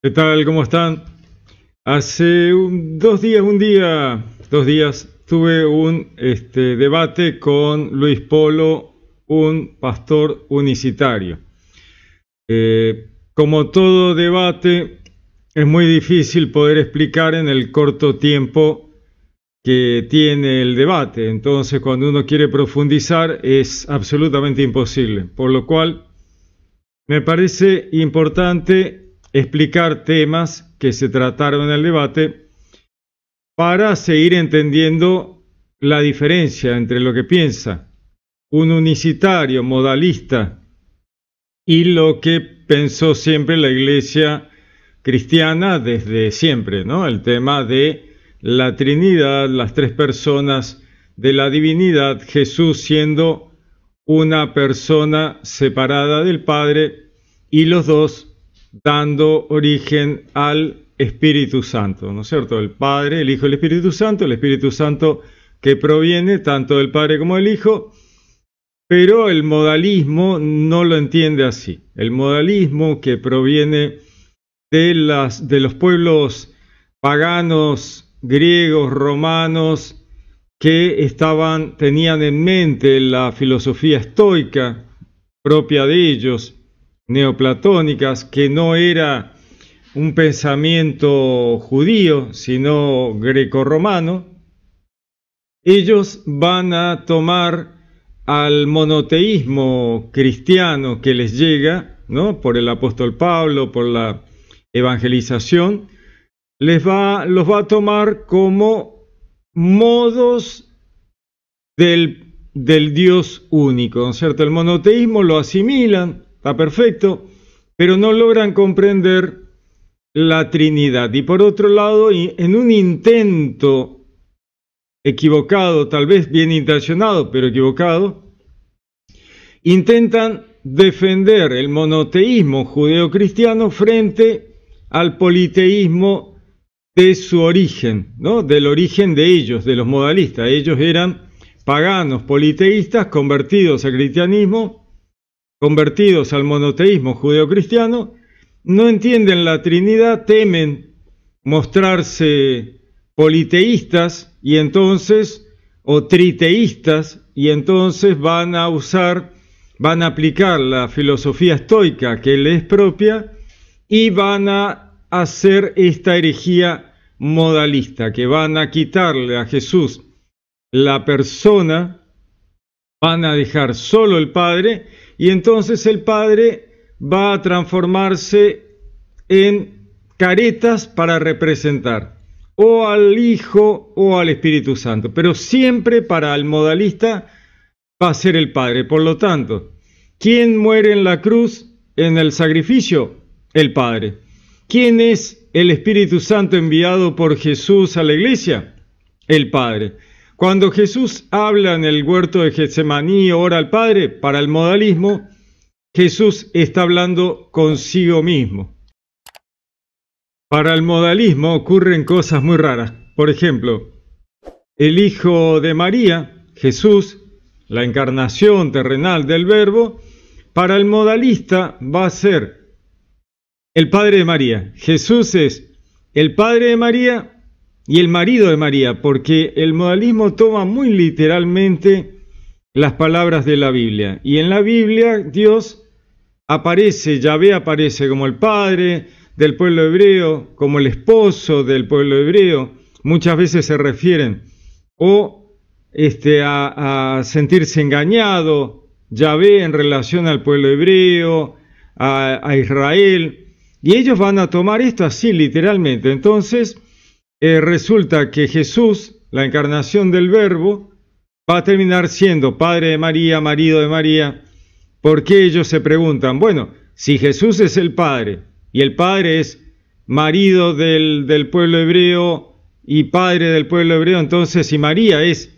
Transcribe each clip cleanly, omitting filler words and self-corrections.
¿Qué tal? ¿Cómo están? Hace 2 días tuve un debate con Luis Polo, un pastor unicitario. Como todo debate, es muy difícil poder explicar en el corto tiempo que tiene el debate. Entonces, cuando uno quiere profundizar, es absolutamente imposible. Por lo cual, me parece importante explicar temas que se trataron en el debate para seguir entendiendo la diferencia entre lo que piensa un unicitario modalista y lo que pensó siempre la Iglesia cristiana desde siempre, ¿no? El tema de la Trinidad, las tres personas de la divinidad, Jesús siendo una persona separada del Padre y los dos dando origen al Espíritu Santo, ¿no es cierto? El Padre, el Hijo y el Espíritu Santo que proviene tanto del Padre como del Hijo, pero el modalismo no lo entiende así. El modalismo que proviene de los pueblos paganos, griegos, romanos, que tenían en mente la filosofía estoica propia de ellos, neoplatónicas, que no era un pensamiento judío, sino grecorromano. Ellos van a tomar al monoteísmo cristiano que les llega, ¿no? Por el apóstol Pablo, por la evangelización, los va a tomar como modos del Dios único, ¿no es cierto? El monoteísmo lo asimilan, está perfecto, pero no logran comprender la Trinidad. Y por otro lado, en un intento equivocado, tal vez bien intencionado, pero equivocado, intentan defender el monoteísmo judeocristiano frente al politeísmo de su origen, ¿no? Del origen de ellos, de los modalistas. Ellos eran paganos, politeístas, convertidos al cristianismo, convertidos al monoteísmo judeocristiano, no entienden la Trinidad, temen mostrarse politeístas y entonces, o triteístas, y entonces van a aplicar la filosofía estoica que les es propia y van a hacer esta herejía modalista, que van a quitarle a Jesús la persona, van a dejar solo el Padre, y entonces el Padre va a transformarse en caretas para representar o al Hijo o al Espíritu Santo, pero siempre para el modalista va a ser el Padre. Por lo tanto, ¿quién muere en la cruz en el sacrificio? El Padre. ¿Quién es el Espíritu Santo enviado por Jesús a la iglesia? El Padre. Cuando Jesús habla en el huerto de Getsemaní, ora al Padre, para el modalismo, Jesús está hablando consigo mismo. Para el modalismo ocurren cosas muy raras. Por ejemplo, el Hijo de María, Jesús, la encarnación terrenal del Verbo, para el modalista va a ser el Padre de María. Jesús es el Padre de María y el marido de María, porque el modalismo toma muy literalmente las palabras de la Biblia. Y en la Biblia Dios aparece, Yahvé aparece como el Padre del pueblo hebreo, como el esposo del pueblo hebreo. Muchas veces se refieren a sentirse engañado, Yahvé en relación al pueblo hebreo, a Israel, y ellos van a tomar esto así literalmente. Entonces resulta que Jesús, la encarnación del Verbo, va a terminar siendo Padre de María, marido de María, porque ellos se preguntan, bueno, si Jesús es el Padre, y el Padre es marido del pueblo hebreo y Padre del pueblo hebreo, entonces si María es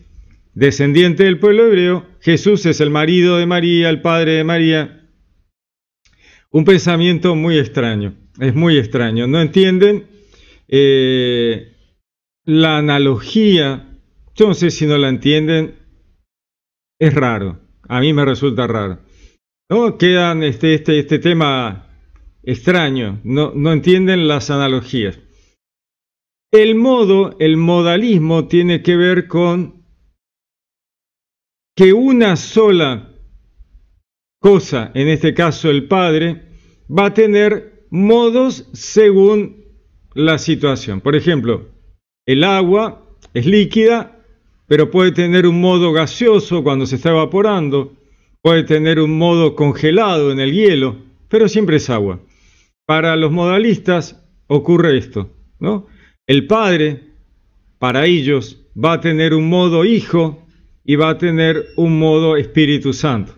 descendiente del pueblo hebreo, Jesús es el marido de María, el Padre de María. Un pensamiento muy extraño, es muy extraño. No entienden la analogía. Yo no sé si no la entienden, es raro, a mí me resulta raro, ¿no? Quedan este tema extraño, no entienden las analogías. El modalismo tiene que ver con que una sola cosa, en este caso el Padre, va a tener modos según la situación. Por ejemplo, el agua es líquida, pero puede tener un modo gaseoso cuando se está evaporando, puede tener un modo congelado en el hielo, pero siempre es agua. Para los modalistas ocurre esto, ¿no? El Padre, para ellos, va a tener un modo Hijo y va a tener un modo Espíritu Santo.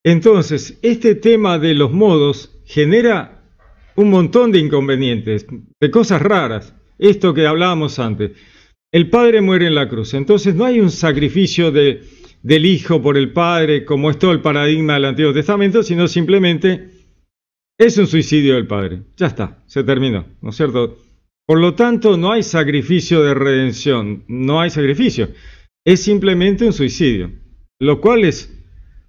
Entonces, este tema de los modos genera un montón de inconvenientes, de cosas raras. Esto que hablábamos antes. El Padre muere en la cruz, entonces no hay un sacrificio del Hijo por el Padre, como es todo el paradigma del Antiguo Testamento, sino simplemente es un suicidio del Padre. Ya está, se terminó, ¿no es cierto? Por lo tanto, no hay sacrificio de redención, no hay sacrificio. Es simplemente un suicidio, lo cual es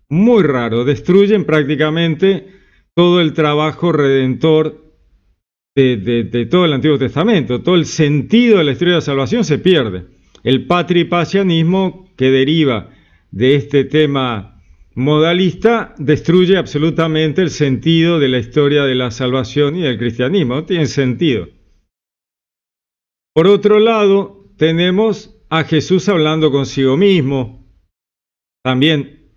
muy raro. Destruyen prácticamente todo el trabajo redentor de todo el Antiguo Testamento. Todo el sentido de la historia de la salvación se pierde. El patripasianismo que deriva de este tema modalista destruye absolutamente el sentido de la historia de la salvación y del cristianismo. No tiene sentido. Por otro lado, tenemos a Jesús hablando consigo mismo. También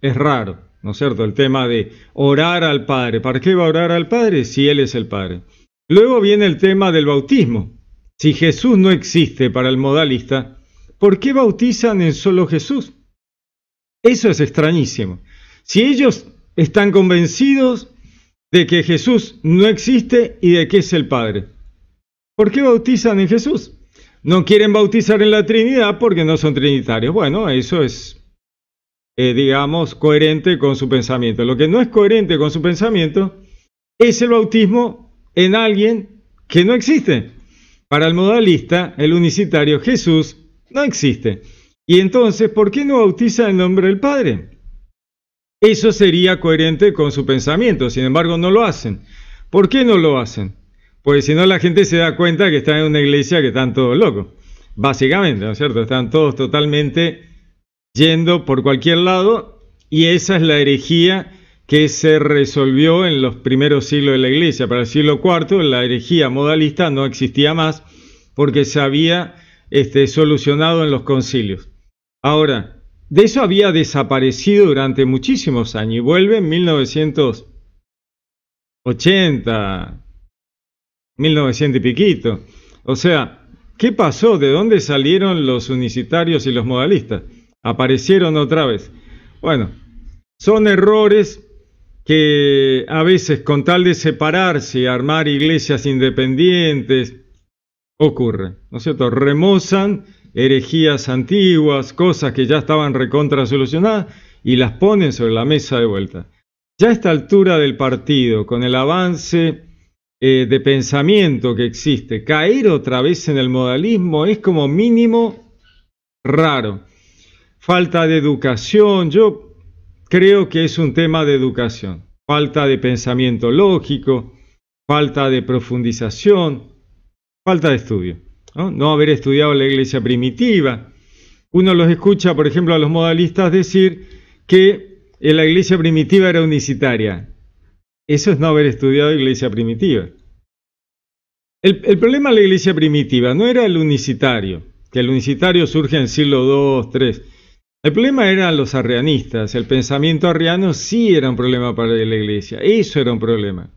es raro, ¿no es cierto? El tema de orar al Padre. ¿Para qué va a orar al Padre si Él es el Padre? Luego viene el tema del bautismo. Si Jesús no existe para el modalista, ¿por qué bautizan en solo Jesús? Eso es extrañísimo. Si ellos están convencidos de que Jesús no existe y de que es el Padre, ¿por qué bautizan en Jesús? No quieren bautizar en la Trinidad porque no son trinitarios. Bueno, eso es, digamos, coherente con su pensamiento. Lo que no es coherente con su pensamiento es el bautismo en alguien que no existe. Para el modalista, el unicitario, Jesús no existe. Y entonces, ¿por qué no bautiza en nombre del Padre? Eso sería coherente con su pensamiento. Sin embargo, no lo hacen. ¿Por qué no lo hacen? Pues si no, la gente se da cuenta que están en una iglesia que están todos locos. Básicamente, ¿no es cierto? Están todos totalmente yendo por cualquier lado, y esa es la herejía que se resolvió en los primeros siglos de la Iglesia. Para el siglo IV la herejía modalista no existía más porque se había solucionado en los concilios. Ahora, de eso había desaparecido durante muchísimos años y vuelve en 1980, 1900 y piquito. O sea, ¿qué pasó? ¿De dónde salieron los unicitarios y los modalistas? Aparecieron otra vez. Bueno, son errores que a veces, con tal de separarse y armar iglesias independientes, ocurre, ¿no es cierto? Remozan herejías antiguas, cosas que ya estaban recontra solucionadas, y las ponen sobre la mesa de vuelta. Ya a esta altura del partido, con el avance de pensamiento que existe, caer otra vez en el modalismo es como mínimo raro. Falta de educación, yo creo que es un tema de educación, falta de pensamiento lógico, falta de profundización, falta de estudio, ¿no? No haber estudiado la iglesia primitiva. Uno los escucha, por ejemplo, a los modalistas decir que la iglesia primitiva era unicitaria. Eso es no haber estudiado iglesia primitiva. El problema de la iglesia primitiva no era el unicitario, que el unicitario surge en el siglo II, III. El problema eran los arrianistas. El pensamiento arriano sí era un problema para la iglesia. Eso era un problema.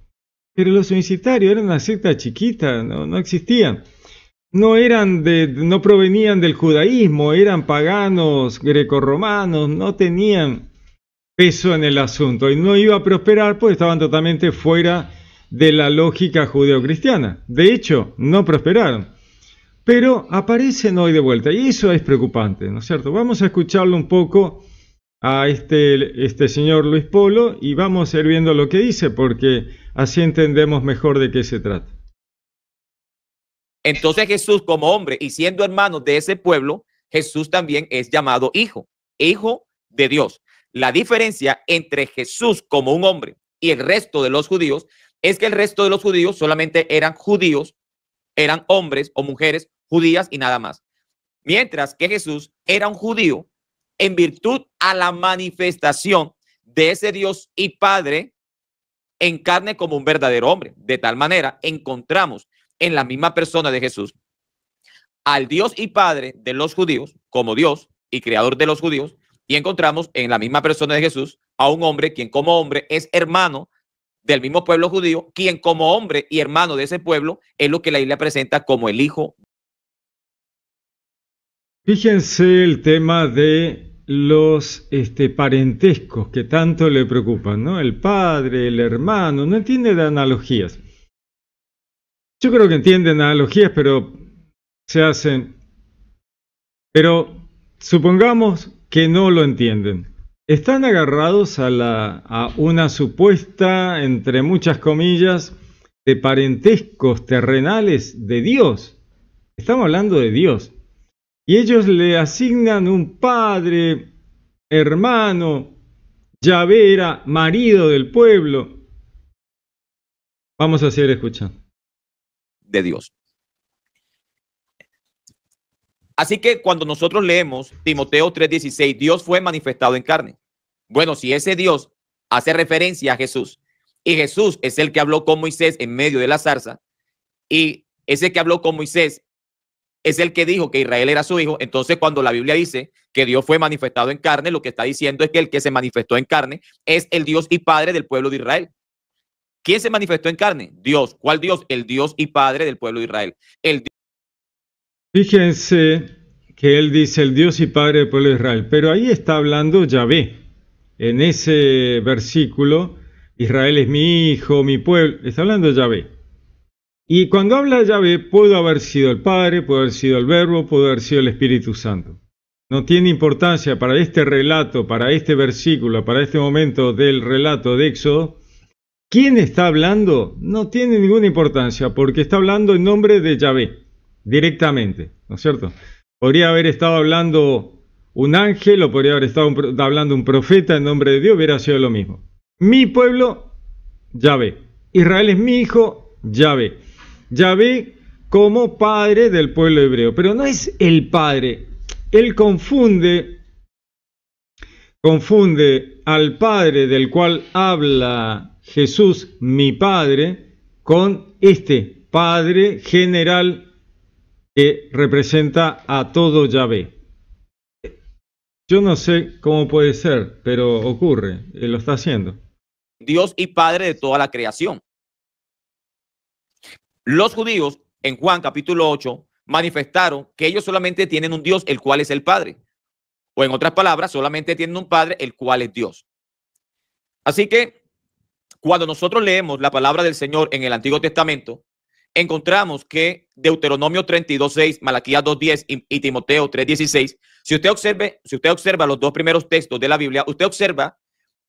Pero los unicitarios eran una secta chiquita, no existían. No provenían del judaísmo, eran paganos, grecorromanos, no tenían peso en el asunto y no iba a prosperar porque estaban totalmente fuera de la lógica judeocristiana. De hecho, no prosperaron. Pero aparecen hoy de vuelta y eso es preocupante, ¿no es cierto? Vamos a escucharlo un poco a este señor Luis Polo y vamos a ir viendo lo que dice porque así entendemos mejor de qué se trata. Entonces Jesús, como hombre y siendo hermano de ese pueblo, Jesús también es llamado hijo, hijo de Dios. La diferencia entre Jesús como un hombre y el resto de los judíos, es que el resto de los judíos solamente eran judíos, eran hombres o mujeres judías y nada más. Mientras que Jesús era un judío en virtud a la manifestación de ese Dios y Padre en carne como un verdadero hombre. De tal manera encontramos en la misma persona de Jesús al Dios y Padre de los judíos como Dios y creador de los judíos, y encontramos en la misma persona de Jesús a un hombre quien como hombre es hermano del mismo pueblo judío, quien como hombre y hermano de ese pueblo es lo que la Biblia presenta como el Hijo. Fíjense el tema de los parentescos que tanto le preocupan, ¿no? El padre, el hermano, no entiende de analogías. Yo creo que entienden analogías, pero se hacen. Pero supongamos que no lo entienden. Están agarrados a una supuesta, entre muchas comillas, de parentescos terrenales de Dios. Estamos hablando de Dios. Y ellos le asignan un padre, hermano, Yahvé era marido del pueblo. Vamos a seguir escuchando. De Dios. Así que cuando nosotros leemos Timoteo 3:16, Dios fue manifestado en carne. Bueno, si ese Dios hace referencia a Jesús y Jesús es el que habló con Moisés en medio de la zarza y ese que habló con Moisés es el que dijo que Israel era su hijo, entonces cuando la Biblia dice que Dios fue manifestado en carne, lo que está diciendo es que el que se manifestó en carne es el Dios y Padre del pueblo de Israel. ¿Quién se manifestó en carne? Dios. ¿Cuál Dios? El Dios y Padre del pueblo de Israel. Fíjense que él dice el Dios y Padre del pueblo de Israel, pero ahí está hablando Yahvé. En ese versículo, Israel es mi hijo, mi pueblo, está hablando Yahvé. Y cuando habla Yahvé, pudo haber sido el Padre, pudo haber sido el Verbo, pudo haber sido el Espíritu Santo. No tiene importancia para este relato, para este versículo, para este momento del relato de Éxodo. ¿Quién está hablando? No tiene ninguna importancia, porque está hablando en nombre de Yahvé, directamente, ¿no es cierto? Podría haber estado hablando un ángel o podría haber estado hablando un profeta en nombre de Dios, hubiera sido lo mismo. Mi pueblo, Yahvé. Israel es mi hijo, Yahvé. Yahvé como padre del pueblo hebreo, pero no es el padre. Él confunde al padre del cual habla Jesús, mi padre, con este padre general que representa a todo Yahvé. Yo no sé cómo puede ser, pero ocurre, él lo está haciendo. Dios y Padre de toda la creación. Los judíos en Juan capítulo 8 manifestaron que ellos solamente tienen un Dios, el cual es el Padre. O en otras palabras, solamente tienen un Padre, el cual es Dios. Así que cuando nosotros leemos la palabra del Señor en el Antiguo Testamento, encontramos que Deuteronomio 32:6, Malaquías 2:10 y Timoteo 3:16, si usted observa los dos primeros textos de la Biblia, usted observa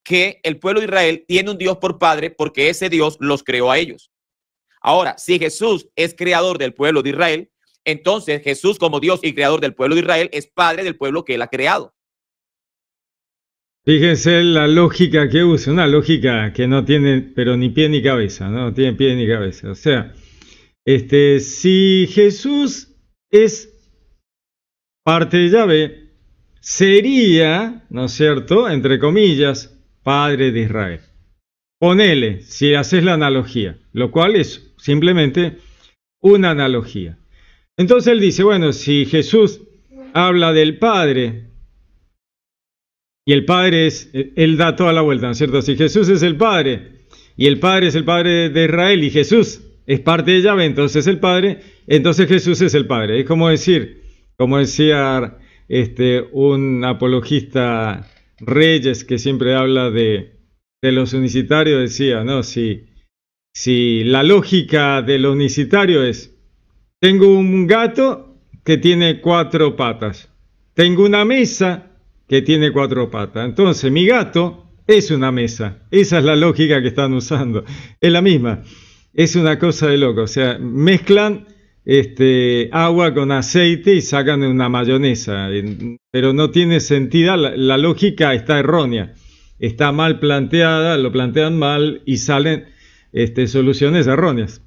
que el pueblo de Israel tiene un Dios por Padre porque ese Dios los creó a ellos. Ahora, si Jesús es creador del pueblo de Israel, entonces Jesús como Dios y creador del pueblo de Israel es Padre del pueblo que él ha creado. Fíjense la lógica que usa, una lógica que no tiene pero ni pie ni cabeza, no tiene pie ni cabeza. O sea, si Jesús es parte de Yahvé, sería, ¿no es cierto?, entre comillas, Padre de Israel. Ponele, si haces la analogía, lo cual es simplemente una analogía. Entonces él dice, bueno, si Jesús habla del Padre, y el Padre él da toda la vuelta, ¿no es cierto? Si Jesús es el Padre, y el Padre es el Padre de Israel, y Jesús es parte de Yahvé, entonces el Padre, entonces Jesús es el Padre. Es como decir, como decía un apologista Reyes, que siempre habla de los unicitarios, decía, no, si la lógica de lo unicitario es, tengo un gato que tiene 4 patas, tengo una mesa que tiene 4 patas, entonces mi gato es una mesa. Esa es la lógica que están usando, es la misma. Es una cosa de loco, o sea, mezclan agua con aceite y sacan una mayonesa, pero no tiene sentido, la lógica está errónea. está mal planteada, lo plantean mal y salen soluciones erróneas.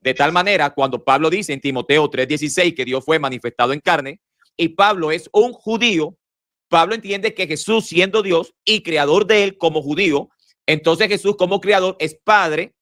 De tal manera, cuando Pablo dice en Timoteo 3:16 que Dios fue manifestado en carne y Pablo es un judío, Pablo entiende que Jesús, siendo Dios y creador de él como judío, entonces Jesús como creador es padre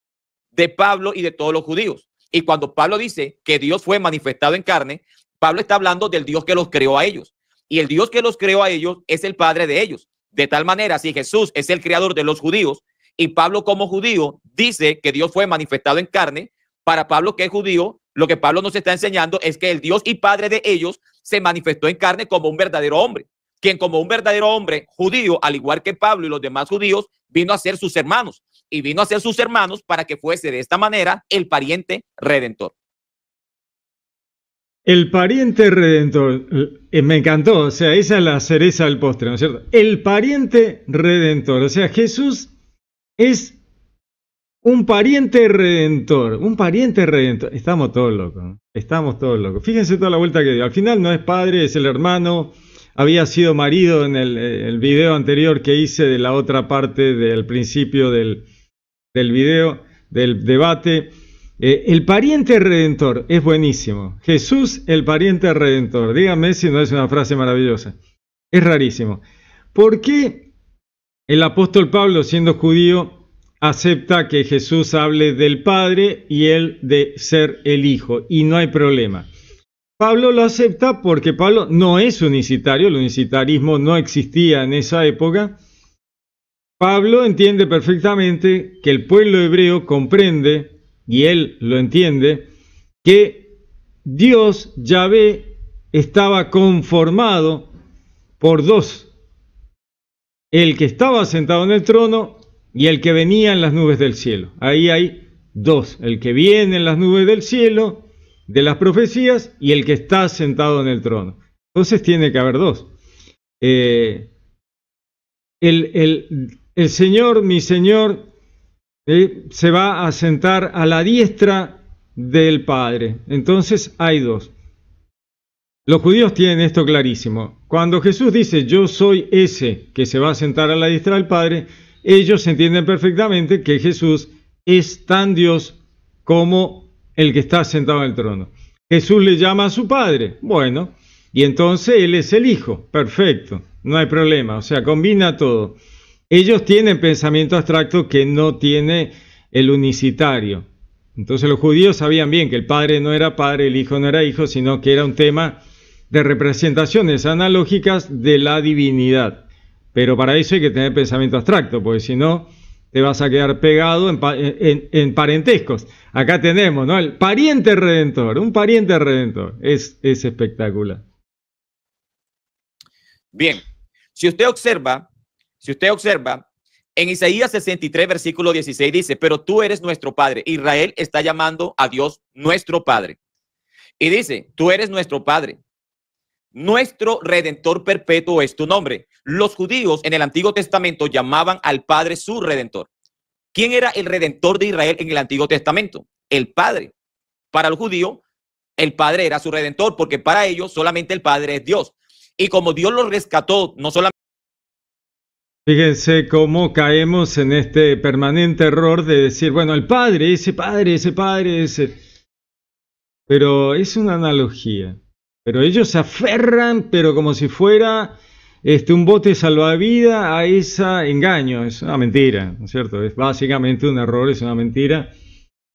de Pablo y de todos los judíos. Y cuando Pablo dice que Dios fue manifestado en carne, Pablo está hablando del Dios que los creó a ellos. Y el Dios que los creó a ellos es el padre de ellos. De tal manera, si Jesús es el creador de los judíos y Pablo como judío dice que Dios fue manifestado en carne, para Pablo que es judío, lo que Pablo nos está enseñando es que el Dios y padre de ellos se manifestó en carne como un verdadero hombre, quien como un verdadero hombre judío, al igual que Pablo y los demás judíos, vino a ser sus hermanos y vino a ser sus hermanos para que fuese de esta manera el pariente redentor. El pariente redentor, me encantó, o sea, esa es la cereza del postre, ¿no es cierto? El pariente redentor, o sea, Jesús es un pariente redentor, estamos todos locos, ¿no? Estamos todos locos. Fíjense toda la vuelta que dio, al final no es padre, es el hermano, había sido marido en el video anterior que hice de la otra parte del principio del video, del debate. El pariente redentor es buenísimo. Jesús, el pariente redentor. Díganme si no es una frase maravillosa. Es rarísimo. ¿Por qué el apóstol Pablo, siendo judío, acepta que Jesús hable del Padre y él de ser el Hijo? Y no hay problema. Pablo lo acepta porque Pablo no es unicitario. El unicitarismo no existía en esa época. Pablo entiende perfectamente que el pueblo hebreo comprende, y él lo entiende, que Dios, Yahvé, estaba conformado por dos: el que estaba sentado en el trono y el que venía en las nubes del cielo. Ahí hay dos: el que viene en las nubes del cielo, de las profecías, y el que está sentado en el trono. Entonces tiene que haber dos. El Señor, mi Señor, se va a sentar a la diestra del Padre. Entonces hay dos. Los judíos tienen esto clarísimo. Cuando Jesús dice yo soy ese que se va a sentar a la diestra del Padre, ellos entienden perfectamente que Jesús es tan Dios como el que está sentado en el trono. Jesús le llama a su Padre. Bueno, y entonces Él es el Hijo. Perfecto, no hay problema. O sea, combina todo. Ellos tienen pensamiento abstracto que no tiene el unicitario. Entonces los judíos sabían bien que el Padre no era Padre, el Hijo no era Hijo, sino que era un tema de representaciones analógicas de la divinidad. Pero para eso hay que tener pensamiento abstracto, porque si no te vas a quedar pegado en parentescos. Acá tenemos, ¿no? El pariente redentor, un pariente redentor. Es espectacular. Bien, si usted observa, en Isaías 63, versículo 16 dice, pero tú eres nuestro Padre. Israel está llamando a Dios nuestro Padre. Y dice, tú eres nuestro Padre. Nuestro Redentor perpetuo es tu nombre. Los judíos en el Antiguo Testamento llamaban al Padre su Redentor. ¿Quién era el Redentor de Israel en el Antiguo Testamento? El Padre. Para los judíos, el Padre era su Redentor, porque para ellos solamente el Padre es Dios. Y como Dios los rescató, no solamente... Fíjense cómo caemos en este permanente error de decir, bueno, el Padre, ese Padre, ese Padre, ese... Pero es una analogía. Pero ellos se aferran, pero como si fuera un bote salvavidas a ese engaño. Es una mentira, ¿no es cierto? Es básicamente un error, es una mentira.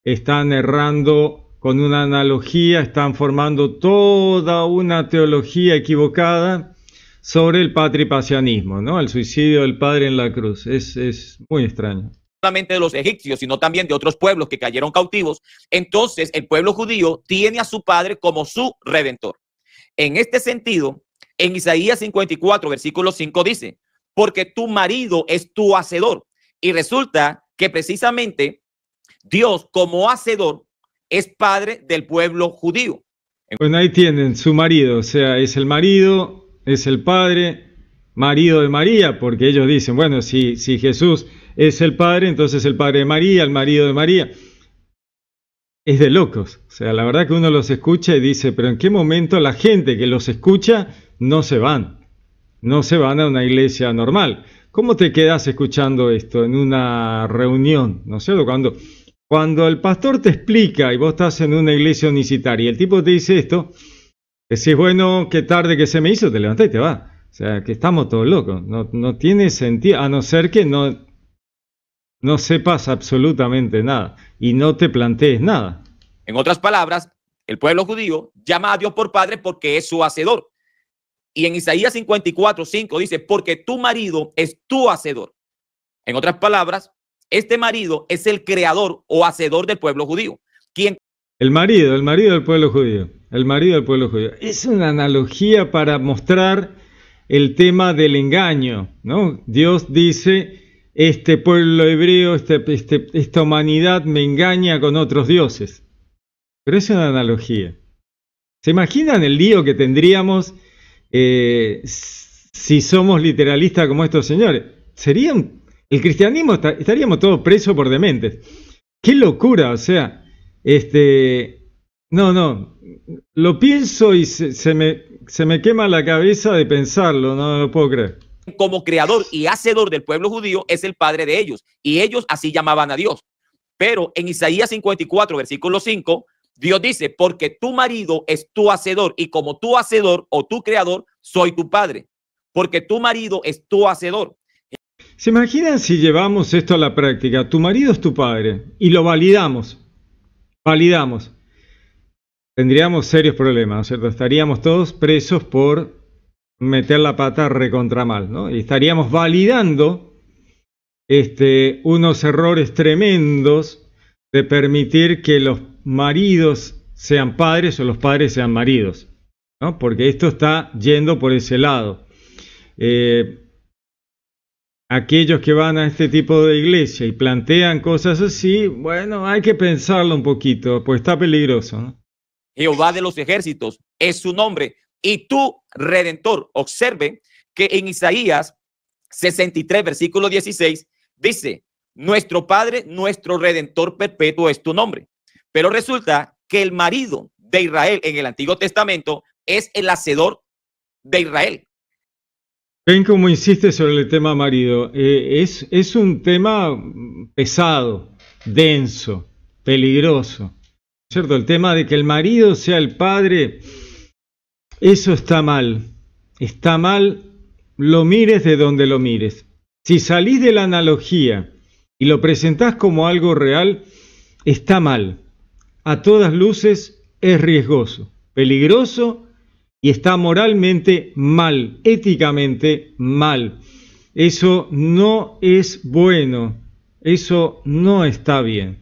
Están errando con una analogía, están formando toda una teología equivocada sobre el patripasianismo, ¿no? El suicidio del Padre en la cruz. Es muy extraño. Solamente de los egipcios, sino también de otros pueblos que cayeron cautivos. Entonces el pueblo judío tiene a su Padre como su Redentor. En este sentido, en Isaías 54, versículo 5 dice, porque tu marido es tu hacedor. Y resulta que precisamente Dios como hacedor es padre del pueblo judío. Bueno, ahí tienen su marido, o sea, es el marido, es el padre, marido de María, porque ellos dicen, bueno, si Jesús es el padre, entonces el padre de María, el marido de María. Es de locos. O sea, la verdad que uno los escucha y dice, pero ¿en qué momento la gente que los escucha no se van? No se van a una iglesia normal. ¿Cómo te quedas escuchando esto en una reunión? ¿No es cierto? Cuando el pastor te explica y vos estás en una iglesia unicitaria y el tipo te dice esto, decís, bueno, qué tarde que se me hizo, te levantás y te vas. O sea, que estamos todos locos. No tiene sentido, a no ser que no sepas absolutamente nada y no te plantees nada. En otras palabras, el pueblo judío llama a Dios por Padre porque es su hacedor. Y en Isaías 54:5 dice, porque tu marido es tu hacedor. En otras palabras, este marido es el creador o hacedor del pueblo judío. ¿Quién? El marido del pueblo judío. El marido del pueblo judío. Es una analogía para mostrar el tema del engaño, ¿no? Dios dice, este pueblo hebreo, esta humanidad me engaña con otros dioses. Pero es una analogía. ¿Se imaginan el lío que tendríamos si somos literalistas como estos señores? El cristianismo estaríamos todos presos por dementes. ¡Qué locura! O sea, lo pienso y se me quema la cabeza de pensarlo, no lo puedo creer. Como creador y hacedor del pueblo judío es el padre de ellos, y ellos así llamaban a Dios. Pero en Isaías 54, versículo 5, Dios dice, porque tu marido es tu hacedor, y como tu hacedor o tu creador, soy tu padre. Porque tu marido es tu hacedor. ¿Se imaginan si llevamos esto a la práctica? Tu marido es tu padre, y lo validamos. Tendríamos serios problemas, ¿no es cierto? Estaríamos todos presos por meter la pata recontra mal, ¿no? Y estaríamos validando unos errores tremendos de permitir que los maridos sean padres o los padres sean maridos, ¿no? Porque esto está yendo por ese lado. Aquellos que van a este tipo de iglesia y plantean cosas así, bueno, hay que pensarlo un poquito, pues está peligroso, ¿no? Jehová de los ejércitos es su nombre y tu redentor. Observe que en Isaías 63, versículo 16, dice, nuestro Padre, nuestro Redentor perpetuo es tu nombre. Pero resulta que el marido de Israel en el Antiguo Testamento es el hacedor de Israel. Ven cómo insiste sobre el tema marido. Es un tema pesado, denso, peligroso. ¿Cierto? El tema de que el marido sea el padre, eso está mal. Está mal, lo mires de donde lo mires. Si salís de la analogía y lo presentás como algo real, está mal. A todas luces es riesgoso, peligroso y está moralmente mal, éticamente mal. Eso no es bueno, eso no está bien.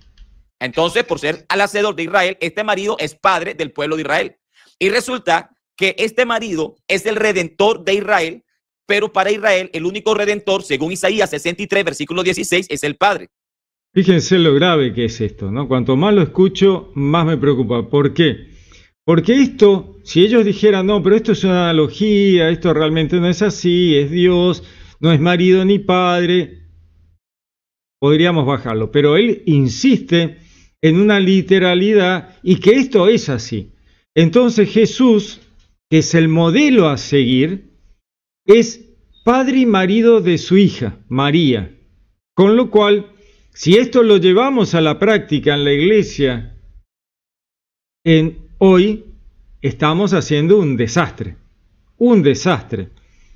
Entonces, por ser el hacedor de Israel, este marido es padre del pueblo de Israel. Y resulta que este marido es el redentor de Israel, pero para Israel el único redentor, según Isaías 63, versículo 16, es el padre. Fíjense lo grave que es esto, ¿no? Cuanto más lo escucho, más me preocupa. ¿Por qué? Porque esto, si ellos dijeran, no, pero esto es una analogía, esto realmente no es así, es Dios, no es marido ni padre, podríamos bajarlo. Pero él insiste en una literalidad y que esto es así. Entonces Jesús, que es el modelo a seguir, es padre y marido de su hija, María. Con lo cual, si esto lo llevamos a la práctica en la iglesia, hoy estamos haciendo un desastre,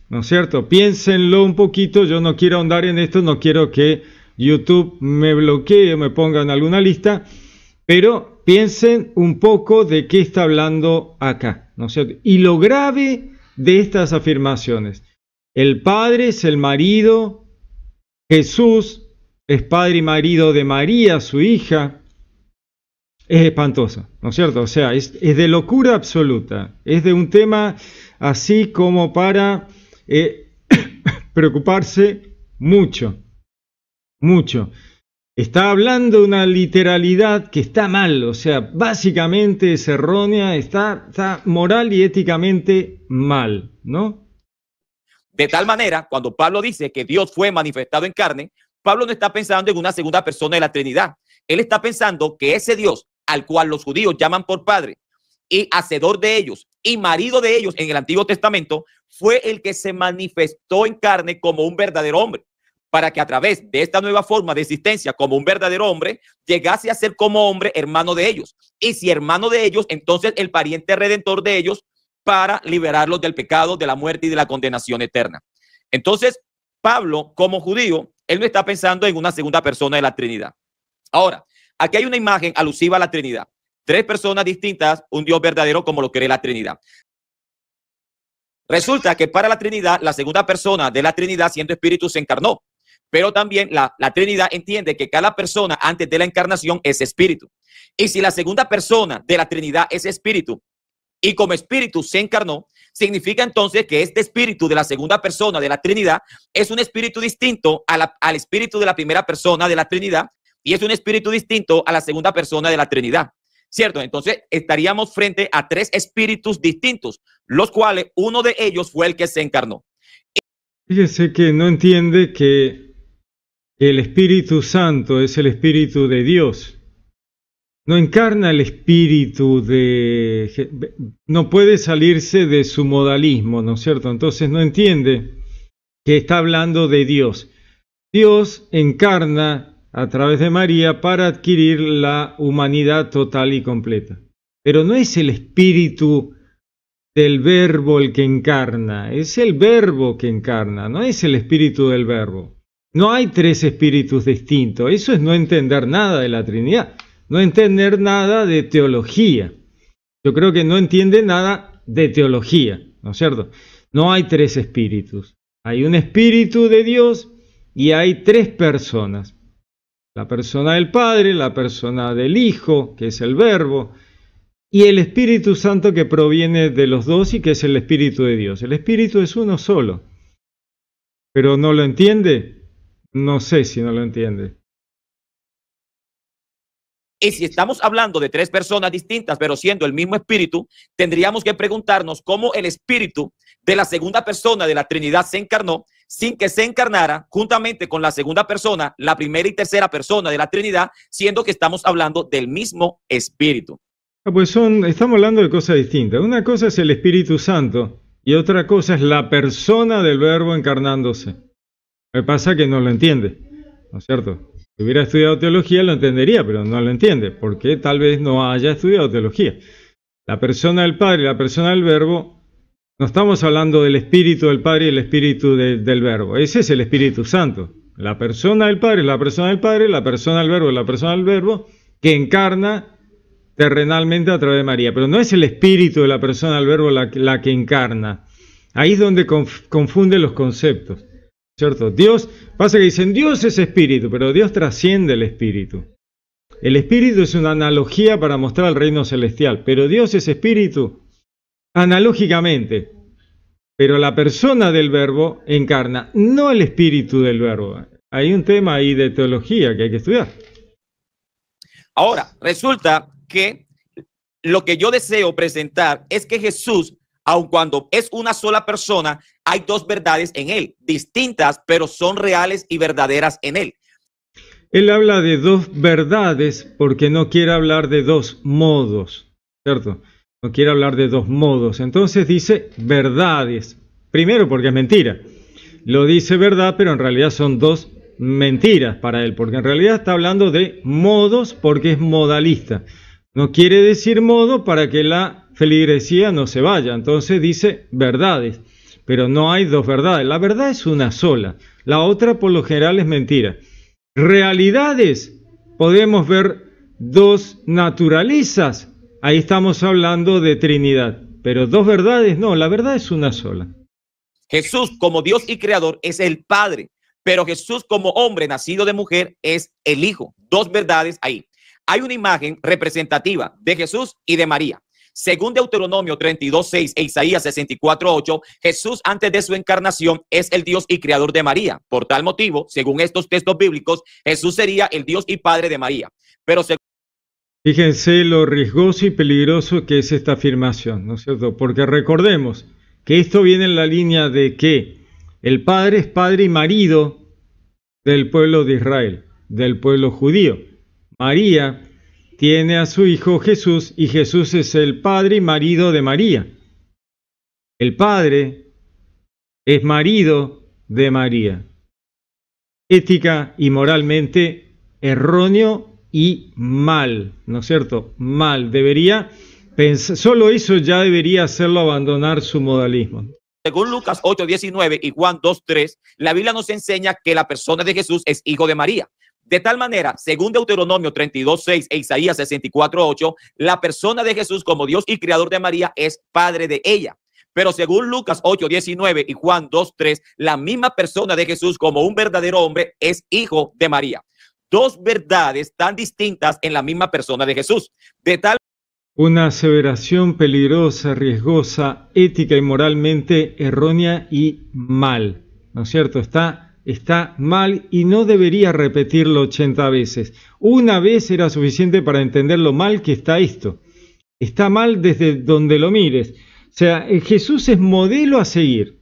¿no es cierto? Piénsenlo un poquito, yo no quiero ahondar en esto, no quiero que YouTube me bloquee o me ponga en alguna lista, pero piensen un poco de qué está hablando acá, ¿no es cierto? Y lo grave de estas afirmaciones. El padre es el marido, Jesús es padre y marido de María, su hija. Es espantoso, ¿no es cierto? O sea, es de locura absoluta. Es de un tema así como para preocuparse mucho. Está hablando de una literalidad que está mal, o sea, básicamente es errónea, está moral y éticamente mal, ¿no? De tal manera, cuando Pablo dice que Dios fue manifestado en carne, Pablo no está pensando en una segunda persona de la Trinidad. Él está pensando que ese Dios al cual los judíos llaman por padre y hacedor de ellos y marido de ellos en el Antiguo Testamento, fue el que se manifestó en carne como un verdadero hombre. para que a través de esta nueva forma de existencia como un verdadero hombre, llegase a ser como hombre hermano de ellos. Y si hermano de ellos, entonces el pariente redentor de ellos para liberarlos del pecado, de la muerte y de la condenación eterna. Entonces, Pablo, como judío, él no está pensando en una segunda persona de la Trinidad. Ahora, aquí hay una imagen alusiva a la Trinidad. Tres personas distintas, un Dios verdadero como lo cree la Trinidad. Resulta que para la Trinidad, la segunda persona de la Trinidad, siendo espíritu, se encarnó. Pero también la Trinidad entiende que cada persona antes de la encarnación es espíritu. Y si la segunda persona de la Trinidad es espíritu y como espíritu se encarnó, significa entonces que este espíritu de la segunda persona de la Trinidad es un espíritu distinto al espíritu de la primera persona de la Trinidad y es un espíritu distinto a la segunda persona de la Trinidad. ¿Cierto? Entonces estaríamos frente a tres espíritus distintos, los cuales uno de ellos fue el que se encarnó. Fíjese que no entiende que el Espíritu Santo es el Espíritu de Dios. No encarna el Espíritu de... No puede salirse de su modalismo, ¿no es cierto? Entonces no entiende que está hablando de Dios. Dios encarna a través de María para adquirir la humanidad total y completa. Pero no es el Espíritu del Verbo el que encarna, es el Verbo que encarna, no es el Espíritu del Verbo. No hay tres espíritus distintos, eso es no entender nada de la Trinidad, no entender nada de teología. Yo creo que no entiende nada de teología, ¿no es cierto? No hay tres espíritus, hay un espíritu de Dios y hay tres personas. La persona del Padre, la persona del Hijo, que es el Verbo, y el Espíritu Santo que proviene de los dos y que es el Espíritu de Dios. El Espíritu es uno solo. ¿Pero no lo entiende? No sé si no lo entiende. Y si estamos hablando de tres personas distintas, pero siendo el mismo espíritu, tendríamos que preguntarnos cómo el espíritu de la segunda persona de la Trinidad se encarnó sin que se encarnara juntamente con la segunda persona, la primera y tercera persona de la Trinidad, siendo que estamos hablando del mismo espíritu. Pues estamos hablando de cosas distintas. Una cosa es el Espíritu Santo y otra cosa es la persona del Verbo encarnándose. Me pasa que no lo entiende, ¿no es cierto? Si hubiera estudiado teología lo entendería, pero no lo entiende, porque tal vez no haya estudiado teología. La persona del Padre y la persona del Verbo, no estamos hablando del Espíritu del Padre y el Espíritu del Verbo. Ese es el Espíritu Santo. La persona del Padre es la persona del Padre, la persona del Verbo es la persona del Verbo, que encarna terrenalmente a través de María. Pero no es el Espíritu de la persona del Verbo la que encarna. Ahí es donde confunde los conceptos. ¿Cierto? Dios, pasa que dicen Dios es espíritu, pero Dios trasciende el espíritu. El espíritu es una analogía para mostrar el reino celestial, pero Dios es espíritu analógicamente. Pero la persona del Verbo encarna, no el espíritu del Verbo. Hay un tema ahí de teología que hay que estudiar. Ahora, resulta que lo que yo deseo presentar es que Jesús, aun cuando es una sola persona, hay dos verdades en él, distintas, pero son reales y verdaderas en él. Él habla de dos verdades porque no quiere hablar de dos modos, ¿cierto? No quiere hablar de dos modos. Entonces dice verdades. Primero porque es mentira. Lo dice verdad, pero en realidad son dos mentiras para él, porque en realidad está hablando de modos porque es modalista. No quiere decir modo para que la feligresía no se vaya. Entonces dice verdades, pero no hay dos verdades. La verdad es una sola. La otra por lo general es mentira. Realidades, podemos ver dos naturalezas. Ahí estamos hablando de Trinidad. Pero dos verdades, no, la verdad es una sola. Jesús como Dios y Creador es el Padre, pero Jesús como hombre nacido de mujer es el Hijo. Dos verdades ahí. Hay una imagen representativa de Jesús y de María. Según Deuteronomio 32:6 e Isaías 64:8, Jesús antes de su encarnación es el Dios y Creador de María. Por tal motivo, según estos textos bíblicos, Jesús sería el Dios y Padre de María. Pero fíjense lo riesgoso y peligroso que es esta afirmación, ¿no es cierto? Porque recordemos que esto viene en la línea de que el Padre es padre y marido del pueblo de Israel, del pueblo judío. María tiene a su hijo Jesús y Jesús es el padre y marido de María. El Padre es marido de María. ética y moralmente erróneo y mal, ¿no es cierto? Mal. Debería pensar, solo eso ya debería hacerlo abandonar su modalismo. Según Lucas 8:19 y Juan 2:3, la Biblia nos enseña que la persona de Jesús es hijo de María. De tal manera, según Deuteronomio 32:6 e Isaías 64:8, la persona de Jesús como Dios y creador de María es padre de ella. Pero según Lucas 8:19 y Juan 2:3, la misma persona de Jesús como un verdadero hombre es hijo de María. Dos verdades tan distintas en la misma persona de Jesús. De tal Una aseveración peligrosa, riesgosa, ética y moralmente errónea y mal, ¿no es cierto? Está mal y no debería repetirlo 80 veces. Una vez era suficiente para entender lo mal que está esto. Está mal desde donde lo mires. O sea, Jesús es modelo a seguir.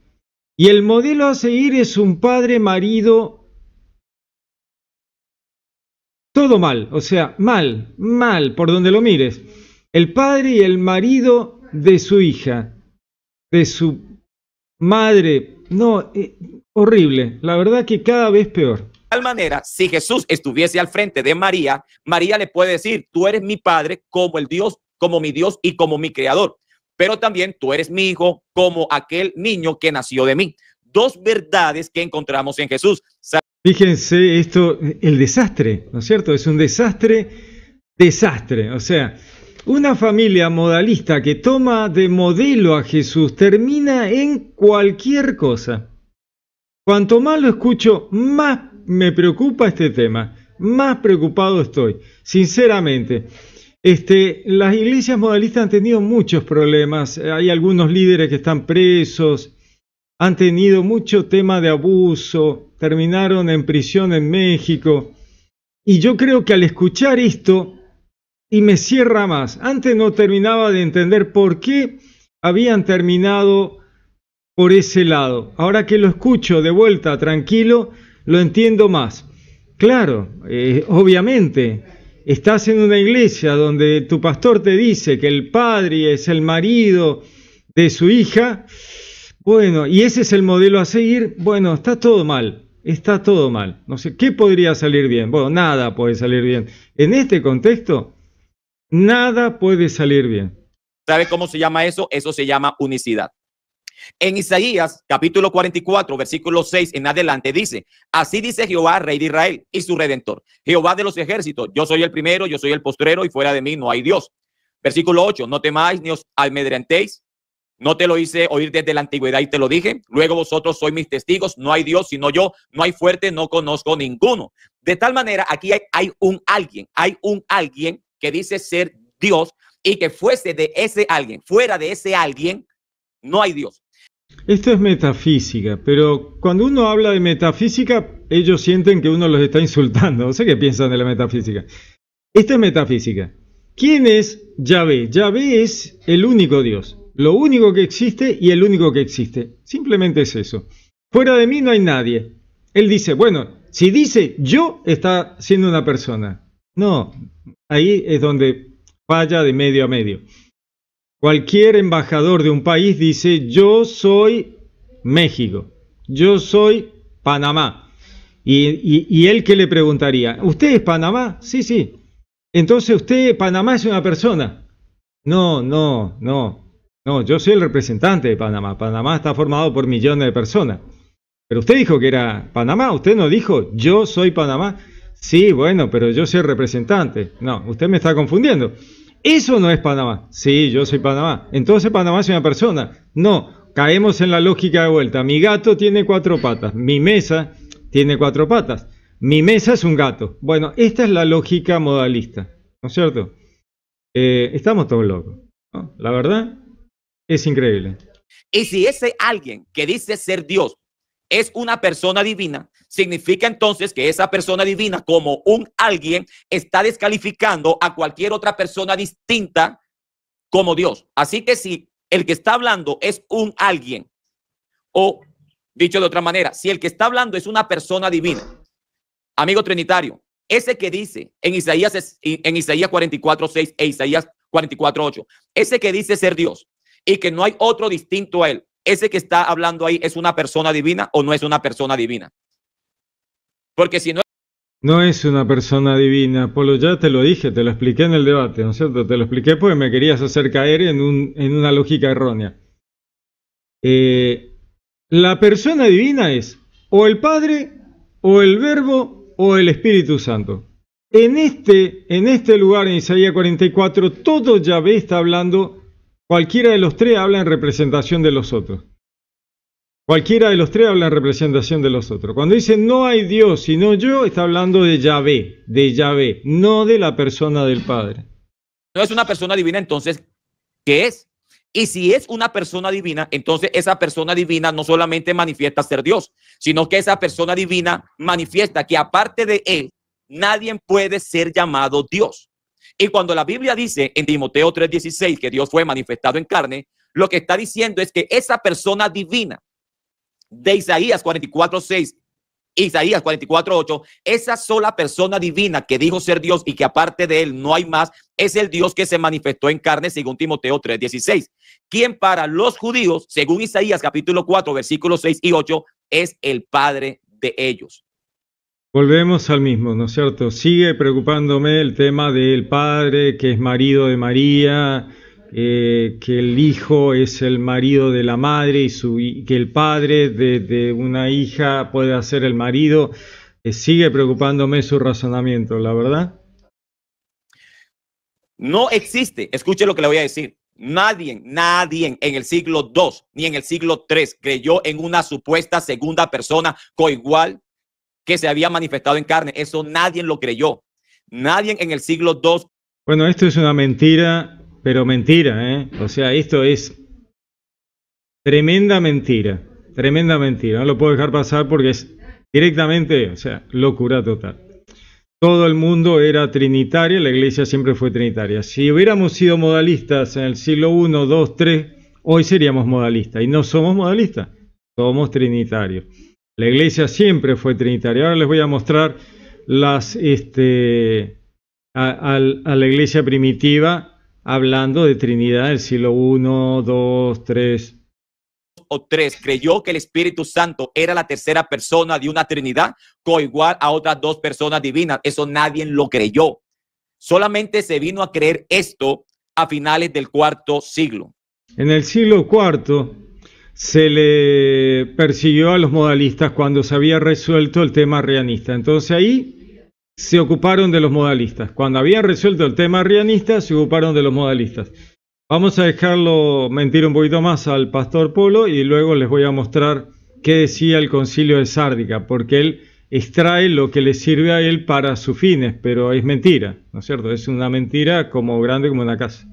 Y el modelo a seguir es un padre, marido, todo mal. O sea, mal, por donde lo mires. El padre y el marido de su hija, de su madre. No, horrible. La verdad que cada vez peor. De tal manera, si Jesús estuviese al frente de María, María le puede decir, tú eres mi padre como el Dios, como mi Dios y como mi creador. Pero también tú eres mi hijo como aquel niño que nació de mí. Dos verdades que encontramos en Jesús. Fíjense esto, el desastre, ¿no es cierto? Es un desastre. O sea, una familia modalista que toma de modelo a Jesús termina en cualquier cosa. Cuanto más lo escucho, más me preocupa este tema, más preocupado estoy, sinceramente. Las iglesias modalistas han tenido muchos problemas, hay algunos líderes que están presos, han tenido mucho tema de abuso, terminaron en prisión en México, y yo creo que al escuchar esto, y me cierra más. Antes no terminaba de entender por qué habían terminado por ese lado. Ahora que lo escucho de vuelta tranquilo, lo entiendo más. Claro, obviamente, estás en una iglesia donde tu pastor te dice que el padre es el marido de su hija, bueno, y ese es el modelo a seguir, bueno, está todo mal. Está todo mal. No sé, ¿qué podría salir bien? Bueno, nada puede salir bien. En este contexto, nada puede salir bien. ¿Sabe cómo se llama eso? Eso se llama unicidad. En Isaías, capítulo 44, versículo 6 en adelante, dice, así dice Jehová, Rey de Israel y su Redentor, Jehová de los ejércitos, yo soy el primero, yo soy el postrero y fuera de mí no hay Dios. Versículo 8, no temáis ni os amedrentéis, no te lo hice oír desde la antigüedad y te lo dije, luego vosotros sois mis testigos, no hay Dios sino yo, no hay fuerte, no conozco ninguno. De tal manera, aquí hay un alguien que dice ser Dios y que fuese de ese alguien, fuera de ese alguien, no hay Dios. Esto es metafísica, pero cuando uno habla de metafísica, ellos sienten que uno los está insultando. No sé qué piensan de la metafísica. Esto es metafísica. ¿Quién es Yahvé? Yahvé es el único Dios, lo único que existe y el único que existe. Simplemente es eso. Fuera de mí no hay nadie. Él dice, bueno, si dice yo, está siendo una persona. No, ahí es donde falla de medio a medio. Cualquier embajador de un país dice, yo soy México, yo soy Panamá. Y él, ¿qué le preguntaría? ¿Usted es Panamá? Sí, sí. Entonces usted, Panamá es una persona. No, yo soy el representante de Panamá. Panamá está formado por millones de personas. Pero usted dijo que era Panamá, usted no dijo, yo soy Panamá. Sí, bueno, pero yo soy el representante. No, usted me está confundiendo. Eso no es Panamá. Sí, yo soy Panamá. Entonces Panamá es una persona. No, caemos en la lógica de vuelta. Mi gato tiene 4 patas. Mi mesa tiene 4 patas. Mi mesa es un gato. Bueno, esta es la lógica modalista. ¿No es cierto? Estamos todos locos, ¿no? La verdad es increíble. Y si ese alguien que dice ser Dios es una persona divina, significa entonces que esa persona divina como un alguien está descalificando a cualquier otra persona distinta como Dios. Así que si el que está hablando es un alguien, o dicho de otra manera, si el que está hablando es una persona divina, amigo trinitario, ese que dice en Isaías 44:6 e Isaías 44:8, ese que dice ser Dios y que no hay otro distinto a él, ese que está hablando ahí, ¿es una persona divina o no es una persona divina? Porque si no... No es una persona divina, Polo, ya te lo dije, te lo expliqué en el debate, ¿no es cierto? Te lo expliqué porque me querías hacer caer en una lógica errónea. La persona divina es o el Padre, o el Verbo, o el Espíritu Santo. En este lugar, en Isaías 44, todo Yahvé está hablando, cualquiera de los tres habla en representación de los otros. Cualquiera de los tres habla en representación de los otros. Cuando dice no hay Dios sino yo, está hablando de Yahvé, no de la persona del Padre. No es una persona divina, entonces, ¿qué es? Y si es una persona divina, entonces esa persona divina no solamente manifiesta ser Dios, sino que esa persona divina manifiesta que aparte de él, nadie puede ser llamado Dios. Y cuando la Biblia dice en Timoteo 3:16 que Dios fue manifestado en carne, lo que está diciendo es que esa persona divina de Isaías 44:6, Isaías 44:8, esa sola persona divina que dijo ser Dios y que aparte de él no hay más, es el Dios que se manifestó en carne según Timoteo 3:16, quien para los judíos, según Isaías capítulo 4, versículos 6 y 8, es el Padre de ellos. Volvemos al mismo, ¿no es cierto? Sigue preocupándome el tema del Padre, que es marido de María, que el hijo es el marido de la madre y que el padre de una hija puede ser el marido. Sigue preocupándome su razonamiento, la verdad. No existe, escuche lo que le voy a decir, nadie en el siglo II ni en el siglo III creyó en una supuesta segunda persona coigual que se había manifestado en carne. Eso nadie lo creyó. Nadie en el siglo II. Bueno, esto es una mentira, pero mentira, ¿eh? O sea, esto es tremenda mentira, no lo puedo dejar pasar porque es directamente, o sea, locura total. Todo el mundo era trinitario, la iglesia siempre fue trinitaria. Si hubiéramos sido modalistas en el siglo I, II, III, hoy seríamos modalistas, y no somos modalistas, somos trinitarios. La iglesia siempre fue trinitaria. Ahora les voy a mostrar a la iglesia primitiva hablando de Trinidad del siglo I, II, III. O tres creyó que el Espíritu Santo era la tercera persona de una Trinidad coigual a otras dos personas divinas. Eso nadie lo creyó. Solamente se vino a creer esto a finales del IV siglo. En el siglo IV se le persiguió a los modalistas cuando se había resuelto el tema arrianista. Entonces ahí se ocuparon de los modalistas. Cuando habían resuelto el tema arrianista, se ocuparon de los modalistas. Vamos a dejarlo mentir un poquito más al pastor Polo y luego les voy a mostrar qué decía el concilio de Sárdica, porque él extrae lo que le sirve a él para sus fines, pero es mentira, ¿no es cierto? Es una mentira como grande como una casa.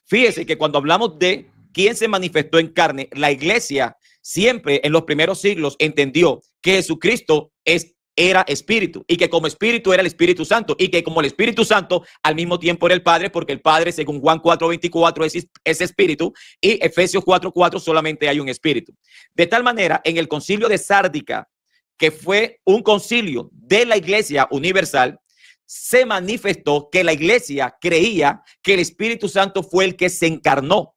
Fíjese que cuando hablamos de quién se manifestó en carne, la iglesia siempre en los primeros siglos entendió que Jesucristo era espíritu y que como espíritu era el Espíritu Santo y que como el Espíritu Santo al mismo tiempo era el Padre, porque el Padre según Juan 4:24 es espíritu y Efesios 4:4 solamente hay un espíritu. De tal manera, en el concilio de Sárdica, que fue un concilio de la iglesia universal, se manifestó que la iglesia creía que el Espíritu Santo fue el que se encarnó,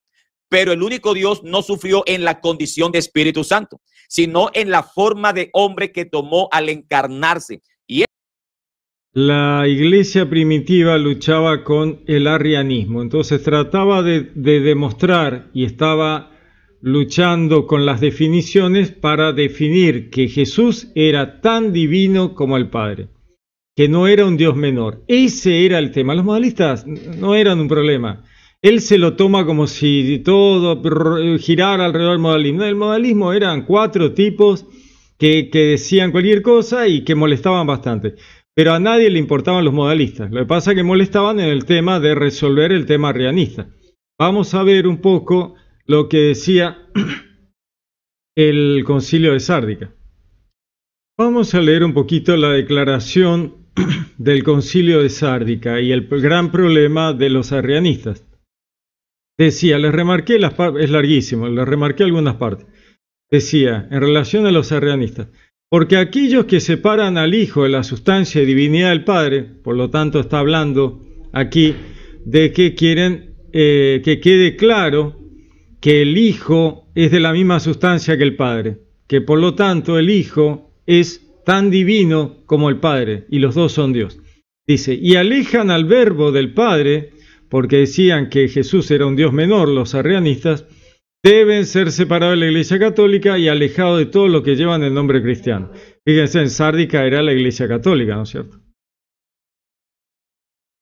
pero el único Dios no sufrió en la condición de Espíritu Santo, sino en la forma de hombre que tomó al encarnarse. Y la iglesia primitiva luchaba con el arrianismo, entonces trataba de demostrar y estaba luchando con las definiciones para definir que Jesús era tan divino como el Padre, que no era un Dios menor. Ese era el tema. Los modalistas no eran un problema. Él se lo toma como si todo girara alrededor del modalismo. El modalismo eran 4 tipos que decían cualquier cosa y que molestaban bastante. Pero a nadie le importaban los modalistas. Lo que pasa es que molestaban en el tema de resolver el tema arrianista. Vamos a ver un poco lo que decía el concilio de Sárdica. Vamos a leer un poquito la declaración del concilio de Sárdica y el gran problema de los arrianistas. Decía, les remarqué las partes, es larguísimo, les remarqué algunas partes. Decía, en relación a los arrianistas, porque aquellos que separan al Hijo de la sustancia y divinidad del Padre, por lo tanto está hablando aquí de que quieren que quede claro que el Hijo es de la misma sustancia que el Padre, que por lo tanto el Hijo es tan divino como el Padre, y los dos son Dios. Dice, y alejan al Verbo del Padre, porque decían que Jesús era un Dios menor, los arrianistas, deben ser separados de la Iglesia Católica y alejados de todo lo que llevan el nombre cristiano. Fíjense, en Sárdica era la Iglesia Católica, ¿no es cierto?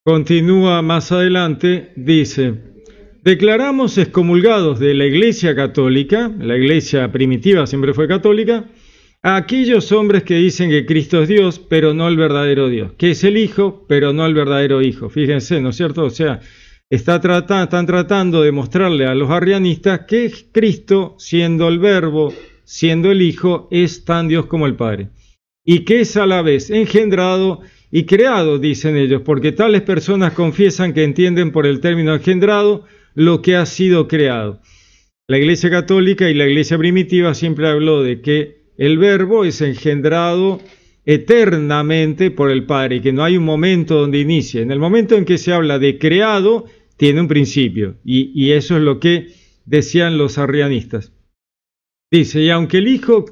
Continúa más adelante, dice, declaramos excomulgados de la Iglesia Católica, la Iglesia primitiva siempre fue católica, a aquellos hombres que dicen que Cristo es Dios, pero no el verdadero Dios, que es el Hijo, pero no el verdadero Hijo. Fíjense, ¿no es cierto? O sea, están tratando de mostrarle a los arrianistas que Cristo, siendo el Verbo, siendo el Hijo, es tan Dios como el Padre, y que es a la vez engendrado y creado, dicen ellos, porque tales personas confiesan que entienden por el término engendrado lo que ha sido creado. La Iglesia Católica y la Iglesia primitiva siempre habló de que el Verbo es engendrado eternamente por el Padre y que no hay un momento donde inicie. En el momento en que se habla de creado, tiene un principio, y eso es lo que decían los arrianistas. Dice, y aunque el Hijo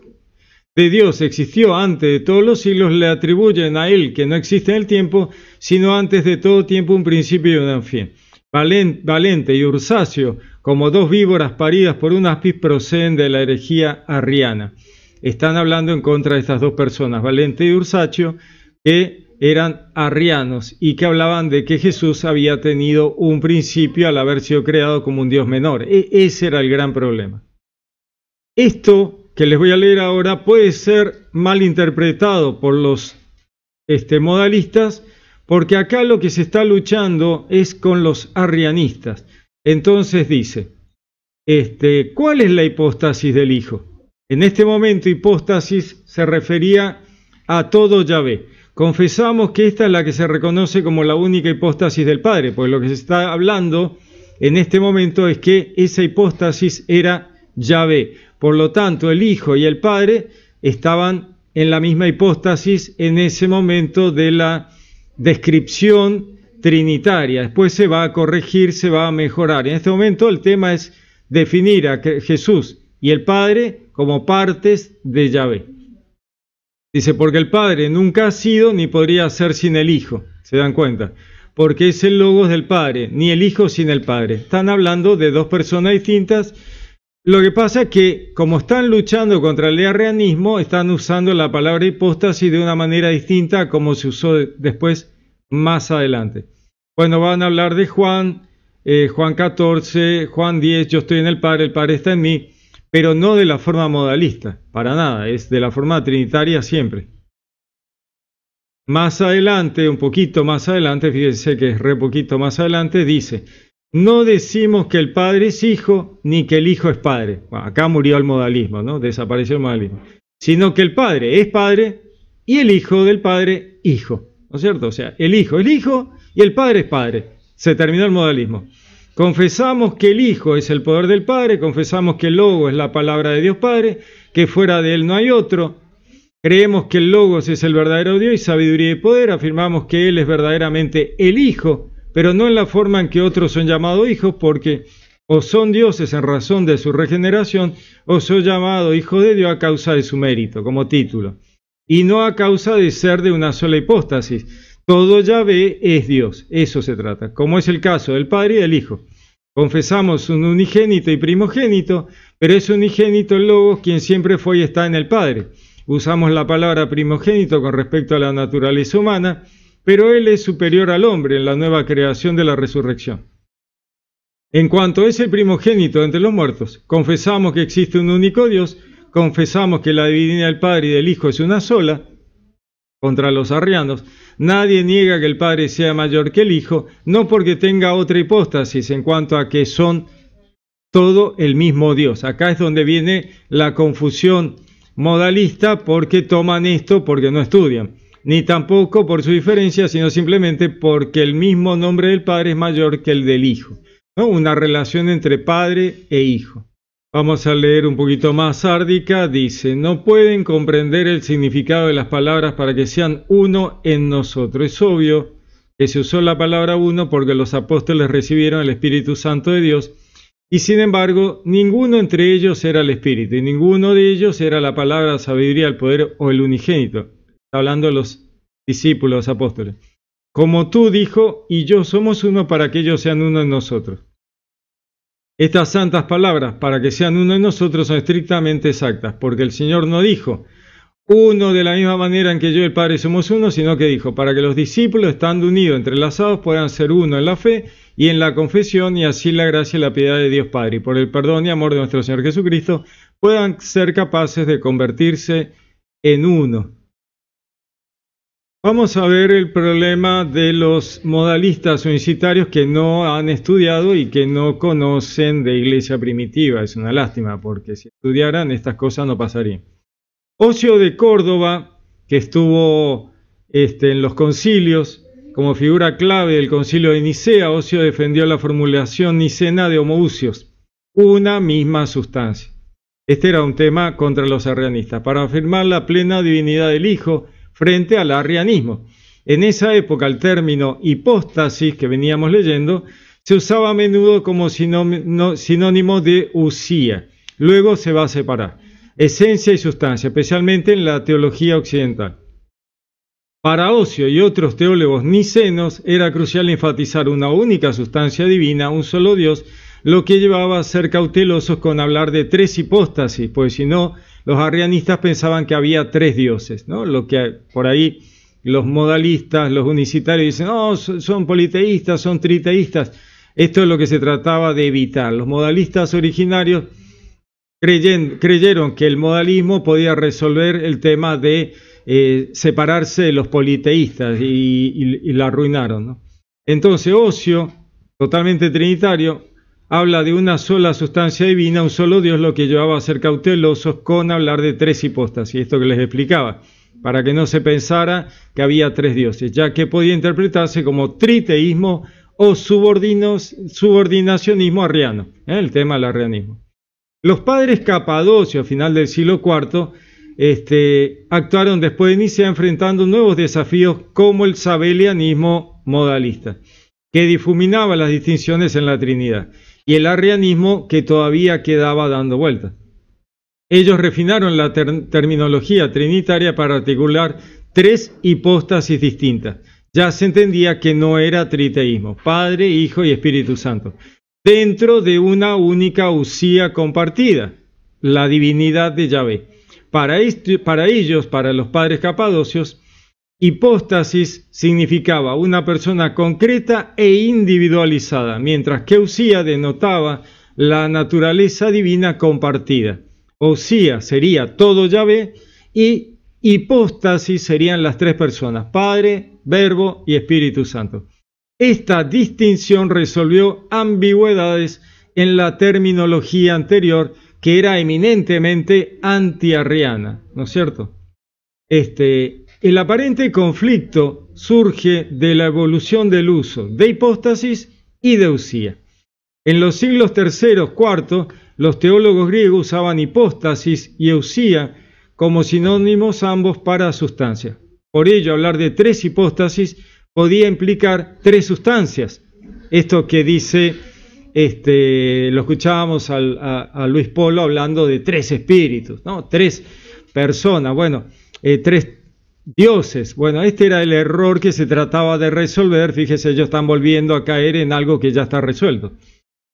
de Dios existió antes de todos los siglos, le atribuyen a Él que no existe en el tiempo, sino antes de todo tiempo un principio y un fin. Valente y Ursacio, como dos víboras paridas por un áspid, proceden de la herejía arriana. Están hablando en contra de estas dos personas, Valente y Ursacio, que eran arrianos y que hablaban de que Jesús había tenido un principio al haber sido creado como un Dios menor. Ese era el gran problema. Esto que les voy a leer ahora puede ser mal interpretado por los modalistas, porque acá lo que se está luchando es con los arrianistas. Entonces dice, ¿cuál es la hipóstasis del Hijo? En este momento hipóstasis se refería a todo Yahvé. Confesamos que esta es la que se reconoce como la única hipóstasis del Padre, pues lo que se está hablando en este momento es que esa hipóstasis era Yahvé. Por lo tanto, el Hijo y el Padre estaban en la misma hipóstasis en ese momento de la descripción trinitaria. Después se va a corregir, se va a mejorar. En este momento el tema es definir a Jesús y el Padre como partes de Yahvé. Dice, porque el Padre nunca ha sido ni podría ser sin el Hijo. ¿Se dan cuenta? Porque es el logos del Padre, ni el Hijo sin el Padre. Están hablando de dos personas distintas. Lo que pasa es que, como están luchando contra el arrianismo, están usando la palabra hipóstasis de una manera distinta a como se usó después más adelante. Bueno, van a hablar de Juan 14, Juan 10, yo estoy en el Padre está en mí, pero no de la forma modalista, para nada, es de la forma trinitaria siempre. Más adelante, un poquito más adelante, fíjense que es re poquito más adelante, dice, no decimos que el Padre es Hijo, ni que el Hijo es Padre. Bueno, acá murió el modalismo, ¿no? Desapareció el modalismo. Sino que el Padre es Padre y el Hijo del Padre, Hijo. ¿No es cierto? O sea, el Hijo y el Padre es Padre. Se terminó el modalismo. Confesamos que el Hijo es el poder del Padre, confesamos que el Logos es la palabra de Dios Padre, que fuera de Él no hay otro. Creemos que el Logos es el verdadero Dios y sabiduría y poder. Afirmamos que Él es verdaderamente el Hijo, pero no en la forma en que otros son llamados hijos, porque o son dioses en razón de su regeneración, o son llamados hijos de Dios a causa de su mérito, como título, y no a causa de ser de una sola hipóstasis. Todo Yahvé es Dios, eso se trata, como es el caso del Padre y del Hijo. Confesamos un unigénito y primogénito, pero es unigénito el Logos quien siempre fue y está en el Padre. Usamos la palabra primogénito con respecto a la naturaleza humana, pero Él es superior al hombre en la nueva creación de la resurrección. En cuanto es el primogénito entre los muertos, confesamos que existe un único Dios, confesamos que la divinidad del Padre y del Hijo es una sola, contra los arrianos. Nadie niega que el Padre sea mayor que el Hijo, no porque tenga otra hipóstasis en cuanto a que son todo el mismo Dios. Acá es donde viene la confusión modalista, porque toman esto porque no estudian. Ni tampoco por su diferencia, sino simplemente porque el mismo nombre del Padre es mayor que el del Hijo, ¿no? Una relación entre Padre e Hijo. Vamos a leer un poquito más Sárdica. Dice, no pueden comprender el significado de las palabras para que sean uno en nosotros. Es obvio que se usó la palabra uno porque los apóstoles recibieron el Espíritu Santo de Dios y sin embargo ninguno entre ellos era el Espíritu y ninguno de ellos era la palabra, sabiduría, el poder o el unigénito. Está hablando de los discípulos, apóstoles. Como tú, dijo, y yo somos uno para que ellos sean uno en nosotros. Estas santas palabras, para que sean uno en nosotros, son estrictamente exactas, porque el Señor no dijo uno de la misma manera en que yo y el Padre somos uno, sino que dijo, para que los discípulos, estando unidos, entrelazados, puedan ser uno en la fe y en la confesión, y así la gracia y la piedad de Dios Padre, y por el perdón y amor de nuestro Señor Jesucristo, puedan ser capaces de convertirse en uno. Vamos a ver el problema de los modalistas unicitarios que no han estudiado y que no conocen de iglesia primitiva. Es una lástima, porque si estudiaran estas cosas no pasarían. Ocio de Córdoba, que estuvo en los concilios como figura clave del concilio de Nicea, Ocio defendió la formulación nicena de homoousios, una misma sustancia. Este era un tema contra los arrianistas, para afirmar la plena divinidad del Hijo frente al arrianismo. En esa época el término hipóstasis, que veníamos leyendo, se usaba a menudo como sinónimo de usía. Luego se va a separar esencia y sustancia, especialmente en la teología occidental. Para Ocio y otros teólogos nicenos era crucial enfatizar una única sustancia divina, un solo Dios, lo que llevaba a ser cautelosos con hablar de tres hipóstasis, pues si no, los arrianistas pensaban que había tres dioses, ¿no? Lo que por ahí los modalistas, los unicitarios dicen, no, son politeístas, son triteístas. Esto es lo que se trataba de evitar. Los modalistas originarios creyeron que el modalismo podía resolver el tema de separarse de los politeístas y la arruinaron, ¿no? Entonces Ocio, totalmente trinitario, habla de una sola sustancia divina, un solo Dios, lo que llevaba a ser cautelosos con hablar de tres hipóstasis, esto que les explicaba, para que no se pensara que había tres dioses, ya que podía interpretarse como triteísmo o subordinacionismo arriano, el tema del arrianismo. Los padres capadocios, a final del siglo IV, actuaron después de Nicea enfrentando nuevos desafíos como el sabelianismo modalista, que difuminaba las distinciones en la Trinidad, y el arrianismo que todavía quedaba dando vueltas. Ellos refinaron la terminología trinitaria para articular tres hipóstasis distintas. Ya se entendía que no era triteísmo, Padre, Hijo y Espíritu Santo, dentro de una única usía compartida, la divinidad de Yahvé. Para ellos, para los padres capadocios, hipóstasis significaba una persona concreta e individualizada, mientras que usía denotaba la naturaleza divina compartida. Usía sería todo Yahvé y hipóstasis serían las tres personas, Padre, Verbo y Espíritu Santo. Esta distinción resolvió ambigüedades en la terminología anterior, que era eminentemente antiarriana, ¿no es cierto? El aparente conflicto surge de la evolución del uso de hipóstasis y de usía. En los siglos III, IV, los teólogos griegos usaban hipóstasis y eusía como sinónimos ambos para sustancia. Por ello, hablar de tres hipóstasis podía implicar tres sustancias. Esto que dice, lo escuchábamos a Luis Polo hablando de tres espíritus, ¿no? Tres personas, bueno, tres dioses. Bueno, este era el error que se trataba de resolver. Fíjese, ellos están volviendo a caer en algo que ya está resuelto.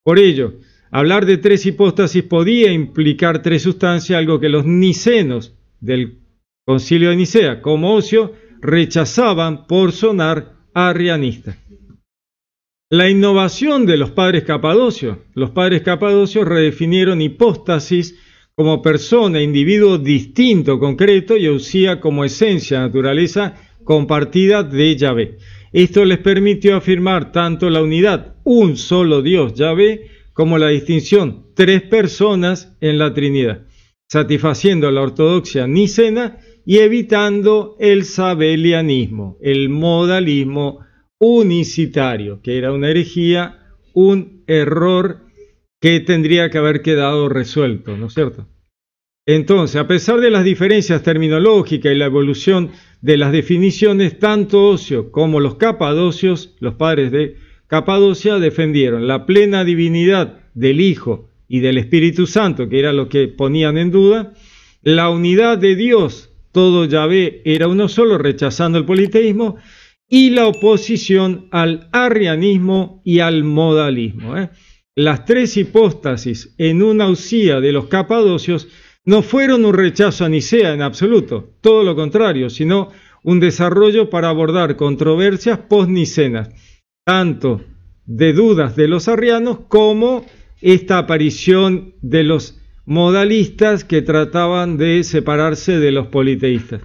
Por ello, hablar de tres hipóstasis podía implicar tres sustancias, algo que los nicenos del concilio de Nicea, como Ocio, rechazaban por sonar arrianista. La innovación de los padres capadocios. Los padres capadocios redefinieron hipóstasis como persona, individuo distinto, concreto, y eusía como esencia, naturaleza compartida de Yahvé. Esto les permitió afirmar tanto la unidad, un solo Dios, Yahvé, como la distinción, tres personas en la Trinidad, satisfaciendo la ortodoxia nicena y evitando el sabelianismo, el modalismo unicitario, que era una herejía, un error que tendría que haber quedado resuelto, ¿no es cierto? Entonces, a pesar de las diferencias terminológicas y la evolución de las definiciones, tanto Ocio como los capadocios, los padres de Capadocia, defendieron la plena divinidad del Hijo y del Espíritu Santo, que era lo que ponían en duda, la unidad de Dios, todo Yahvé era uno solo, rechazando el politeísmo, y la oposición al arrianismo y al modalismo. Las tres hipóstasis en una usía de los capadocios no fueron un rechazo a Nicea en absoluto, todo lo contrario, sino un desarrollo para abordar controversias post-nicenas, tanto de dudas de los arrianos como esta aparición de los modalistas que trataban de separarse de los politeístas.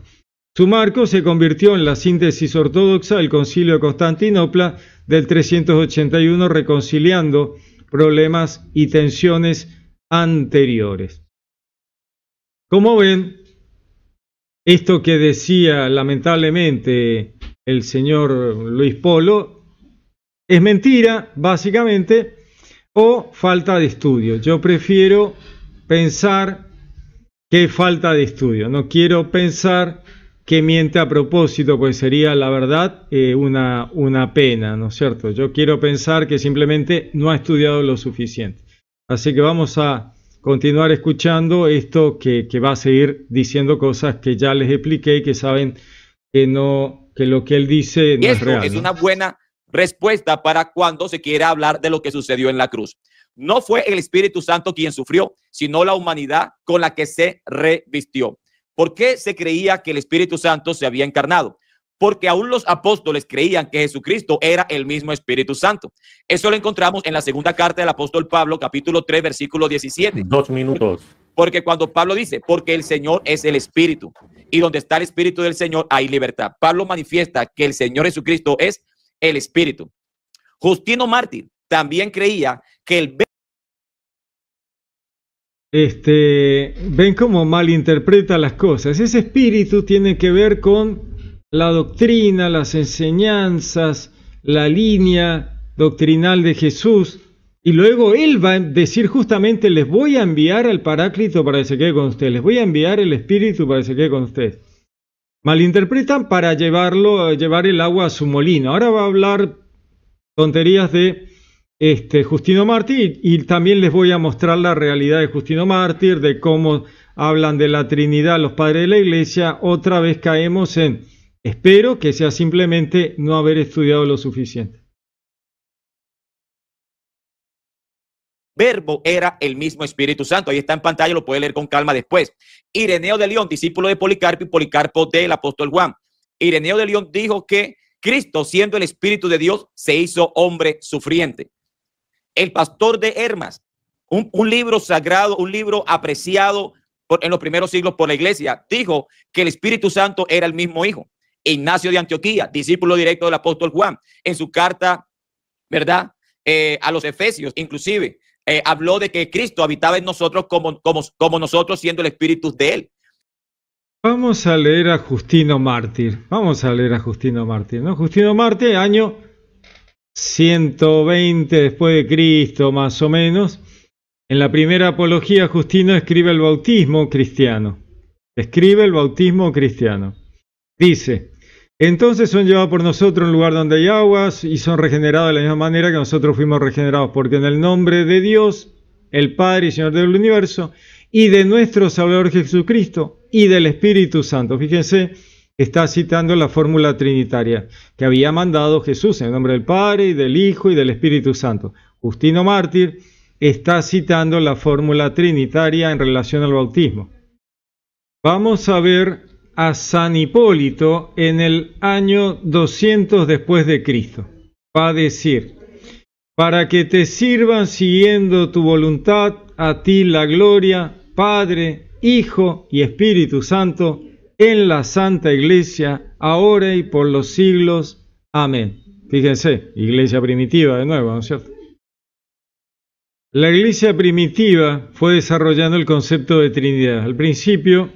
Su marco se convirtió en la síntesis ortodoxa del Concilio de Constantinopla del 381, reconciliando problemas y tensiones anteriores. Como ven, esto que decía lamentablemente el señor Luis Polo es mentira, básicamente, o falta de estudio. Yo prefiero pensar que es falta de estudio. No quiero pensar que miente a propósito, pues sería la verdad una pena, ¿no es cierto? Yo quiero pensar que simplemente no ha estudiado lo suficiente. Así que vamos a continuar escuchando esto que va a seguir diciendo cosas que ya les expliqué y que saben que lo que él dice no es real. Es una buena respuesta para cuando se quiere hablar de lo que sucedió en la cruz. No fue el Espíritu Santo quien sufrió, sino la humanidad con la que se revistió. ¿Por qué se creía que el Espíritu Santo se había encarnado? Porque aún los apóstoles creían que Jesucristo era el mismo Espíritu Santo. Eso lo encontramos en la segunda carta del apóstol Pablo, capítulo 3, versículo 17. 2 minutos. Porque cuando Pablo dice, porque el Señor es el Espíritu, y donde está el Espíritu del Señor hay libertad. Pablo manifiesta que el Señor Jesucristo es el Espíritu. Justino Mártir también creía que el ven cómo malinterpreta las cosas. Ese espíritu tiene que ver con la doctrina, las enseñanzas, la línea doctrinal de Jesús, y luego él va a decir justamente: les voy a enviar al Paráclito para que se quede con ustedes, les voy a enviar el Espíritu para que se quede con ustedes. Malinterpretan para llevar el agua a su molino. Ahora va a hablar tonterías de Justino Mártir, y también les voy a mostrar la realidad de Justino Mártir, de cómo hablan de la Trinidad los padres de la Iglesia. Otra vez caemos en, espero que sea simplemente no haber estudiado lo suficiente. Verbo era el mismo Espíritu Santo. Ahí está en pantalla, lo puede leer con calma después. Ireneo de León, discípulo de Policarpo, y Policarpo del apóstol Juan. Ireneo de León dijo que Cristo, siendo el Espíritu de Dios, se hizo hombre sufriente. El pastor de Hermas, un libro sagrado, un libro apreciado en los primeros siglos por la iglesia, dijo que el Espíritu Santo era el mismo Hijo. Ignacio de Antioquía, discípulo directo del apóstol Juan, en su carta, ¿verdad?, a los Efesios, inclusive, habló de que Cristo habitaba en nosotros como nosotros, siendo el Espíritu de Él. Vamos a leer a Justino Mártir. ¿No? Justino Mártir, año 120 después de Cristo, más o menos. En la primera apología, Justino escribe el bautismo cristiano. Dice: entonces son llevados por nosotros a un lugar donde hay aguas y son regenerados de la misma manera que nosotros fuimos regenerados, porque en el nombre de Dios, el Padre y Señor del universo, y de nuestro Salvador Jesucristo y del Espíritu Santo. Fíjense, está citando la fórmula trinitaria que había mandado Jesús en el nombre del Padre y del Hijo y del Espíritu Santo. Justino Mártir está citando la fórmula trinitaria en relación al bautismo. Vamos a ver a San Hipólito en el año 200 después de Cristo. Va a decir: para que te sirvan siguiendo tu voluntad, a ti la gloria, Padre, Hijo y Espíritu Santo, en la Santa Iglesia, ahora y por los siglos. Amén. Fíjense, iglesia primitiva de nuevo, ¿no es cierto? La iglesia primitiva fue desarrollando el concepto de Trinidad. Al principio,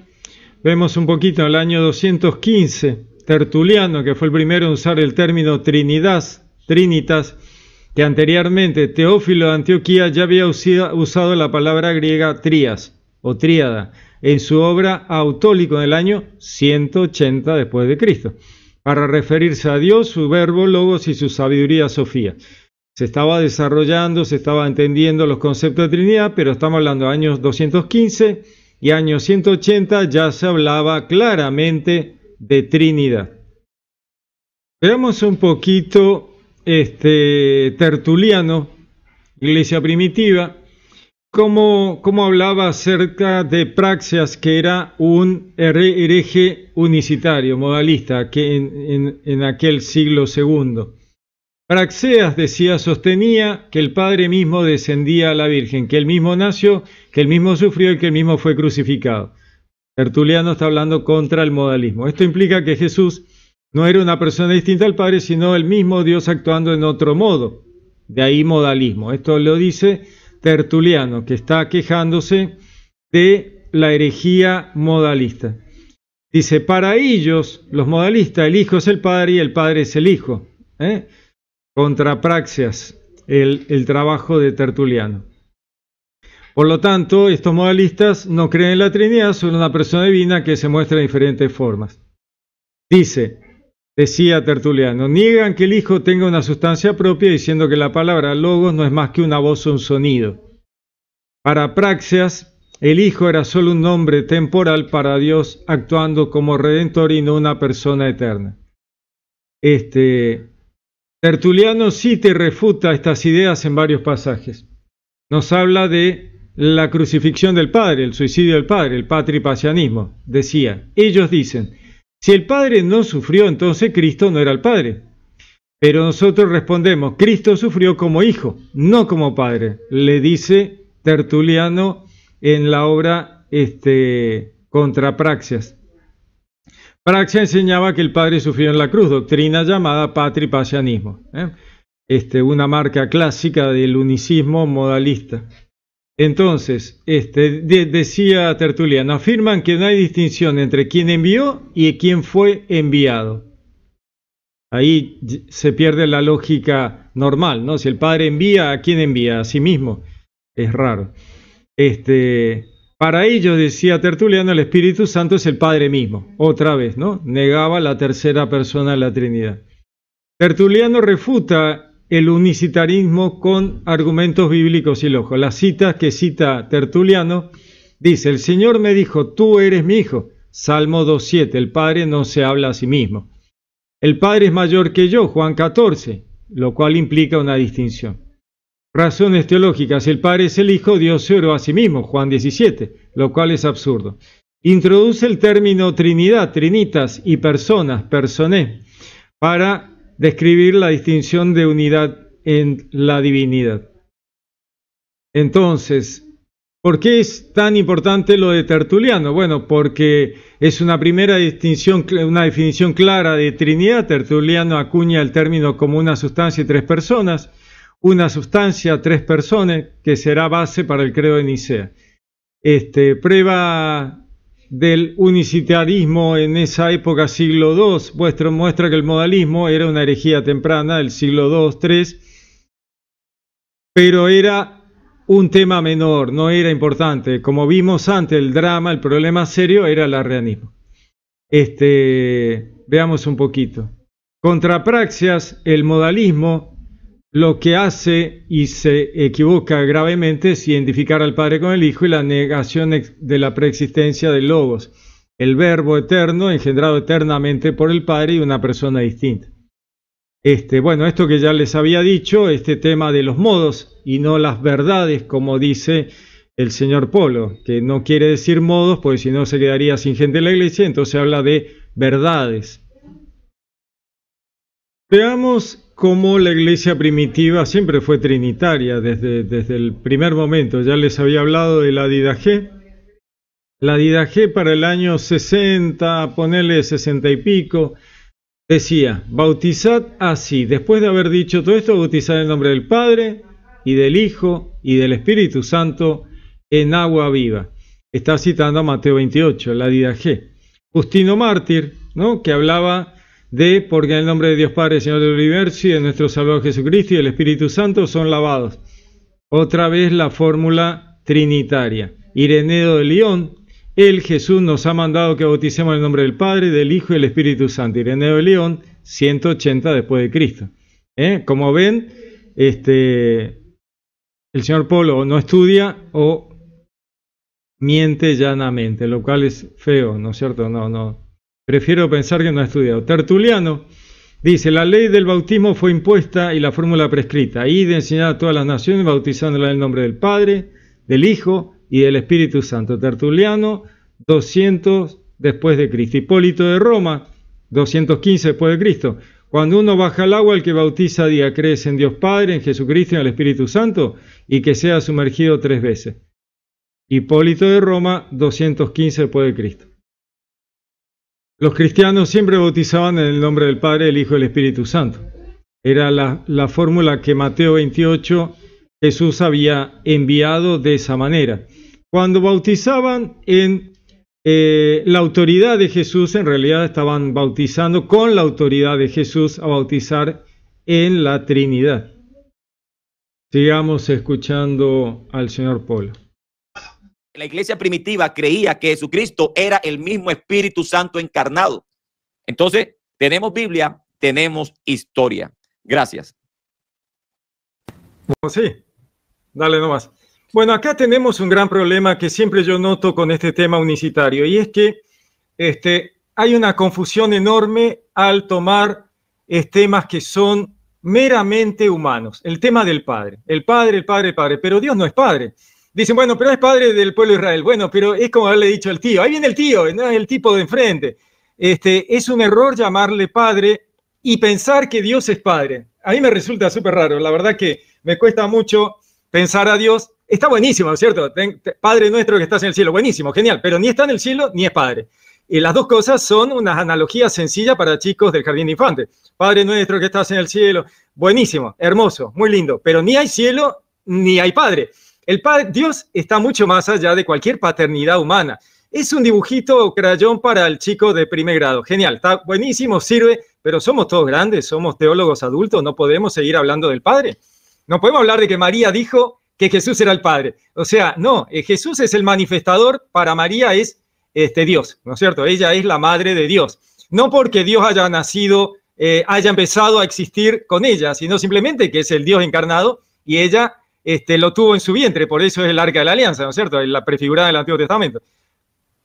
vemos un poquito en el año 215, Tertuliano, que fue el primero en usar el término trinitas, que anteriormente Teófilo de Antioquía ya había usado la palabra griega trías o tríada en su obra Autólico en el año 180 después de Cristo, para referirse a Dios, su verbo, logos y su sabiduría, Sofía. Se estaba desarrollando, se estaba entendiendo los conceptos de Trinidad, pero estamos hablando de años 215, y año 180 ya se hablaba claramente de Trinidad. Veamos un poquito Tertuliano, Iglesia primitiva, cómo hablaba acerca de Praxeas, que era un hereje unicitario, modalista, que en aquel siglo II. Praxeas, decía, sostenía que el Padre mismo descendía a la Virgen, que él mismo nació, que él mismo sufrió y que él mismo fue crucificado. Tertuliano está hablando contra el modalismo. Esto implica que Jesús no era una persona distinta al Padre, sino el mismo Dios actuando en otro modo. De ahí modalismo. Esto lo dice Tertuliano, que está quejándose de la herejía modalista. Dice, para ellos, los modalistas, el Hijo es el Padre y el Padre es el Hijo. Contra Praxeas, el trabajo de Tertuliano. Por lo tanto, estos modalistas no creen en la Trinidad, son una persona divina que se muestra de diferentes formas. Decía Tertuliano, niegan que el Hijo tenga una sustancia propia, diciendo que la palabra logos no es más que una voz o un sonido. Para Praxeas, el Hijo era solo un nombre temporal para Dios, actuando como redentor y no una persona eterna. Tertuliano sí te refuta estas ideas en varios pasajes. Nos habla de la crucifixión del Padre, el suicidio del Padre, el patripasianismo. Decía, ellos dicen, si el Padre no sufrió, entonces Cristo no era el Padre. Pero nosotros respondemos, Cristo sufrió como Hijo, no como Padre. Le dice Tertuliano en la obra contra Praxeas. Praxeas enseñaba que el Padre sufrió en la cruz, doctrina llamada patripasianismo. Una marca clásica del unicismo modalista. Entonces, decía Tertuliano, afirman que no hay distinción entre quien envió y quien fue enviado. Ahí se pierde la lógica normal, ¿no? Si el Padre envía, ¿a quién envía? A sí mismo. Es raro. Para ellos, decía Tertuliano, el Espíritu Santo es el Padre mismo. Otra vez, ¿no? Negaba la tercera persona de la Trinidad. Tertuliano refuta el unicitarismo con argumentos bíblicos y lógicos. Las citas que cita Tertuliano dice, el Señor me dijo, tú eres mi hijo. Salmo 2.7, el Padre no se habla a sí mismo. El Padre es mayor que yo, Juan 14, lo cual implica una distinción. Razones teológicas, el Padre es el Hijo, Dios se oró a sí mismo, Juan 17, lo cual es absurdo. Introduce el término Trinidad, Trinitas y personas, personé, para describir la distinción de unidad en la divinidad. Entonces, ¿por qué es tan importante lo de Tertuliano? Bueno, porque es una primera distinción, una definición clara de Trinidad. Tertuliano acuña el término como una sustancia y tres personas, una sustancia, tres personas, que será base para el credo de Nicea. Prueba del unicitarismo en esa época, siglo II, muestra que el modalismo era una herejía temprana del siglo II, III, pero era un tema menor, no era importante. Como vimos antes, el drama, el problema serio era el arrianismo. Veamos un poquito. Contra Praxeas, el modalismo lo que hace y se equivoca gravemente es identificar al Padre con el Hijo y la negación de la preexistencia del Logos, el Verbo eterno engendrado eternamente por el Padre y una persona distinta. Bueno, esto que ya les había dicho, este tema de los modos y no las verdades, como dice el señor Polo, que no quiere decir modos, porque si no se quedaría sin gente en la iglesia, entonces habla de verdades. Veamos cómo la iglesia primitiva siempre fue trinitaria desde el primer momento. Ya les había hablado de la Didaché. La Didaché para el año 60, ponerle 60 y pico, decía, bautizad así. Después de haber dicho todo esto, bautizad en el nombre del Padre y del Hijo y del Espíritu Santo en agua viva. Está citando a Mateo 28, la Didaché. Justino Mártir, ¿no?, que hablaba porque en el nombre de Dios Padre, Señor del universo y de nuestro Salvador Jesucristo y del Espíritu Santo son lavados. Otra vez la fórmula trinitaria. Ireneo de León, Jesús nos ha mandado que bauticemos en el nombre del Padre, del Hijo y del Espíritu Santo. Ireneo de León, 180 después de Cristo. Como ven, el señor Polo no estudia o miente llanamente, lo cual es feo, ¿no es cierto? No. Prefiero pensar que no ha estudiado. Tertuliano dice, la ley del bautismo fue impuesta y la fórmula prescrita. Id de enseñar a todas las naciones, bautizándolas en el nombre del Padre, del Hijo y del Espíritu Santo. Tertuliano, 200 después de Cristo. Hipólito de Roma, 215 después de Cristo. Cuando uno baja al agua, el que bautiza diga, crees en Dios Padre, en Jesucristo y en el Espíritu Santo, y que sea sumergido 3 veces. Hipólito de Roma, 215 después de Cristo. Los cristianos siempre bautizaban en el nombre del Padre, del Hijo y del Espíritu Santo. Era la fórmula que Mateo 28 Jesús había enviado de esa manera. Cuando bautizaban en la autoridad de Jesús, en realidad estaban bautizando con la autoridad de Jesús a bautizar en la Trinidad. Sigamos escuchando al señor Polo. La iglesia primitiva creía que Jesucristo era el mismo Espíritu Santo encarnado. Entonces, tenemos Biblia, tenemos historia. Gracias. Sí, dale nomás. Bueno, acá tenemos un gran problema que siempre yo noto con este tema unicitario, y es que hay una confusión enorme al tomar temas que son meramente humanos. El tema del Padre. El Padre, pero Dios no es Padre. Dicen, bueno, pero es padre del pueblo de Israel. Bueno, pero es como haberle dicho al tío. Ahí viene el tío, no es el tipo de enfrente. Es un error llamarle padre y pensar que Dios es padre. A mí me resulta súper raro. La verdad que me cuesta mucho pensar a Dios. Está buenísimo, ¿no es cierto? Padre nuestro que estás en el cielo. Buenísimo, genial. Pero ni está en el cielo ni es padre. Y las dos cosas son unas analogías sencillas para chicos del jardín de infantes. Padre nuestro que estás en el cielo. Buenísimo, hermoso, muy lindo. Pero ni hay cielo ni hay padre. El Padre, Dios está mucho más allá de cualquier paternidad humana. Es un dibujito o crayón para el chico de primer grado. Genial, está buenísimo, sirve, pero somos todos grandes, somos teólogos adultos, no podemos seguir hablando del Padre. No podemos hablar de que María dijo que Jesús era el Padre. O sea, no, Jesús es el manifestador, para María es Dios, ¿no es cierto? Ella es la madre de Dios. No porque Dios haya nacido, haya empezado a existir con ella, sino simplemente que es el Dios encarnado y ella lo tuvo en su vientre, por eso es el arca de la alianza, ¿no es cierto? Es la prefigurada del Antiguo Testamento.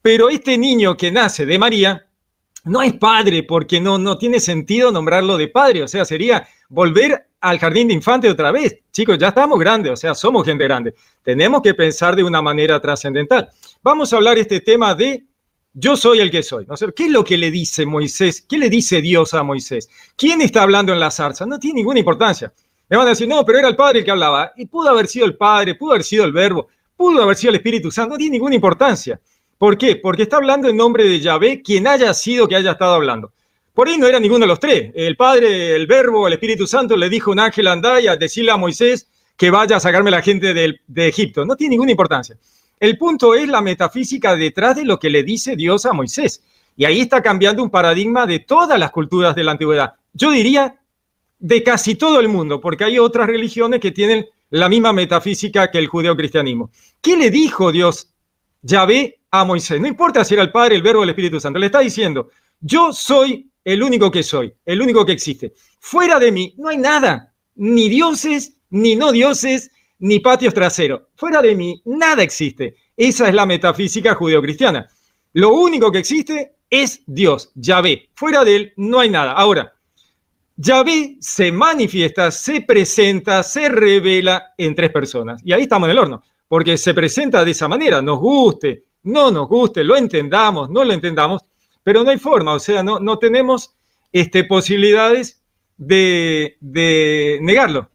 Pero este niño que nace de María no es padre, porque no tiene sentido nombrarlo de padre, o sea, sería volver al jardín de infantes otra vez. Chicos, ya estamos grandes, o sea, somos gente grande. Tenemos que pensar de una manera trascendental. Vamos a hablar este tema de yo soy el que soy, ¿no? ¿Qué es lo que le dice Moisés? ¿Qué le dice Dios a Moisés? ¿Quién está hablando en la zarza? No tiene ninguna importancia. Me van a decir, no, pero era el Padre el que hablaba. Y pudo haber sido el Padre, pudo haber sido el Verbo, pudo haber sido el Espíritu Santo. No tiene ninguna importancia. ¿Por qué? Porque está hablando en nombre de Yahvé, quien haya sido que haya estado hablando. Por ahí no era ninguno de los tres. El Padre, el Verbo, el Espíritu Santo le dijo un ángel, andá y a decirle a Moisés que vaya a sacarme la gente de Egipto. No tiene ninguna importancia. El punto es la metafísica detrás de lo que le dice Dios a Moisés. Y ahí está cambiando un paradigma de todas las culturas de la antigüedad. Yo diría de casi todo el mundo, porque hay otras religiones que tienen la misma metafísica que el judeocristianismo. ¿Qué le dijo Dios, Yahvé, a Moisés? No importa si era el Padre, el Verbo o el Espíritu Santo. Le está diciendo, yo soy el único que soy, el único que existe. Fuera de mí no hay nada, ni dioses, ni no dioses, ni patios traseros. Fuera de mí nada existe. Esa es la metafísica judeocristiana. Lo único que existe es Dios, Yahvé. Fuera de él no hay nada. Ahora, Yahvé se manifiesta, se presenta, se revela en 3 personas. Y ahí estamos en el horno, porque se presenta de esa manera, nos guste, no nos guste, lo entendamos, no lo entendamos, pero no hay forma, o sea, no tenemos posibilidades de negarlo.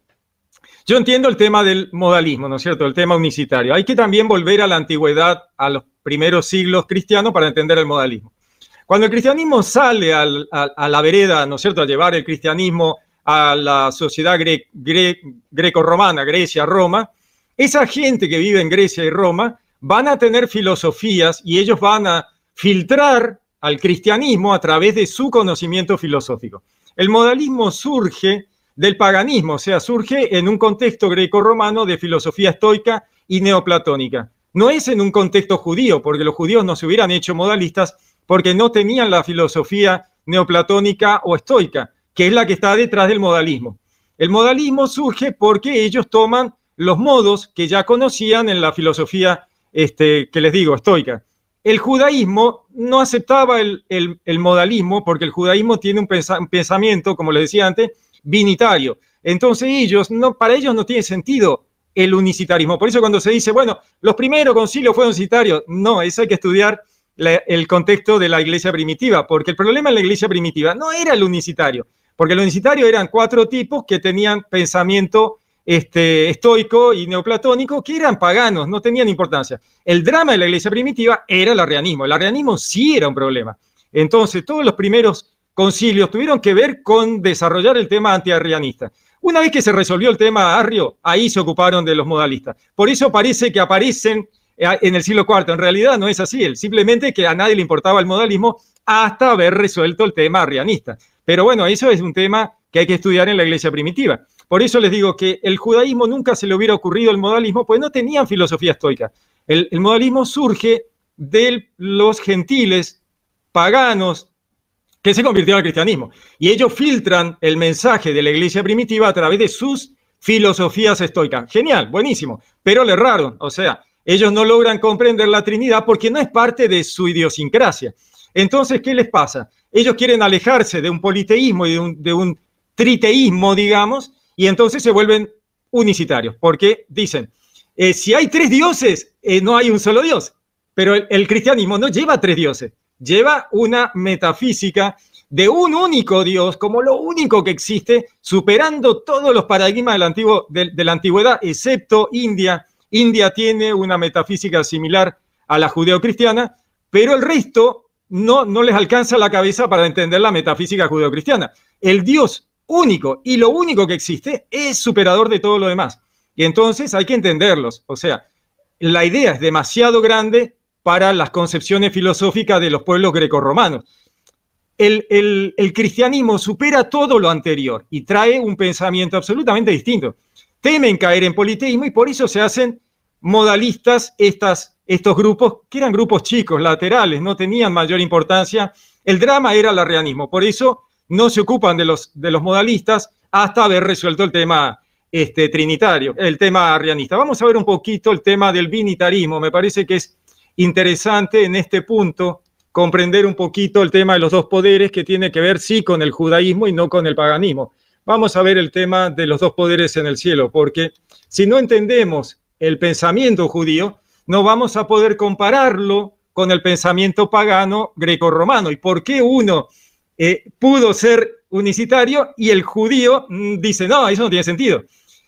Yo entiendo el tema del modalismo, ¿no es cierto? El tema unicitario. Hay que también volver a la antigüedad, a los primeros siglos cristianos para entender el modalismo. Cuando el cristianismo sale a la vereda, ¿no es cierto?, a llevar el cristianismo a la sociedad greco-romana, Grecia, Roma, esa gente que vive en Grecia y Roma van a tener filosofías y ellos van a filtrar al cristianismo a través de su conocimiento filosófico. El modalismo surge del paganismo, o sea, surge en un contexto greco-romano de filosofía estoica y neoplatónica. No es en un contexto judío, porque los judíos no se hubieran hecho modalistas porque no tenían la filosofía neoplatónica o estoica, que es la que está detrás del modalismo. El modalismo surge porque ellos toman los modos que ya conocían en la filosofía que les digo, estoica. El judaísmo no aceptaba el modalismo porque el judaísmo tiene un pensamiento, como les decía antes, binitario. Entonces para ellos no tiene sentido el unicitarismo. Por eso cuando se dice, bueno, los primeros concilios fueron unicitarios, no, eso hay que estudiar el contexto de la iglesia primitiva, porque el problema en la iglesia primitiva no era el unicitario, porque el unicitario eran 4 tipos que tenían pensamiento estoico y neoplatónico, que eran paganos, no tenían importancia. El drama de la iglesia primitiva era el arrianismo. El arrianismo sí era un problema. Entonces, todos los primeros concilios tuvieron que ver con desarrollar el tema antiarrianista. Una vez que se resolvió el tema arrio, ahí se ocuparon de los modalistas. Por eso parece que aparecen en el siglo IV. En realidad no es así. Simplemente que a nadie le importaba el modalismo hasta haber resuelto el tema arrianista. Pero bueno, eso es un tema que hay que estudiar en la iglesia primitiva. Por eso les digo que el judaísmo nunca se le hubiera ocurrido el modalismo, pues no tenían filosofía estoica. El modalismo surge de los gentiles paganos que se convirtieron al cristianismo. Y ellos filtran el mensaje de la iglesia primitiva a través de sus filosofías estoicas. Genial, buenísimo, pero le erraron. O sea, ellos no logran comprender la Trinidad porque no es parte de su idiosincrasia. Entonces, ¿qué les pasa? Ellos quieren alejarse de un politeísmo y de un triteísmo, digamos, y entonces se vuelven unicitarios, porque dicen, si hay 3 dioses, no hay un solo Dios. Pero el cristianismo no lleva 3 dioses, lleva una metafísica de un único Dios como lo único que existe, superando todos los paradigmas de la antigüedad, excepto India. India tiene una metafísica similar a la judeocristiana, pero el resto no les alcanza la cabeza para entender la metafísica judeocristiana. El Dios único y lo único que existe es superador de todo lo demás. Y entonces hay que entenderlos. O sea, la idea es demasiado grande para las concepciones filosóficas de los pueblos grecorromanos. El cristianismo supera todo lo anterior y trae un pensamiento absolutamente distinto. Temen caer en politeísmo y por eso se hacen modalistas estos grupos, que eran grupos chicos, laterales, no tenían mayor importancia. El drama era el arrianismo, por eso no se ocupan de los modalistas hasta haber resuelto el tema trinitario, el tema arrianista. Vamos a ver un poquito el tema del binitarismo. Me parece que es interesante en este punto comprender un poquito el tema de los 2 poderes, que tiene que ver sí con el judaísmo y no con el paganismo. Vamos a ver el tema de los 2 poderes en el cielo, porque si no entendemos el pensamiento judío, no vamos a poder compararlo con el pensamiento pagano grecorromano. ¿Y por qué uno pudo ser unicitario y el judío dice, no, eso no tiene sentido?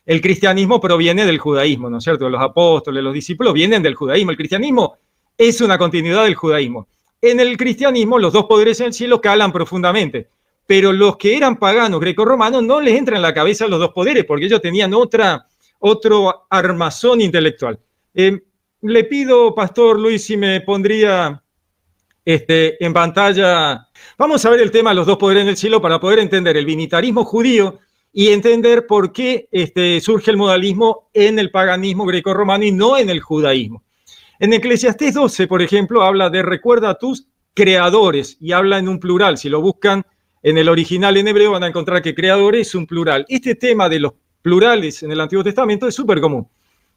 El cristianismo proviene del judaísmo, ¿no es cierto? Los apóstoles, los discípulos vienen del judaísmo. El cristianismo es una continuidad del judaísmo. En el cristianismo los 2 poderes en el cielo calan profundamente, pero los que eran paganos grecorromanos no les entra en la cabeza los 2 poderes porque ellos tenían otro armazón intelectual. Le pido, Pastor Luis, si me pondría en pantalla. Vamos a ver el tema de los 2 poderes en el cielo para poder entender el binitarismo judío y entender por qué surge el modalismo en el paganismo grecorromano y no en el judaísmo. En Eclesiastés 12, por ejemplo, habla de recuerda a tus creadores y habla en un plural. Si lo buscan en el original en hebreo van a encontrar que creadores es un plural. Este tema de los plurales en el Antiguo Testamento es súper común.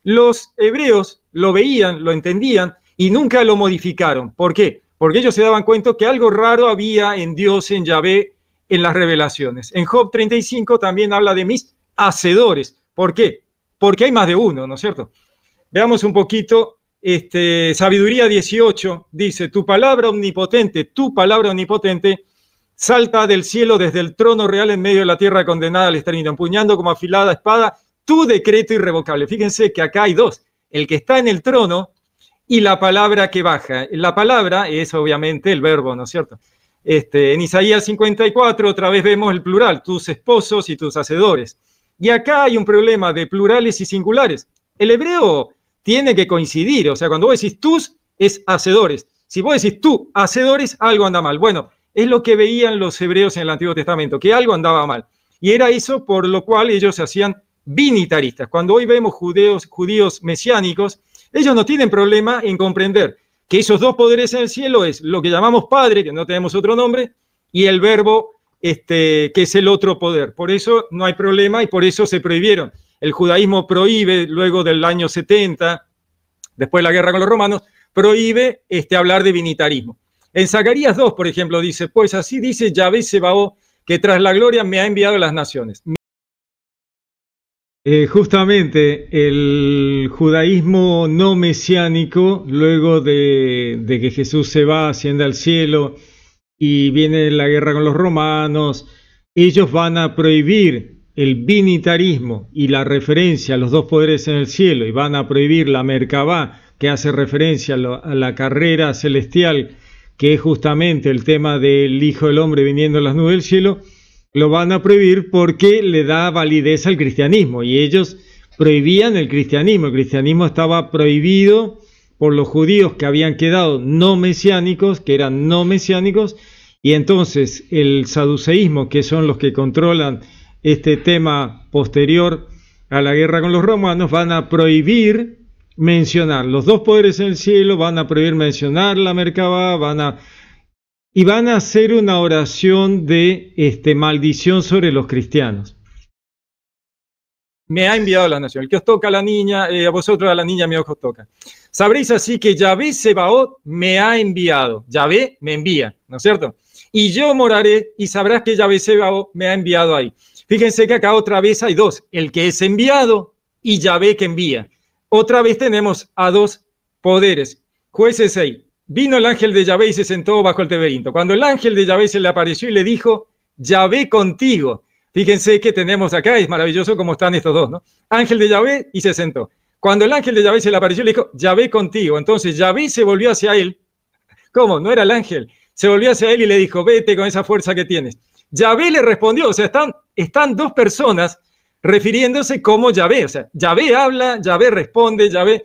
Los hebreos lo veían, lo entendían y nunca lo modificaron. ¿Por qué? Porque ellos se daban cuenta que algo raro había en Dios, en Yahvé, en las revelaciones. En Job 35 también habla de mis hacedores. ¿Por qué? Porque hay más de uno, ¿no es cierto? Veamos un poquito. Sabiduría 18 dice, tu palabra omnipotente, salta del cielo desde el trono real en medio de la tierra condenada al exterminio, empuñando como afilada espada tu decreto irrevocable. Fíjense que acá hay 2, el que está en el trono y la palabra que baja. La palabra es obviamente el verbo, ¿no es cierto? En Isaías 54 otra vez vemos el plural, tus esposos y tus hacedores. Y acá hay un problema de plurales y singulares. El hebreo tiene que coincidir, o sea, cuando vos decís tus, es hacedores. Si vos decís tú, hacedores, algo anda mal. Bueno, es lo que veían los hebreos en el Antiguo Testamento, que algo andaba mal. Y era eso por lo cual ellos se hacían binitaristas. Cuando hoy vemos judíos mesiánicos, ellos no tienen problema en comprender que esos 2 poderes en el cielo es lo que llamamos Padre, que no tenemos otro nombre, y el Verbo, que es el otro poder. Por eso no hay problema y por eso se prohibieron. El judaísmo prohíbe luego del año 70 después de la guerra con los romanos, prohíbe hablar de binitarismo. En Zacarías 2, por ejemplo, dice, pues así dice Yahvé Sebaot, que tras la gloria me ha enviado a las naciones. Justamente el judaísmo no mesiánico, luego de que Jesús se va, asciende al cielo y viene la guerra con los romanos, ellos van a prohibir el binitarismo y la referencia a los dos poderes en el cielo, y van a prohibir la Merkabá, que hace referencia a la carrera celestial, que es justamente el tema del Hijo del Hombre viniendo en las nubes del cielo. Lo van a prohibir porque le da validez al cristianismo, y ellos prohibían el cristianismo. El cristianismo estaba prohibido por los judíos que habían quedado no mesiánicos, que eran no mesiánicos, y entonces el saduceísmo, que son los que controlan este tema posterior a la guerra con los romanos, van a prohibir mencionar los dos poderes en el cielo, van a prohibir mencionar la Merkabá, van a hacer una oración de maldición sobre los cristianos. Me ha enviado a la nación. El que os toca a la niña, a vosotros a la niña, mi ojo os toca. Sabréis así que Yahvé Sebaot me ha enviado. Yahvé me envía, ¿no es cierto? Y yo moraré y sabrás que Yahvé Sebaot me ha enviado ahí. Fíjense que acá otra vez hay dos, el que es enviado y Yahvé que envía. Otra vez tenemos a dos poderes. Jueces 6. Vino el ángel de Yahvé y se sentó bajo el terebinto. Cuando el ángel de Yahvé se le apareció y le dijo, Yahvé contigo. Fíjense que tenemos acá, es maravilloso cómo están estos dos, ¿no? Ángel de Yahvé y se sentó. Cuando el ángel de Yahvé se le apareció, le dijo, Yahvé contigo. Entonces Yahvé se volvió hacia él. ¿Cómo? No era el ángel. Se volvió hacia él y le dijo, vete con esa fuerza que tienes. Yahvé le respondió, o sea, están dos personas refiriéndose como Yahvé. O sea, Yahvé habla, Yahvé responde, Yahvé.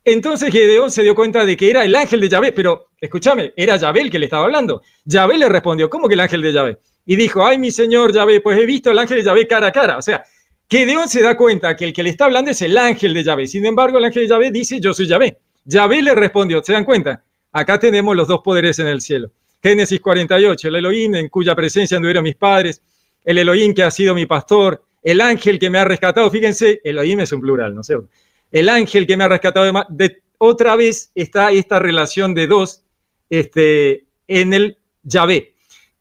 Entonces Gedeón se dio cuenta de que era el ángel de Yahvé, pero escúchame, era Yahvé el que le estaba hablando. Yahvé le respondió, ¿cómo que el ángel de Yahvé? Y dijo, ay, mi señor Yahvé, pues he visto al ángel de Yahvé cara a cara. O sea, Gedeón se da cuenta que el que le está hablando es el ángel de Yahvé. Sin embargo, el ángel de Yahvé dice, yo soy Yahvé. Yahvé le respondió, ¿se dan cuenta? Acá tenemos los dos poderes en el cielo. Génesis 48, el Elohim en cuya presencia anduvieron mis padres, el Elohim que ha sido mi pastor, el ángel que me ha rescatado. Fíjense, Elohim es un plural, ¿no es cierto? El ángel que me ha rescatado otra vez está esta relación de dos en el Yahvé.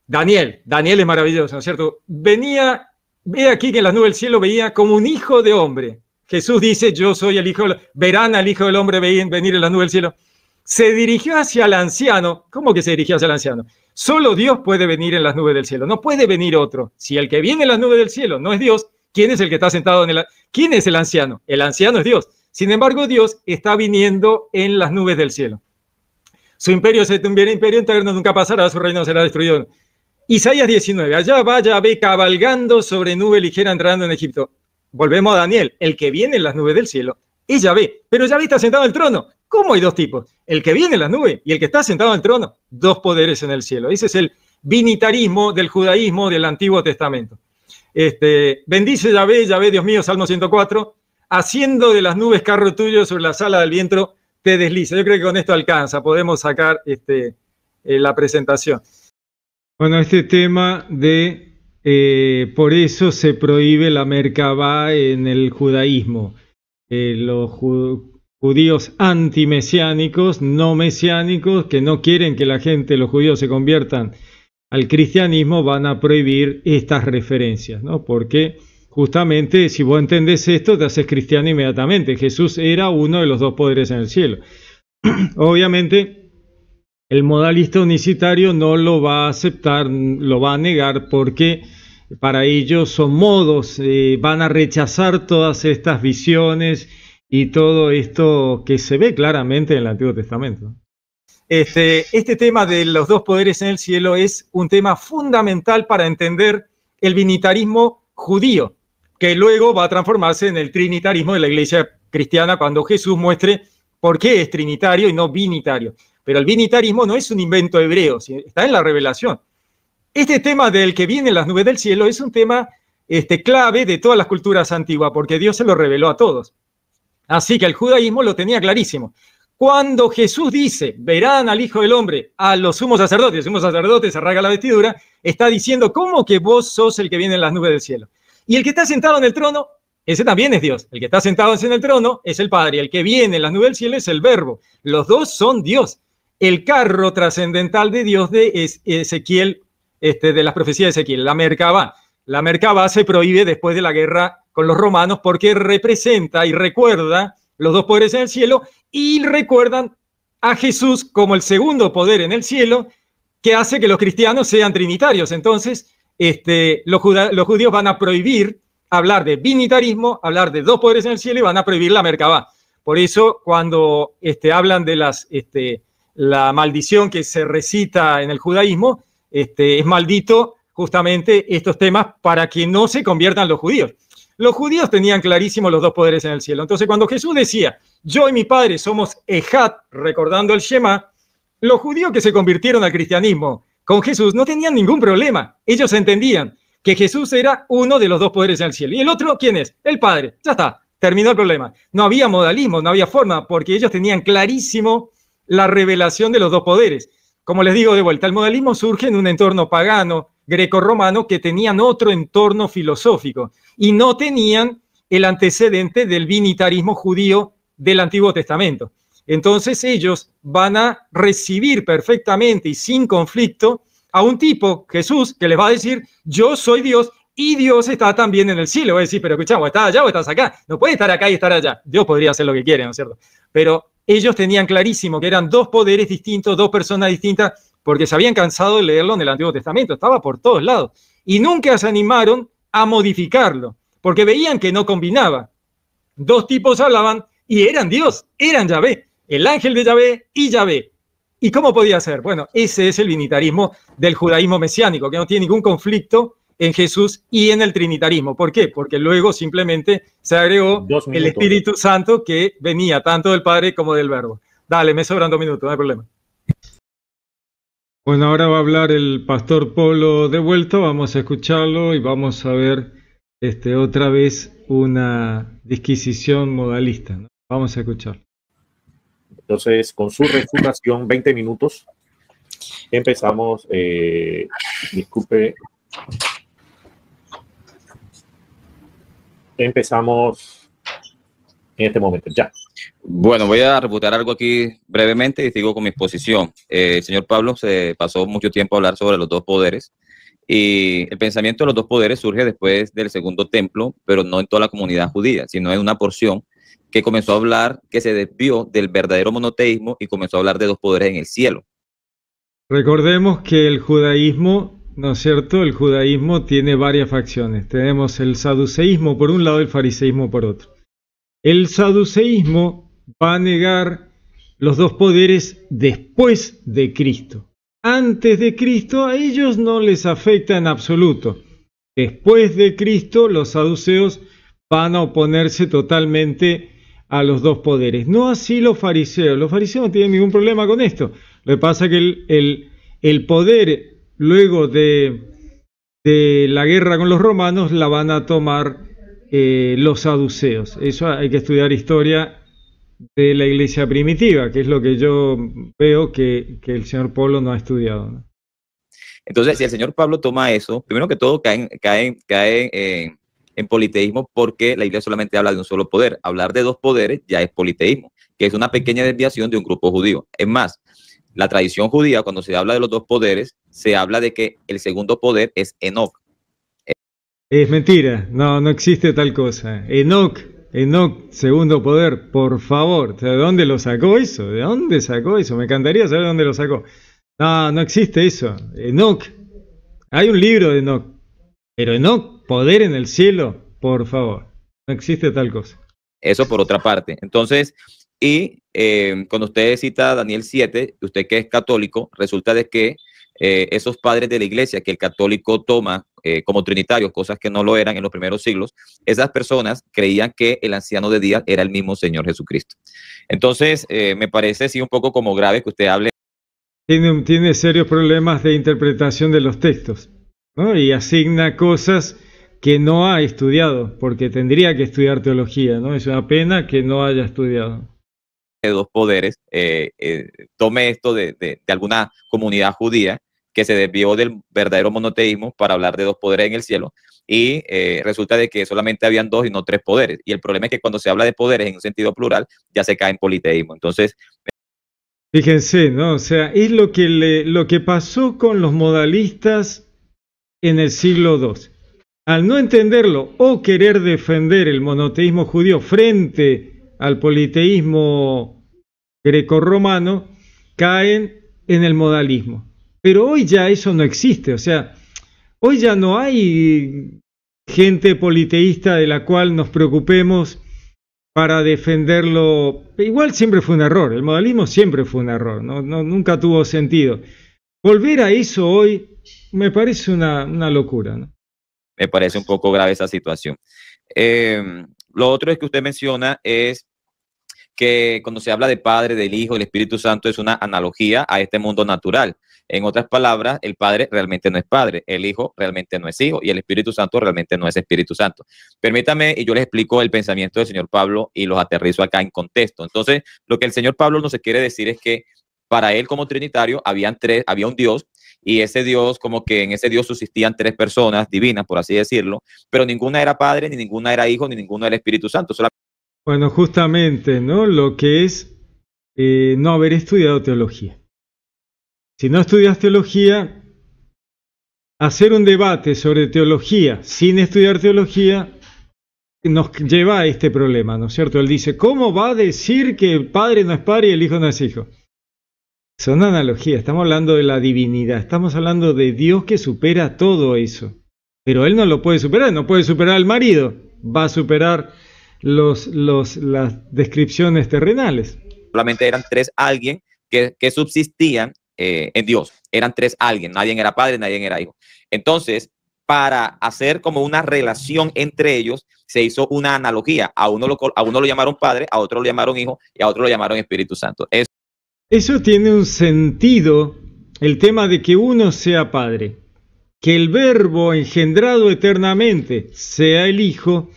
Daniel es maravilloso, ¿no es cierto? Ve aquí que en las nubes del cielo veía como un hijo de hombre. Jesús dice, yo soy el hijo, verán al hijo del hombre venir en las nubes del cielo. Se dirigió hacia el anciano. ¿Cómo que se dirigió hacia el anciano? Solo Dios puede venir en las nubes del cielo, no puede venir otro. Si el que viene en las nubes del cielo no es Dios, ¿quién es el que está sentado ¿Quién es el anciano? El anciano es Dios. Sin embargo, Dios está viniendo en las nubes del cielo. Su imperio se un imperio eterno, nunca pasará, su reino será destruido. Isaías 19, allá va Yahvé cabalgando sobre nube ligera entrando en Egipto. Volvemos a Daniel, el que viene en las nubes del cielo es Yahvé, pero Yahvé está sentado en el trono. ¿Cómo hay dos tipos? El que viene en las nubes y el que está sentado en el trono, dos poderes en el cielo. Ese es el binitarismo del judaísmo del Antiguo Testamento. Bendice Yahvé, Yahvé Dios mío, Salmo 104, haciendo de las nubes carro tuyo sobre la sala del viento te desliza. Yo creo que con esto alcanza, podemos sacar la presentación. Bueno, este tema de, por eso se prohíbe la Merkabá en el judaísmo. Los judíos antimesiánicos, no mesiánicos, que no quieren que los judíos se conviertan al cristianismo, van a prohibir estas referencias, ¿no? Porque justamente si vos entendés esto, te haces cristiano inmediatamente. Jesús era uno de los dos poderes en el cielo. Obviamente, el modalista unicitario no lo va a aceptar, lo va a negar, porque para ellos son modos, van a rechazar todas estas visiones y todo esto que se ve claramente en el Antiguo Testamento. Este tema de los dos poderes en el cielo es un tema fundamental para entender el binitarismo judío, que luego va a transformarse en el trinitarismo de la iglesia cristiana cuando Jesús muestre por qué es trinitario y no binitario. Pero el binitarismo no es un invento hebreo, está en la revelación. Este tema del que viene en las nubes del cielo es un tema clave de todas las culturas antiguas, porque Dios se lo reveló a todos. Así que el judaísmo lo tenía clarísimo. Cuando Jesús dice, verán al Hijo del Hombre, a los sumos sacerdotes, el sumo sacerdote se rasga la vestidura, está diciendo, ¿cómo que vos sos el que viene en las nubes del cielo? Y el que está sentado en el trono ese también es Dios. El que está sentado en el trono es el Padre, y el que viene en las nubes del cielo es el Verbo. Los dos son Dios. El carro trascendental de Dios de Ezequiel, de las profecías de Ezequiel, la Merkabá. La Merkabá se prohíbe después de la guerra con los romanos porque representa y recuerda los dos poderes en el cielo y recuerdan a Jesús como el segundo poder en el cielo que hace que los cristianos sean trinitarios. Entonces, los judíos van a prohibir hablar de binitarismo, hablar de dos poderes en el cielo y van a prohibir la Merkabá. Por eso, cuando hablan de la maldición que se recita en el judaísmo, es maldito justamente estos temas para que no se conviertan los judíos. Los judíos tenían clarísimos los dos poderes en el cielo. Entonces, cuando Jesús decía, yo y mi Padre somos Ejad, recordando el Shema, los judíos que se convirtieron al cristianismo con Jesús no tenían ningún problema. Ellos entendían que Jesús era uno de los dos poderes en el cielo. ¿Y el otro quién es? El Padre. Ya está, terminó el problema. No había modalismo, no había forma, porque ellos tenían clarísimo la revelación de los dos poderes. Como les digo de vuelta, el modalismo surge en un entorno pagano, greco-romano, que tenían otro entorno filosófico y no tenían el antecedente del binitarismo judío del Antiguo Testamento. Entonces ellos van a recibir perfectamente y sin conflicto a un tipo, Jesús, que les va a decir, yo soy Dios y Dios está también en el cielo. Va a decir, pero escuchamos, ¿estás allá o estás acá? No puede estar acá y estar allá. Dios podría hacer lo que quiere, ¿no es cierto? Pero ellos tenían clarísimo que eran dos poderes distintos, dos personas distintas, porque se habían cansado de leerlo en el Antiguo Testamento, estaba por todos lados. Y nunca se animaron a modificarlo, porque veían que no combinaba. Dos tipos hablaban y eran Dios, eran Yahvé, el ángel de Yahvé y Yahvé. ¿Y cómo podía ser? Bueno, ese es el binitarismo del judaísmo mesiánico, que no tiene ningún conflicto en Jesús y en el trinitarismo. ¿Por qué? Porque luego simplemente se agregó el Espíritu Santo que venía tanto del Padre como del Verbo. Dale, me sobran 2 minutos, no hay problema. Bueno, ahora va a hablar el pastor Polo de vuelta, vamos a escucharlo y vamos a ver otra vez una disquisición modalista, ¿no? Vamos a escuchar. Entonces, con su refutación, 20 minutos. Empezamos, disculpe. Empezamos en este momento, ya. Bueno, voy a refutar algo aquí brevemente y sigo con mi exposición. El señor Pablo se pasó mucho tiempo a hablar sobre los dos poderes y el pensamiento de los dos poderes surge después del segundo templo, pero no en toda la comunidad judía, sino en una porción que comenzó a hablar, que se desvió del verdadero monoteísmo y comenzó a hablar de dos poderes en el cielo. Recordemos que el judaísmo, ¿no es cierto? El judaísmo tiene varias facciones. Tenemos el saduceísmo por un lado y el fariseísmo por otro. El saduceísmo va a negar los dos poderes después de Cristo. Antes de Cristo a ellos no les afecta en absoluto. Después de Cristo los saduceos van a oponerse totalmente a los dos poderes. No así los fariseos. Los fariseos no tienen ningún problema con esto. Lo que pasa es que el poder luego de la guerra con los romanos la van a tomar los saduceos. Eso hay que estudiar historia de la iglesia primitiva, que es lo que yo veo que el señor Polo no ha estudiado, ¿no? Entonces, si el señor Pablo toma eso, primero que todo cae en politeísmo porque la iglesia solamente habla de un solo poder. Hablar de dos poderes ya es politeísmo, que es una pequeña desviación de un grupo judío. Es más, la tradición judía, cuando se habla de los dos poderes, se habla de que el segundo poder es Enoc. Es mentira, no existe tal cosa. Enoc, segundo poder, por favor. ¿De dónde lo sacó eso? ¿De dónde sacó eso? Me encantaría saber dónde lo sacó. No existe eso. Enoc, hay un libro de Enoc, pero Enoc, poder en el cielo, por favor. No existe tal cosa. Eso por otra parte. Entonces, cuando usted cita Daniel 7, usted que es católico, resulta de que esos padres de la iglesia que el católico toma como trinitarios, cosas que no lo eran en los primeros siglos, esas personas creían que el anciano de días era el mismo Señor Jesucristo. Entonces, me parece sí un poco como grave que usted hable. Tiene serios problemas de interpretación de los textos, ¿no? Y asigna cosas que no ha estudiado, porque tendría que estudiar teología, ¿no? Es una pena que no haya estudiado. De dos poderes, tome esto de alguna comunidad judía que se desvió del verdadero monoteísmo para hablar de dos poderes en el cielo, y resulta de que solamente habían dos y no tres poderes. Y el problema es que cuando se habla de poderes en un sentido plural, ya se cae en politeísmo. Entonces, fíjense, ¿no? O sea, es lo que pasó con los modalistas en el siglo II. Al no entenderlo o querer defender el monoteísmo judío frente al politeísmo grecorromano, caen en el modalismo. Pero hoy ya eso no existe, o sea, hoy ya no hay gente politeísta de la cual nos preocupemos para defenderlo. Igual siempre fue un error, el modalismo siempre fue un error, nunca tuvo sentido. Volver a eso hoy me parece una locura, ¿no? Me parece un poco grave esa situación. Lo otro es que usted menciona es que cuando se habla de Padre, del Hijo, del Espíritu Santo, es una analogía a este mundo natural. En otras palabras, el Padre realmente no es Padre, el Hijo realmente no es Hijo y el Espíritu Santo realmente no es Espíritu Santo. Permítame y yo les explico el pensamiento del señor Pablo y los aterrizo acá en contexto. Entonces, lo que el señor Pablo nos quiere decir es que para él como trinitario había un Dios, y ese Dios, como que en ese Dios subsistían tres personas divinas, por así decirlo, pero ninguna era Padre, ni ninguna era Hijo, ni ninguna era Espíritu Santo. Bueno, justamente, ¿no? Lo que es no haber estudiado teología. Si no estudias teología, hacer un debate sobre teología sin estudiar teología nos lleva a este problema, ¿no es cierto? Él dice, ¿cómo va a decir que el Padre no es Padre y el Hijo no es Hijo? Son analogías, estamos hablando de la divinidad, estamos hablando de Dios que supera todo eso. Pero Él no lo puede superar, no puede superar al marido, va a superar las descripciones terrenales. Solamente eran tres alguien que subsistían en Dios. Eran tres alguien, nadie era Padre, nadie era Hijo. Entonces, para hacer como una relación entre ellos, se hizo una analogía. A uno lo llamaron Padre, a otro lo llamaron Hijo y a otro lo llamaron Espíritu Santo. Eso tiene un sentido, el tema de que uno sea Padre, que el Verbo engendrado eternamente sea el Hijo,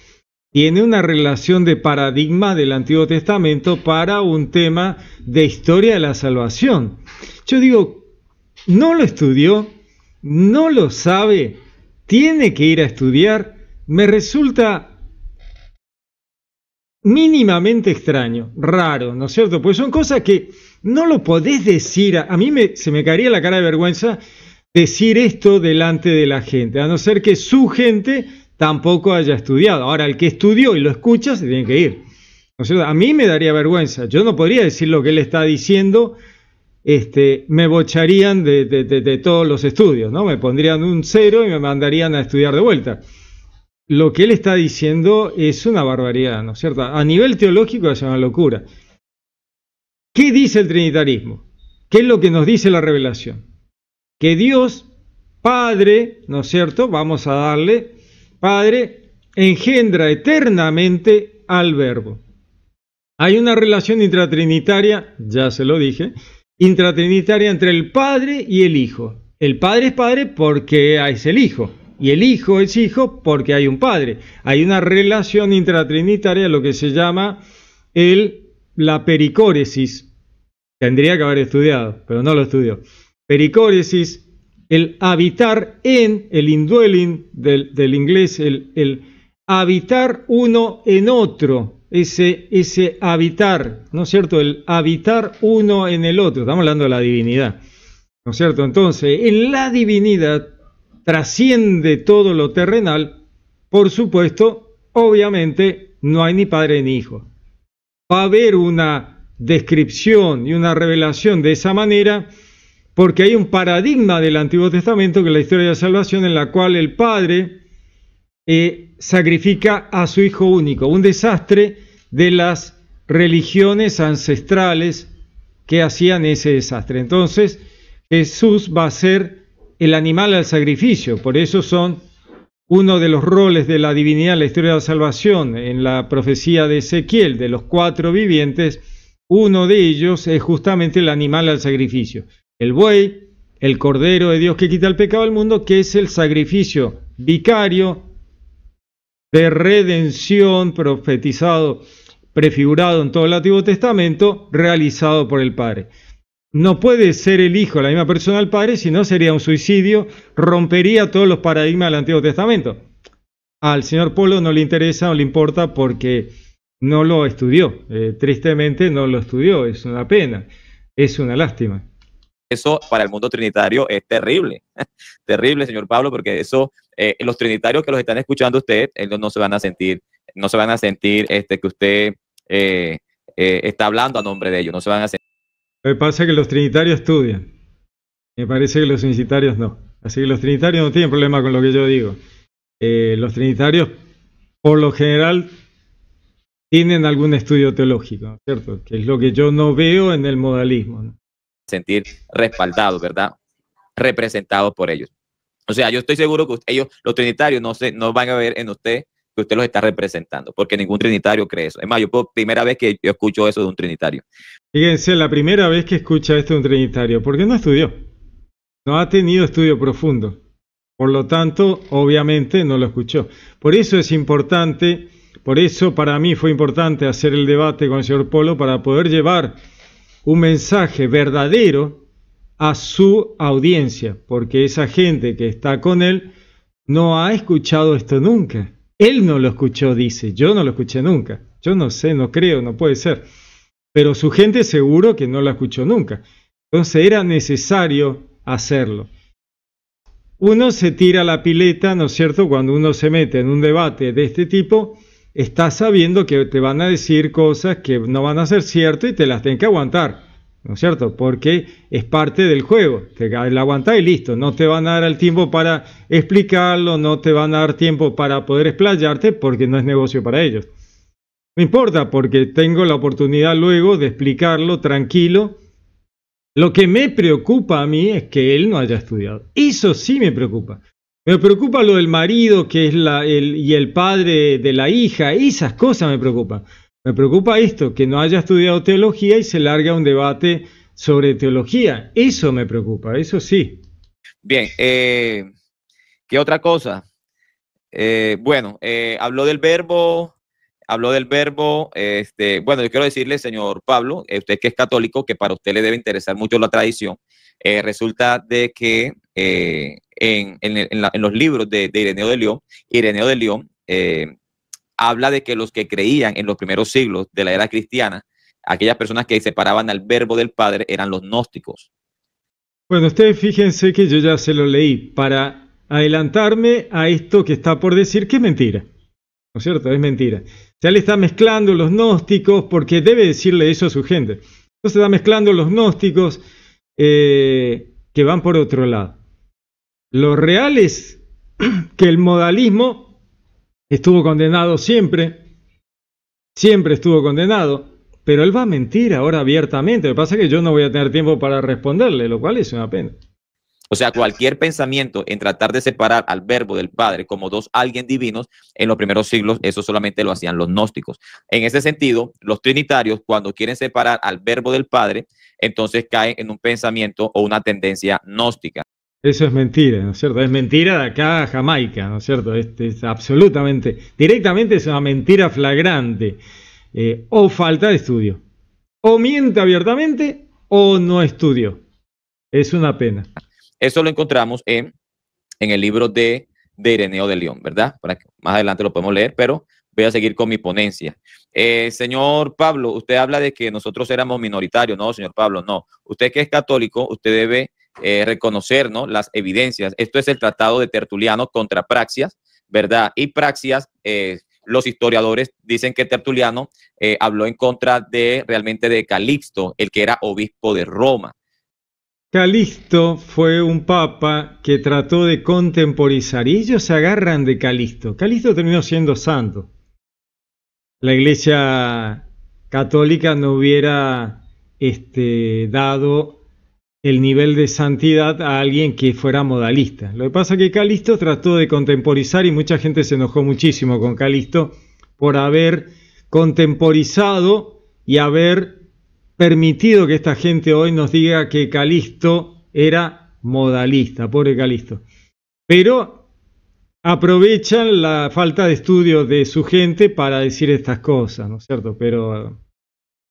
tiene una relación de paradigma del Antiguo Testamento para un tema de historia de la salvación. Yo digo, no lo estudió, no lo sabe, tiene que ir a estudiar, me resulta mínimamente extraño, raro, ¿no es cierto? Pues son cosas que no lo podés decir, a mí se me caería la cara de vergüenza decir esto delante de la gente, a no ser que su gente tampoco haya estudiado. Ahora, el que estudió y lo escucha se tiene que ir, ¿no es cierto? A mí me daría vergüenza, yo no podría decir lo que él está diciendo, me bocharían de todos los estudios, ¿no? Me pondrían un 0 y me mandarían a estudiar de vuelta. Lo que él está diciendo es una barbaridad, ¿no es cierto? A nivel teológico es una locura. ¿Qué dice el trinitarismo? ¿Qué es lo que nos dice la revelación? Que Dios, Padre, ¿no es cierto? Vamos a darle, Padre, engendra eternamente al Verbo. Hay una relación intratrinitaria, ya se lo dije, intratrinitaria entre el Padre y el Hijo. El Padre es Padre porque es el Hijo. Y el Hijo es Hijo porque hay un Padre. Hay una relación intratrinitaria, lo que se llama la pericóresis. Tendría que haber estudiado, pero no lo estudió. Pericóresis, el habitar en, el indwelling del inglés, el habitar uno en otro. Ese habitar, ¿no es cierto? El habitar uno en el otro. Estamos hablando de la divinidad, ¿no es cierto? Entonces, en la divinidad trasciende todo lo terrenal, por supuesto, obviamente no hay ni padre ni hijo. Va a haber una descripción y una revelación de esa manera porque hay un paradigma del Antiguo Testamento, que es la historia de la salvación, en la cual el Padre sacrifica a su Hijo único, un desastre de las religiones ancestrales que hacían ese desastre. Entonces, Jesús va a ser el animal al sacrificio, por eso son uno de los roles de la divinidad en la historia de la salvación. En la profecía de Ezequiel, de los 4 vivientes, uno de ellos es justamente el animal al sacrificio. El buey, el cordero de Dios que quita el pecado del mundo, que es el sacrificio vicario de redención profetizado, prefigurado en todo el Antiguo Testamento, realizado por el Padre. no puede ser el Hijo la misma persona del Padre, si no sería un suicidio, rompería todos los paradigmas del Antiguo Testamento. Al señor Polo no le interesa, no le importa porque no lo estudió. Tristemente no lo estudió, es una pena, es una lástima. Eso para el mundo trinitario es terrible, terrible, señor Pablo, porque eso, los trinitarios que los están escuchando a usted, ellos no se van a sentir que usted está hablando a nombre de ellos, no se van a sentir. Lo que pasa es que los trinitarios estudian, me parece que los unicitarios no, así que los trinitarios no tienen problema con lo que yo digo. Los trinitarios, por lo general, tienen algún estudio teológico, ¿cierto? Que es lo que yo no veo en el modalismo, ¿no? Sentir respaldados, ¿verdad? Representados por ellos. O sea, yo estoy seguro que ellos, los trinitarios, no van a ver en usted que usted los está representando, porque ningún trinitario cree eso. Es más, primera vez que yo escucho eso de un trinitario. Fíjense, la primera vez que escucha esto de un trinitario, porque no estudió, no ha tenido estudio profundo. Por lo tanto, obviamente no lo escuchó. Por eso es importante, por eso para mí fue importante hacer el debate con el señor Polo para poder llevar un mensaje verdadero a su audiencia, porque esa gente que está con él no ha escuchado esto nunca. Él no lo escuchó, dice, yo no lo escuché nunca. Yo no sé, no creo, no puede ser. Pero su gente seguro que no lo escuchó nunca. Entonces era necesario hacerlo. Uno se tira a la pileta, ¿no es cierto? Cuando uno se mete en un debate de este tipo, está sabiendo que te van a decir cosas que no van a ser ciertas y te las tienen que aguantar, ¿no es cierto? Porque es parte del juego, te la aguantás y listo, no te van a dar el tiempo para explicarlo, no te van a dar tiempo para poder explayarte porque no es negocio para ellos. No importa, porque tengo la oportunidad luego de explicarlo tranquilo. Lo que me preocupa a mí es que él no haya estudiado. Eso sí me preocupa. Me preocupa lo del marido, que es y el padre de la hija. Esas cosas me preocupan. Me preocupa esto, que no haya estudiado teología y se larga un debate sobre teología. Eso me preocupa, eso sí. Bien, ¿qué otra cosa? Bueno, habló del verbo. Bueno, yo quiero decirle, señor Pablo, usted que es católico, que para usted le debe interesar mucho la tradición. Resulta de que en los libros de Ireneo de León habla de que los que creían en los primeros siglos de la era cristiana, aquellas personas que separaban al verbo del Padre, eran los gnósticos. Bueno, ustedes fíjense que yo ya se lo leí para adelantarme a esto que está por decir que es mentira. ¿No es cierto? Es mentira. Ya le está mezclando los gnósticos porque debe decirle eso a su gente. Entonces está mezclando los gnósticos que van por otro lado. Lo real es que el modalismo estuvo condenado siempre estuvo condenado, pero él va a mentir ahora abiertamente. Lo que pasa es que yo no voy a tener tiempo para responderle, lo cual es una pena. O sea, cualquier pensamiento en tratar de separar al verbo del Padre como dos alguien divinos, en los primeros siglos, eso solamente lo hacían los gnósticos. En ese sentido, los trinitarios, cuando quieren separar al verbo del Padre, entonces caen en un pensamiento o una tendencia gnóstica. Eso es mentira, ¿no es cierto? Es mentira de acá a Jamaica, ¿no es cierto? Es absolutamente, directamente es una mentira flagrante, o falta de estudio. O miente abiertamente o no estudió. Es una pena. Eso lo encontramos en el libro de Ireneo de León, ¿verdad? Para que más adelante lo podemos leer, pero voy a seguir con mi ponencia. Señor Pablo, usted habla de que nosotros éramos minoritarios. No, señor Pablo, no. Usted que es católico, usted debe reconocer, ¿no?, las evidencias. Esto es el tratado de Tertuliano contra Praxias, ¿verdad? Y Praxias, los historiadores dicen que Tertuliano habló en contra realmente de Calixto, el que era obispo de Roma. Calixto fue un papa que trató de contemporizar y ellos se agarran de Calixto. Calixto terminó siendo santo. La Iglesia Católica no hubiera dado el nivel de santidad a alguien que fuera modalista. Lo que pasa es que Calixto trató de contemporizar y mucha gente se enojó muchísimo con Calixto por haber contemporizado y haber permitido que esta gente hoy nos diga que Calixto era modalista, pobre Calixto. Pero aprovechan la falta de estudio de su gente para decir estas cosas, ¿no es cierto? Pero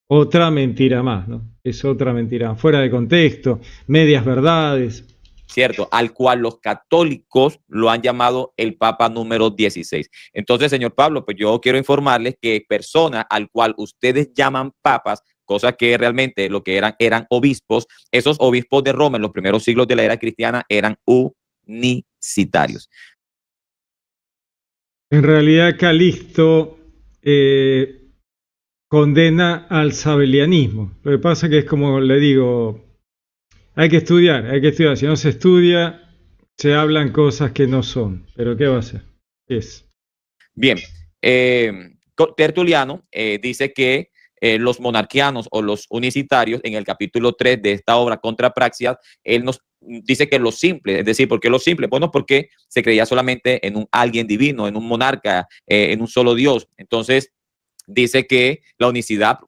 otra mentira más, ¿no? Es otra mentira, fuera de contexto, medias verdades. ¿Cierto? Al cual los católicos lo han llamado el Papa número 16. Entonces, señor Pablo, pues yo quiero informarles que persona al cual ustedes llaman papas, cosa que realmente lo que eran obispos, esos obispos de Roma en los primeros siglos de la era cristiana eran unicitarios. En realidad, Calixto condena al sabelianismo. Lo que pasa es que es como le digo, hay que estudiar, hay que estudiar. Si no se estudia, se hablan cosas que no son. Pero ¿qué va a hacer? ¿Qué es? Bien, Tertuliano dice que los monarquianos o los unicitarios, en el capítulo 3 de esta obra Contra Praxias, él nos dice que los simples, es decir, ¿por qué los simples? Bueno, porque se creía solamente en un alguien divino, en un monarca, en un solo Dios. Entonces, dice que la unicidad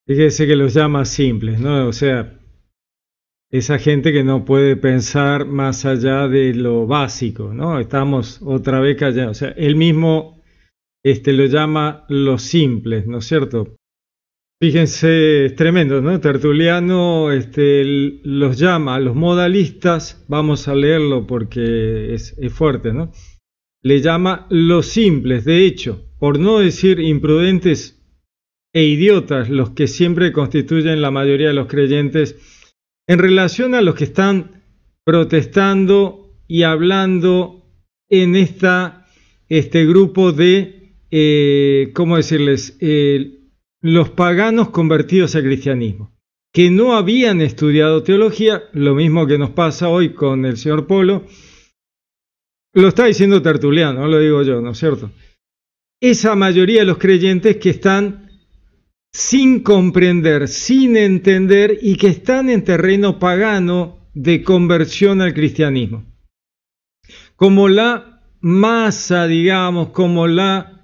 Fíjese que los llama simples, ¿no? O sea, esa gente que no puede pensar más allá de lo básico, ¿no? Estamos otra vez callados. O sea, él mismo lo llama los simples, ¿no es cierto? Fíjense, es tremendo, ¿no? Tertuliano los llama a los modalistas, vamos a leerlo porque es fuerte, ¿no? Le llama los simples, de hecho, por no decir imprudentes e idiotas, los que siempre constituyen la mayoría de los creyentes, en relación a los que están protestando y hablando en este grupo de, ¿cómo decirles?, los paganos convertidos al cristianismo, que no habían estudiado teología, lo mismo que nos pasa hoy con el señor Polo. Lo está diciendo Tertuliano, no lo digo yo, ¿no es cierto? Esa mayoría de los creyentes que están sin comprender, sin entender y que están en terreno pagano de conversión al cristianismo. Como la masa, digamos, como la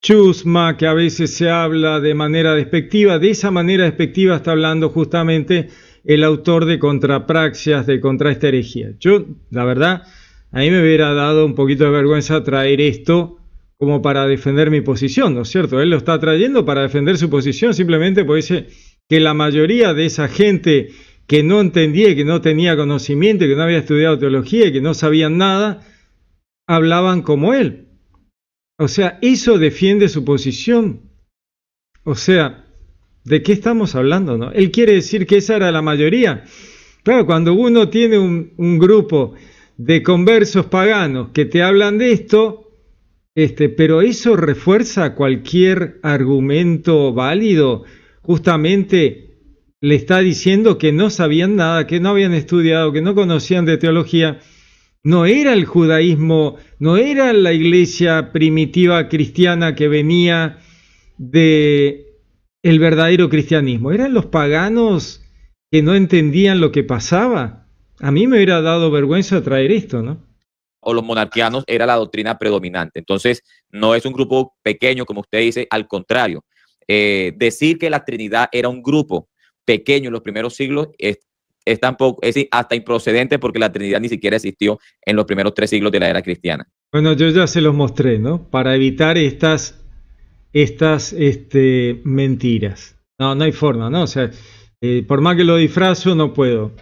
chusma, que a veces se habla de manera despectiva, de esa manera despectiva está hablando justamente el autor de Contrapraxias, de Contra esta herejía. Yo, la verdad, a mí me hubiera dado un poquito de vergüenza traer esto como para defender mi posición, ¿no es cierto? Él lo está trayendo para defender su posición simplemente porque dice que la mayoría de esa gente que no entendía, que no tenía conocimiento, que no había estudiado teología y que no sabían nada, hablaban como él. O sea, eso defiende su posición. O sea, ¿de qué estamos hablando, no? Él quiere decir que esa era la mayoría. Claro, cuando uno tiene un grupo de conversos paganos que te hablan de esto, pero eso refuerza cualquier argumento válido. Justamente le está diciendo que no sabían nada, que no habían estudiado, que no conocían de teología. No era el judaísmo, no era la iglesia primitiva cristiana que venía de el verdadero cristianismo, eran los paganos que no entendían lo que pasaba. A mí me hubiera dado vergüenza traer esto, ¿no? O los monarquianos era la doctrina predominante. Entonces, no es un grupo pequeño, como usted dice, al contrario. Decir que la Trinidad era un grupo pequeño en los primeros siglos es tampoco, es hasta improcedente, porque la Trinidad ni siquiera existió en los primeros 3 siglos de la era cristiana. Bueno, yo ya se los mostré, ¿no? Para evitar estas mentiras. No hay forma, ¿no? O sea, por más que lo disfrazo, no puedo.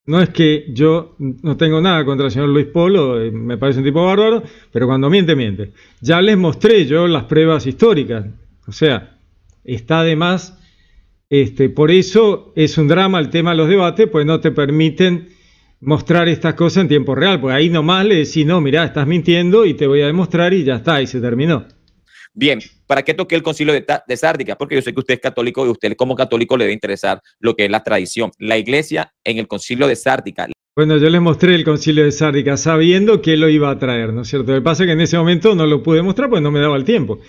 No es que yo no tengo nada contra el señor Luis Polo, me parece un tipo bárbaro, pero cuando miente, miente. Ya les mostré yo las pruebas históricas. O sea, está de más. Por eso es un drama el tema de los debates, pues no te permiten mostrar estas cosas en tiempo real, pues ahí nomás le decís, no, mirá, estás mintiendo y te voy a demostrar y ya está, y se terminó. Bien, ¿para qué toqué el concilio de Sárdica? Porque yo sé que usted es católico y a usted como católico le debe interesar lo que es la tradición. La iglesia en el concilio de Sárdica. Bueno, yo les mostré el concilio de Sárdica sabiendo que lo iba a traer, ¿no es cierto? Lo que pasa es que en ese momento no lo pude mostrar pues no me daba el tiempo.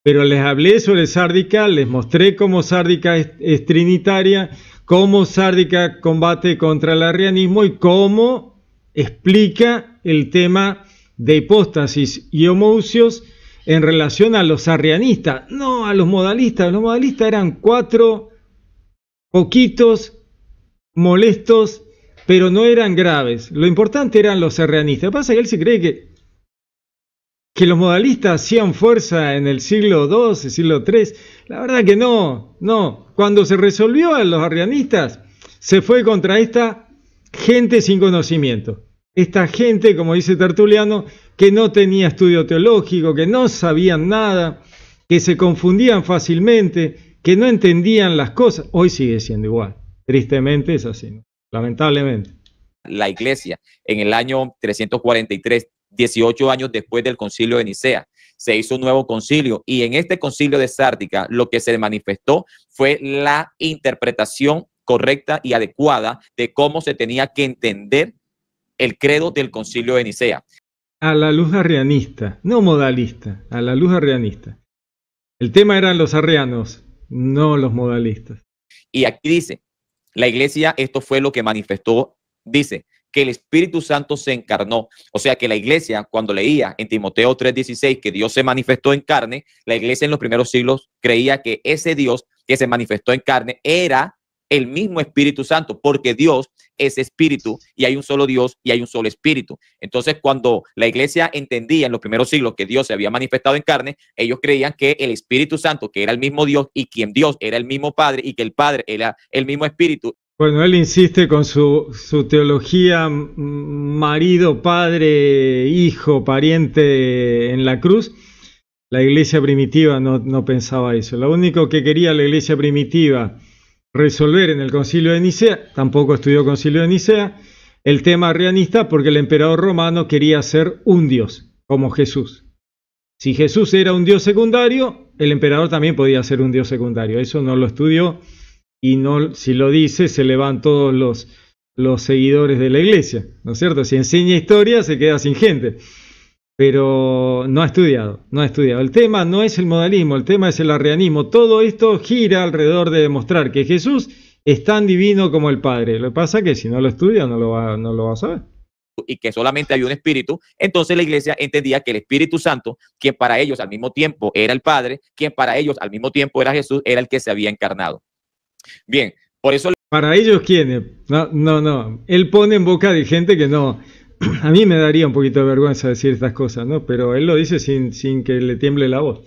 Pero les hablé sobre Sárdica, les mostré cómo Sárdica es trinitaria, cómo Sárdica combate contra el arrianismo y cómo explica el tema de hipóstasis y homoousios en relación a los arrianistas, no a los modalistas. Los modalistas eran 4 poquitos, molestos, pero no eran graves. Lo importante eran los arrianistas. Lo que pasa es que él se cree que que los modalistas hacían fuerza en el siglo II, el siglo III. La verdad que no. Cuando se resolvió a los arrianistas, se fue contra esta gente sin conocimiento. Esta gente, como dice Tertuliano, que no tenía estudio teológico, que no sabían nada, que se confundían fácilmente, que no entendían las cosas. Hoy sigue siendo igual. Tristemente es así, ¿no? Lamentablemente. La iglesia en el año 343, 18 años después del concilio de Nicea, se hizo un nuevo concilio, y en este concilio de Sártica lo que se manifestó fue la interpretación correcta y adecuada de cómo se tenía que entender el credo del concilio de Nicea. A la luz arrianista, no modalista, a la luz arrianista. El tema eran los arrianos, no los modalistas. Y aquí dice, la iglesia, esto fue lo que manifestó, dice que el Espíritu Santo se encarnó. O sea que la iglesia, cuando leía en Timoteo 3:16 que Dios se manifestó en carne, la iglesia en los primeros siglos creía que ese Dios que se manifestó en carne era el mismo Espíritu Santo, porque Dios es espíritu y hay un solo Dios y hay un solo espíritu. Entonces, cuando la iglesia entendía en los primeros siglos que Dios se había manifestado en carne, ellos creían que el Espíritu Santo, que era el mismo Dios, y quien Dios era el mismo Padre, y que el Padre era el mismo Espíritu. Bueno, él insiste con su teología marido, padre, hijo, pariente en la cruz. La iglesia primitiva no pensaba eso. Lo único que quería la iglesia primitiva resolver en el concilio de Nicea, tampoco estudió concilio de Nicea, el tema arrianista, porque el emperador romano quería ser un dios, como Jesús. Si Jesús era un dios secundario, el emperador también podía ser un dios secundario. Eso no lo estudió, y no, si lo dice, se le van todos los seguidores de la iglesia, ¿no es cierto? Si enseña historia, se queda sin gente. Pero no ha estudiado. El tema no es el modalismo, el tema es el arrianismo. Todo esto gira alrededor de demostrar que Jesús es tan divino como el Padre. Lo que pasa es que si no lo estudia no lo va a saber. Y que solamente había un espíritu. Entonces la iglesia entendía que el Espíritu Santo, quien para ellos al mismo tiempo era el Padre, quien para ellos al mismo tiempo era Jesús, era el que se había encarnado. Bien, por eso... ¿Para ellos quiénes? No. Él pone en boca de gente que no... A mí me daría un poquito de vergüenza decir estas cosas, ¿no? Pero él lo dice sin que le tiemble la voz.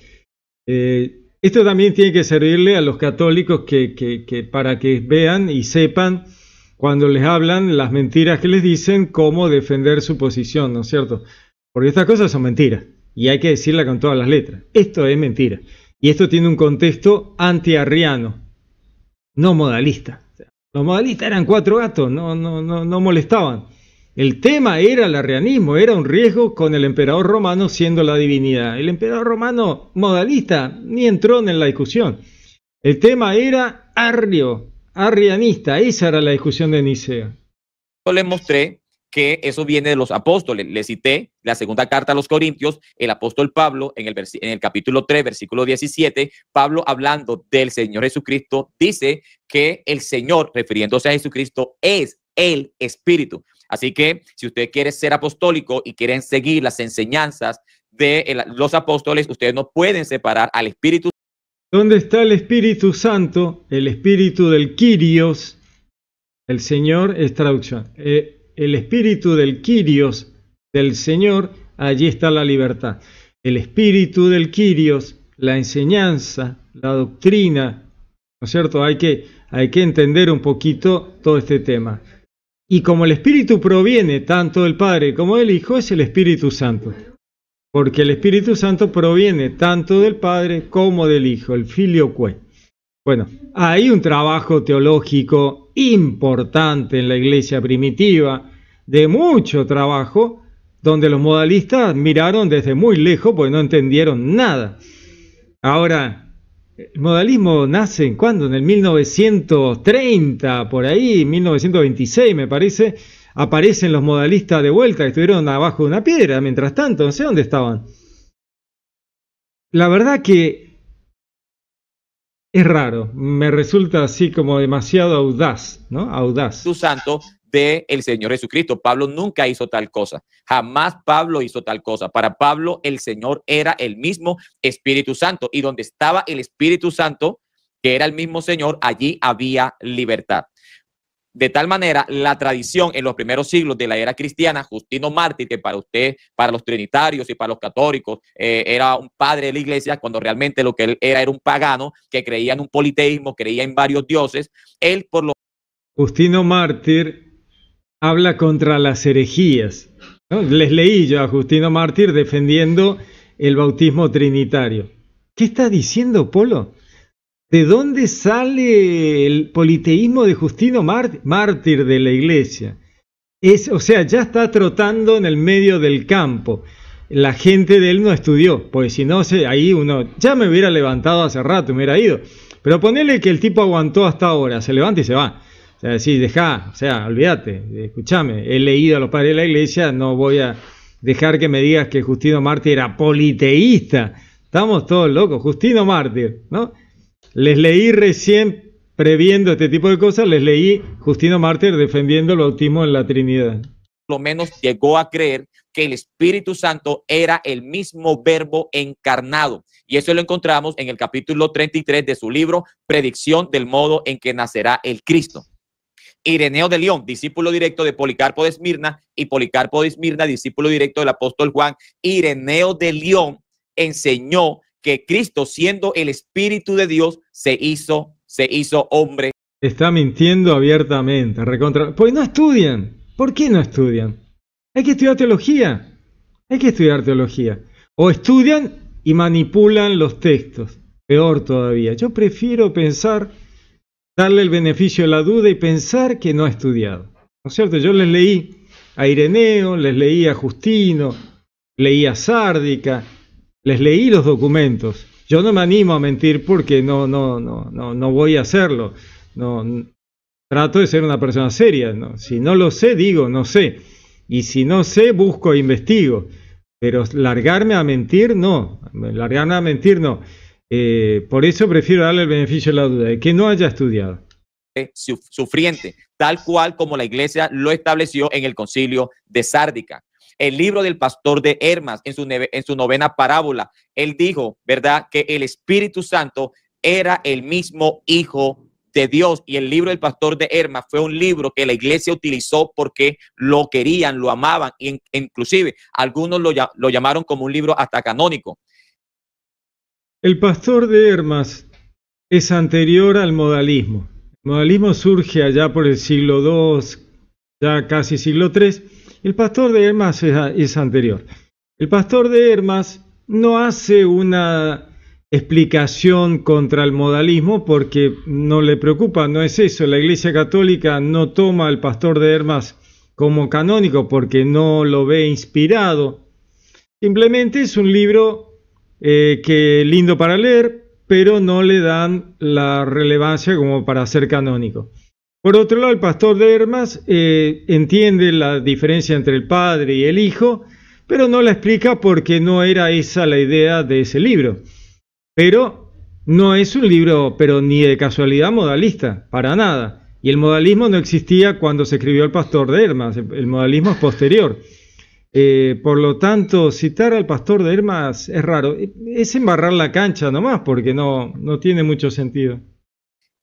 Esto también tiene que servirle a los católicos que para que vean y sepan cuando les hablan las mentiras que les dicen, cómo defender su posición, ¿no es cierto? Porque estas cosas son mentiras y hay que decirlas con todas las letras. Esto es mentira. Y esto tiene un contexto antiarriano, no modalista. Los modalistas eran cuatro gatos, no molestaban. El tema era el arrianismo, era un riesgo con el emperador romano siendo la divinidad. El emperador romano modalista ni entró en la discusión. El tema era arrianista, esa era la discusión de Nicea. Yo les mostré que eso viene de los apóstoles. Les cité la segunda carta a los Corintios, el apóstol Pablo en el capítulo 3, versículo 17, Pablo hablando del Señor Jesucristo, dice que el Señor, refiriéndose a Jesucristo, es el Espíritu. Así que si usted quiere ser apostólico y quieren seguir las enseñanzas de los apóstoles, ustedes no pueden separar al Espíritu. ¿Dónde está el Espíritu Santo? El Espíritu del Kyrios, el Señor es traducción. El Espíritu del Kyrios, del Señor, allí está la libertad. El Espíritu del Kyrios, la enseñanza, la doctrina, ¿no es cierto? Hay que entender un poquito todo este tema. Y como el Espíritu proviene tanto del Padre como del Hijo, es el Espíritu Santo. Porque el Espíritu Santo proviene tanto del Padre como del Hijo, el Filioque. Bueno, hay un trabajo teológico importante en la iglesia primitiva, de mucho trabajo, donde los modalistas miraron desde muy lejos porque no entendieron nada. Ahora, el modalismo nace ¿en cuándo? En el 1930, por ahí, 1926 me parece, aparecen los modalistas de vuelta que estuvieron abajo de una piedra, mientras tanto, no sé dónde estaban. La verdad que es raro, me resulta así como demasiado audaz, ¿no? Audaz. Espíritu Santo del Señor Jesucristo. Pablo nunca hizo tal cosa. Jamás Pablo hizo tal cosa. Para Pablo el Señor era el mismo Espíritu Santo. Y donde estaba el Espíritu Santo, que era el mismo Señor, allí había libertad. De tal manera, la tradición en los primeros siglos de la era cristiana, Justino Mártir, que para usted, para los trinitarios y para los católicos, era un padre de la iglesia, cuando realmente lo que él era un pagano que creía en un politeísmo, creía en varios dioses. Él, por lo Justino Mártir habla contra las herejías, ¿no? Les leí yo a Justino Mártir defendiendo el bautismo trinitario. ¿Qué está diciendo, Polo? ¿De dónde sale el politeísmo de Justino Mártir de la iglesia? O sea, ya está trotando en el medio del campo. La gente de él no estudió, pues si no, ahí uno ya me hubiera levantado hace rato, me hubiera ido. Pero ponele que el tipo aguantó hasta ahora, se levanta y se va. O sea, sí, dejá, o sea, olvídate, escúchame, he leído a los padres de la iglesia, no voy a dejar que me digas que Justino Mártir era politeísta. Estamos todos locos, Justino Mártir, ¿no? Les leí recién, previendo este tipo de cosas, les leí Justino Mártir defendiendo el bautismo en la Trinidad. Lo menos llegó a creer que el Espíritu Santo era el mismo verbo encarnado. Y eso lo encontramos en el capítulo 33 de su libro, Predicción del modo en que nacerá el Cristo. Ireneo de León, discípulo directo de Policarpo de Esmirna, y Policarpo de Esmirna, discípulo directo del apóstol Juan. Ireneo de León enseñó que Cristo, siendo el Espíritu de Dios, se hizo hombre. Está mintiendo abiertamente, pues no estudian. ¿Por qué no estudian? Hay que estudiar teología. Hay que estudiar teología. O estudian y manipulan los textos. Peor todavía. Yo prefiero pensar, darle el beneficio de la duda y pensar que no ha estudiado. ¿No es cierto? Yo les leí a Ireneo, les leí a Justino, leí a Sárdica, les leí los documentos. Yo no me animo a mentir porque no voy a hacerlo. Trato de ser una persona seria, ¿no? Si no lo sé, digo no sé. Y si no sé, busco e investigo. Pero largarme a mentir, no. Largarme a mentir, no. Por eso prefiero darle el beneficio de la duda, de que no haya estudiado. Sufriente, tal cual como la iglesia lo estableció en el concilio de Sárdica. El libro del pastor de Hermas, en su novena parábola, él dijo, ¿verdad?, que el Espíritu Santo era el mismo Hijo de Dios. Y el libro del pastor de Hermas fue un libro que la iglesia utilizó porque lo querían, lo amaban, e inclusive algunos lo llamaron como un libro hasta canónico. El pastor de Hermas es anterior al modalismo. El modalismo surge allá por el siglo II, ya casi siglo III. El pastor de Hermas es anterior. El pastor de Hermas no hace una explicación contra el modalismo porque no le preocupa, no es eso. La Iglesia Católica no toma al pastor de Hermas como canónico porque no lo ve inspirado. Simplemente es un libro que lindo para leer, pero no le dan la relevancia como para ser canónico. Por otro lado, el pastor de Hermas entiende la diferencia entre el Padre y el Hijo, pero no la explica porque no era esa la idea de ese libro. Pero no es un libro, pero ni de casualidad modalista, para nada. Y el modalismo no existía cuando se escribió el pastor de Hermas, el modalismo es posterior. Por lo tanto, citar al pastor de Hermas es raro. Es embarrar la cancha nomás, porque no tiene mucho sentido.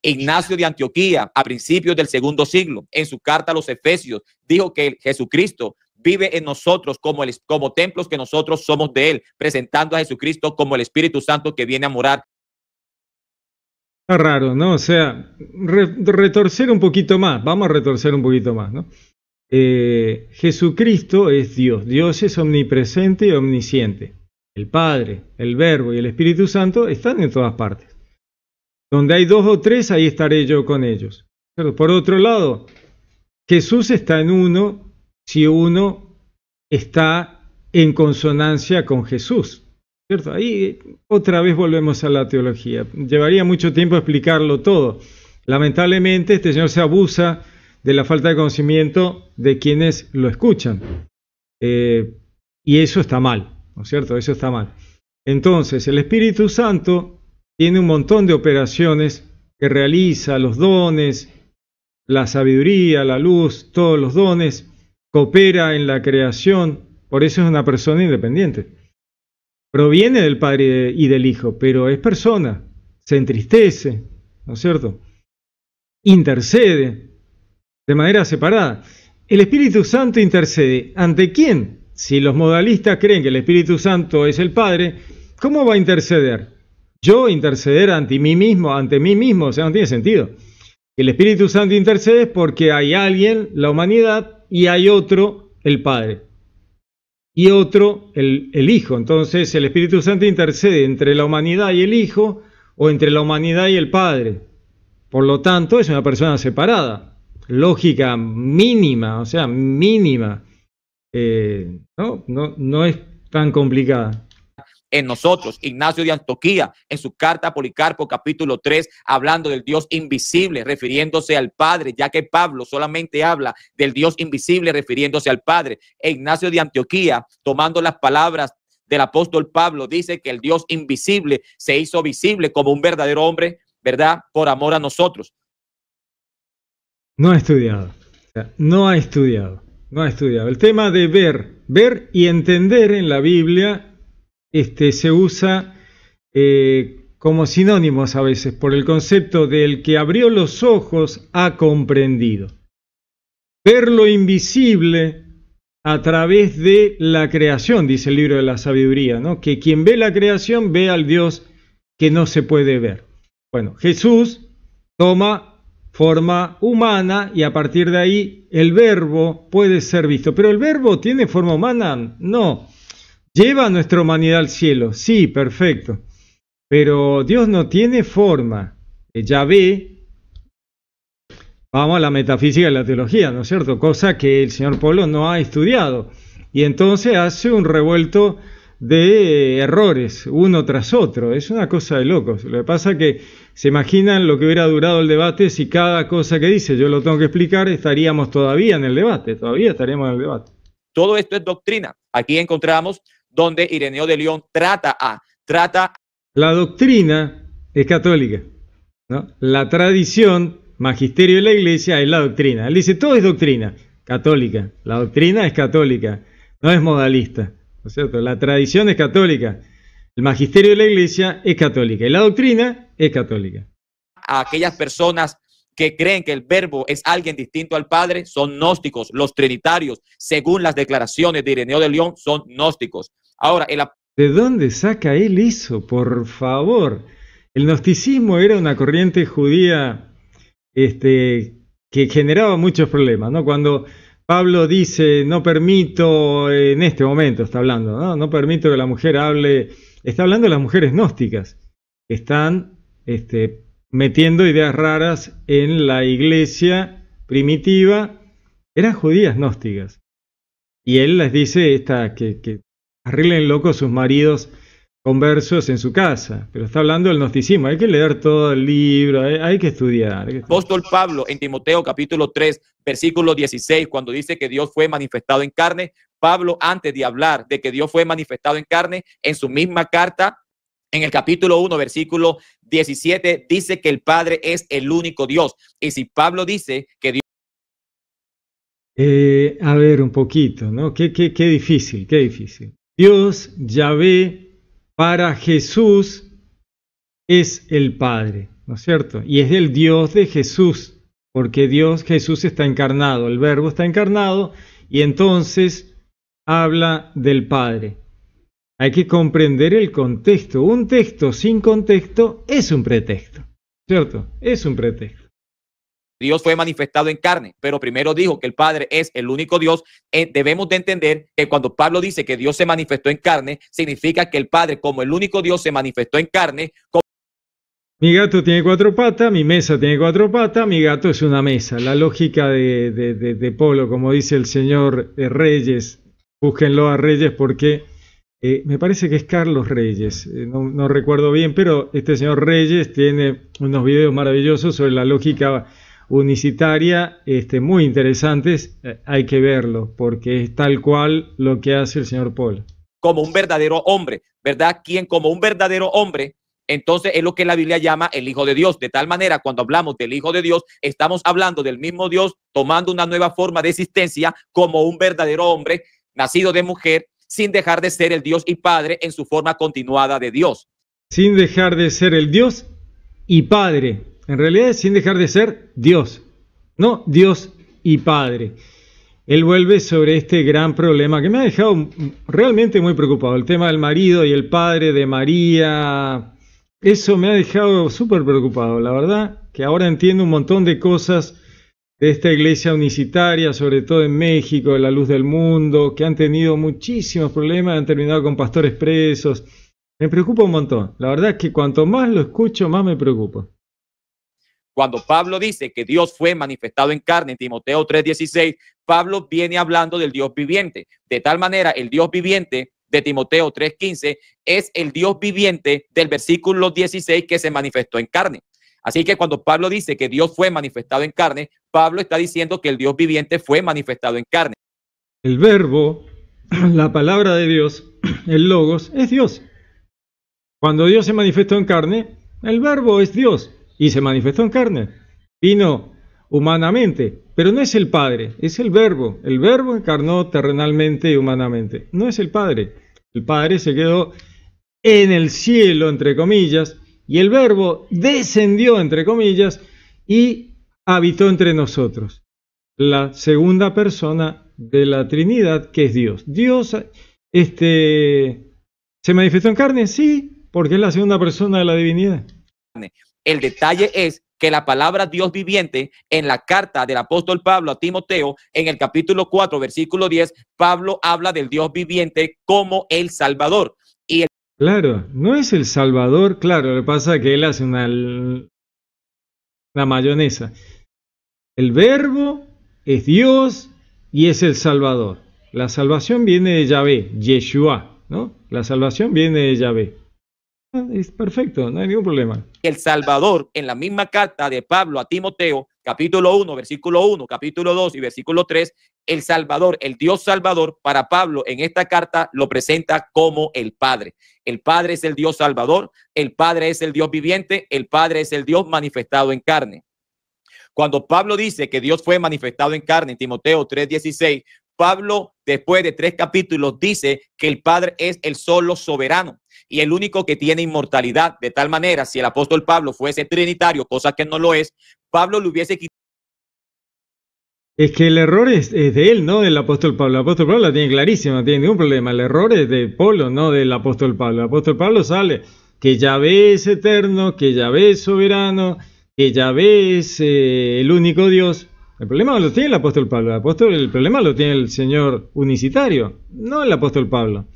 Ignacio de Antioquía, a principios del segundo siglo, en su carta a los Efesios, dijo que Jesucristo vive en nosotros como templos que nosotros somos de él, presentando a Jesucristo como el Espíritu Santo que viene a morar. Está raro, ¿no? O sea, retorcer un poquito más, vamos a retorcer un poquito más, ¿no? Jesucristo es Dios, Dios es omnipresente y omnisciente. El Padre, el Verbo y el Espíritu Santo están en todas partes. Donde hay dos o tres, ahí estaré yo con ellos. Pero por otro lado, Jesús está en uno si uno está en consonancia con Jesús, ¿cierto? Ahí otra vez volvemos a la teología. Llevaría mucho tiempo explicarlo todo. Lamentablemente, este señor se abusa de la falta de conocimiento de quienes lo escuchan. Y eso está mal, ¿no es cierto? Eso está mal. Entonces, el Espíritu Santo tiene un montón de operaciones que realiza, los dones, la sabiduría, la luz, todos los dones, coopera en la creación, por eso es una persona independiente. Proviene del Padre y del Hijo, pero es persona, se entristece, ¿no es cierto? Intercede, de manera separada. El Espíritu Santo intercede. ¿Ante quién? Si los modalistas creen que el Espíritu Santo es el Padre, ¿cómo va a interceder? Yo interceder ante mí mismo, o sea, no tiene sentido. El Espíritu Santo intercede porque hay alguien, la humanidad, y hay otro, el Padre. Y otro, el Hijo. Entonces el Espíritu Santo intercede entre la humanidad y el Hijo, o entre la humanidad y el Padre. Por lo tanto, es una persona separada. Lógica mínima, o sea, mínima. No es tan complicada. En nosotros, Ignacio de Antioquía, en su carta a Policarpo, capítulo 3, hablando del Dios invisible, refiriéndose al Padre, ya que Pablo solamente habla del Dios invisible, refiriéndose al Padre. E Ignacio de Antioquía, tomando las palabras del apóstol Pablo, dice que el Dios invisible se hizo visible como un verdadero hombre, ¿verdad? Por amor a nosotros. No ha estudiado, no ha estudiado. El tema de ver y entender en la Biblia se usa como sinónimos a veces por el concepto del que abrió los ojos ha comprendido. Ver lo invisible a través de la creación, dice el libro de la sabiduría, ¿no? Que quien ve la creación ve al Dios que no se puede ver. Bueno, Jesús toma forma humana y a partir de ahí el verbo puede ser visto. ¿Pero el verbo tiene forma humana? No. ¿Lleva a nuestra humanidad al cielo? Sí, perfecto. Pero Dios no tiene forma. Yahvé, vamos a la metafísica y la teología, ¿no es cierto? Cosa que el señor Polo no ha estudiado. Y entonces hace un revuelto de errores, uno tras otro. Es una cosa de locos. Lo que pasa es que se imaginan lo que hubiera durado el debate si cada cosa que dice yo lo tengo que explicar, estaríamos todavía en el debate. Todavía estaríamos en el debate. Todo esto es doctrina. Aquí encontramos donde Ireneo de León trata. La doctrina es católica, ¿no? La tradición, magisterio de la Iglesia es la doctrina. Él dice, todo es doctrina católica. La doctrina es católica, no es modalista, ¿no es cierto? La tradición es católica, el magisterio de la Iglesia es católica y la doctrina es católica. A aquellas personas que creen que el verbo es alguien distinto al Padre son gnósticos. Los trinitarios, según las declaraciones de Ireneo de León, son gnósticos. Ahora, ¿de dónde saca él eso? Por favor. El gnosticismo era una corriente judía que generaba muchos problemas, ¿no? Cuando Pablo dice, no permito, en este momento está hablando, ¿no? No permito que la mujer hable, está hablando de las mujeres gnósticas, que están metiendo ideas raras en la iglesia primitiva, eran judías gnósticas. Y él les dice que arreglen locos sus maridos conversos en su casa. Pero está hablando del gnosticismo, hay que leer todo el libro, hay que estudiar. Apóstol Pablo en Timoteo capítulo 3, versículo 16, cuando dice que Dios fue manifestado en carne, Pablo, antes de hablar de que Dios fue manifestado en carne, en su misma carta, en el capítulo 1, versículo 17, dice que el Padre es el único Dios. Y si Pablo dice que Dios... a ver, un poquito, ¿no? Qué difícil, qué difícil. Dios, Yahvé, para Jesús es el Padre, ¿no es cierto? Y es el Dios de Jesús, porque Jesús está encarnado, el Verbo está encarnado, y entonces habla del Padre. Hay que comprender el contexto. Un texto sin contexto es un pretexto, ¿cierto? Es un pretexto. Dios fue manifestado en carne, pero primero dijo que el Padre es el único Dios. Debemos de entender que cuando Pablo dice que Dios se manifestó en carne, significa que el Padre, como el único Dios, se manifestó en carne. Mi gato tiene 4 patas, mi mesa tiene 4 patas, mi gato es una mesa. La lógica de Polo, como dice el señor Reyes, búsquenlo a Reyes porque me parece que es Carlos Reyes, no recuerdo bien, pero este señor Reyes tiene unos videos maravillosos sobre la lógica unicitaria, muy interesantes, hay que verlo, porque es tal cual lo que hace el señor Paul. Como un verdadero hombre, ¿verdad? Quien como un verdadero hombre, entonces es lo que la Biblia llama el Hijo de Dios. De tal manera, cuando hablamos del Hijo de Dios, estamos hablando del mismo Dios tomando una nueva forma de existencia como un verdadero hombre, nacido de mujer, sin dejar de ser el Dios y Padre en su forma continuada de Dios. Sin dejar de ser el Dios y Padre. En realidad es sin dejar de ser Dios, no Dios y Padre. Él vuelve sobre este gran problema que me ha dejado realmente muy preocupado. El tema del marido y el padre de María, eso me ha dejado súper preocupado. La verdad que ahora entiendo un montón de cosas de esta iglesia unicitaria, sobre todo en México, de la Luz del Mundo, que han tenido muchísimos problemas, han terminado con pastores presos. Me preocupa un montón. La verdad es que cuanto más lo escucho, más me preocupa. Cuando Pablo dice que Dios fue manifestado en carne en Timoteo 3:16, Pablo viene hablando del Dios viviente. De tal manera, el Dios viviente de Timoteo 3:15 es el Dios viviente del versículo 16 que se manifestó en carne. Así que cuando Pablo dice que Dios fue manifestado en carne, Pablo está diciendo que el Dios viviente fue manifestado en carne. El verbo, la palabra de Dios, el logos, es Dios. Cuando Dios se manifestó en carne, el verbo es Dios. Y se manifestó en carne, vino humanamente, pero no es el Padre, es el Verbo. El Verbo encarnó terrenalmente y humanamente, no es el Padre. El Padre se quedó en el cielo, entre comillas, y el Verbo descendió, entre comillas, y habitó entre nosotros. La segunda persona de la Trinidad, que es Dios. Dios ¿se manifestó en carne? Sí, porque es la segunda persona de la divinidad. El detalle es que la palabra Dios viviente en la carta del apóstol Pablo a Timoteo, en el capítulo 4, versículo 10, Pablo habla del Dios viviente como el Salvador. Claro, no es el Salvador, claro, lo que pasa es que él hace una mayonesa. El Verbo es Dios y es el Salvador. La salvación viene de Yahvé, Yeshua, ¿no? La salvación viene de Yahvé. Es perfecto, no hay ningún problema. El Salvador, en la misma carta de Pablo a Timoteo, capítulo 1, versículo 1, capítulo 2 y versículo 3, el Salvador, el Dios Salvador, para Pablo en esta carta lo presenta como el Padre. El Padre es el Dios Salvador, el Padre es el Dios viviente, el Padre es el Dios manifestado en carne. Cuando Pablo dice que Dios fue manifestado en carne en Timoteo 3:16, Pablo, después de 3 capítulos, dice que el Padre es el solo soberano y el único que tiene inmortalidad. De tal manera, si el apóstol Pablo fuese trinitario, cosa que no lo es, Pablo le hubiese quitado. Es que el error es de él, no del apóstol Pablo. El apóstol Pablo la tiene clarísima, no tiene ningún problema. El error es de Pablo, no del apóstol Pablo. El apóstol Pablo sale que Yahvé es eterno, que Yahvé es soberano, que Yahvé es el único Dios. El problema lo tiene el apóstol Pablo. El problema lo tiene el Señor unicitario, no el apóstol Pablo.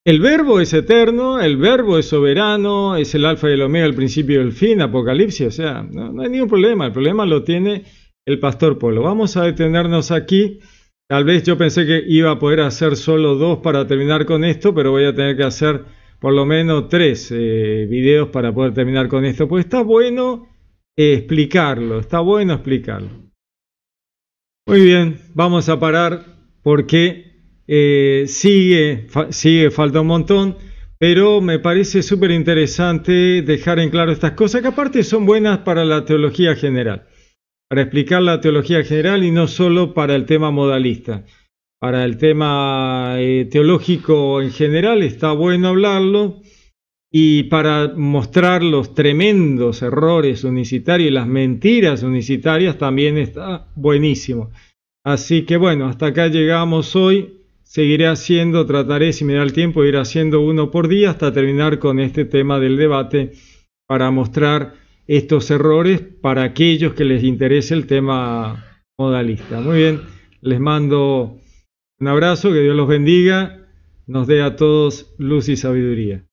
El Verbo es eterno, el Verbo es soberano, es el alfa y el omega, el principio y el fin, Apocalipsis. O sea, no hay ningún problema. El problema lo tiene el pastor Polo. Vamos a detenernos aquí. Tal vez yo pensé que iba a poder hacer solo 2 para terminar con esto, pero voy a tener que hacer por lo menos 3 videos para poder terminar con esto. Pues está bueno explicarlo, está bueno explicarlo. Muy bien, vamos a parar porque sigue, falta un montón, pero me parece súper interesante dejar en claro estas cosas que aparte son buenas para la teología general. Para explicar la teología general y no solo para el tema modalista. Para el tema teológico en general está bueno hablarlo y para mostrar los tremendos errores unicitarios y las mentiras unicitarias también está buenísimo. Así que bueno, hasta acá llegamos hoy. Seguiré haciendo, trataré si me da el tiempo de ir haciendo uno por día hasta terminar con este tema del debate para mostrar estos errores para aquellos que les interese el tema modalista. Muy bien, les mando un abrazo, que Dios los bendiga, nos dé a todos luz y sabiduría.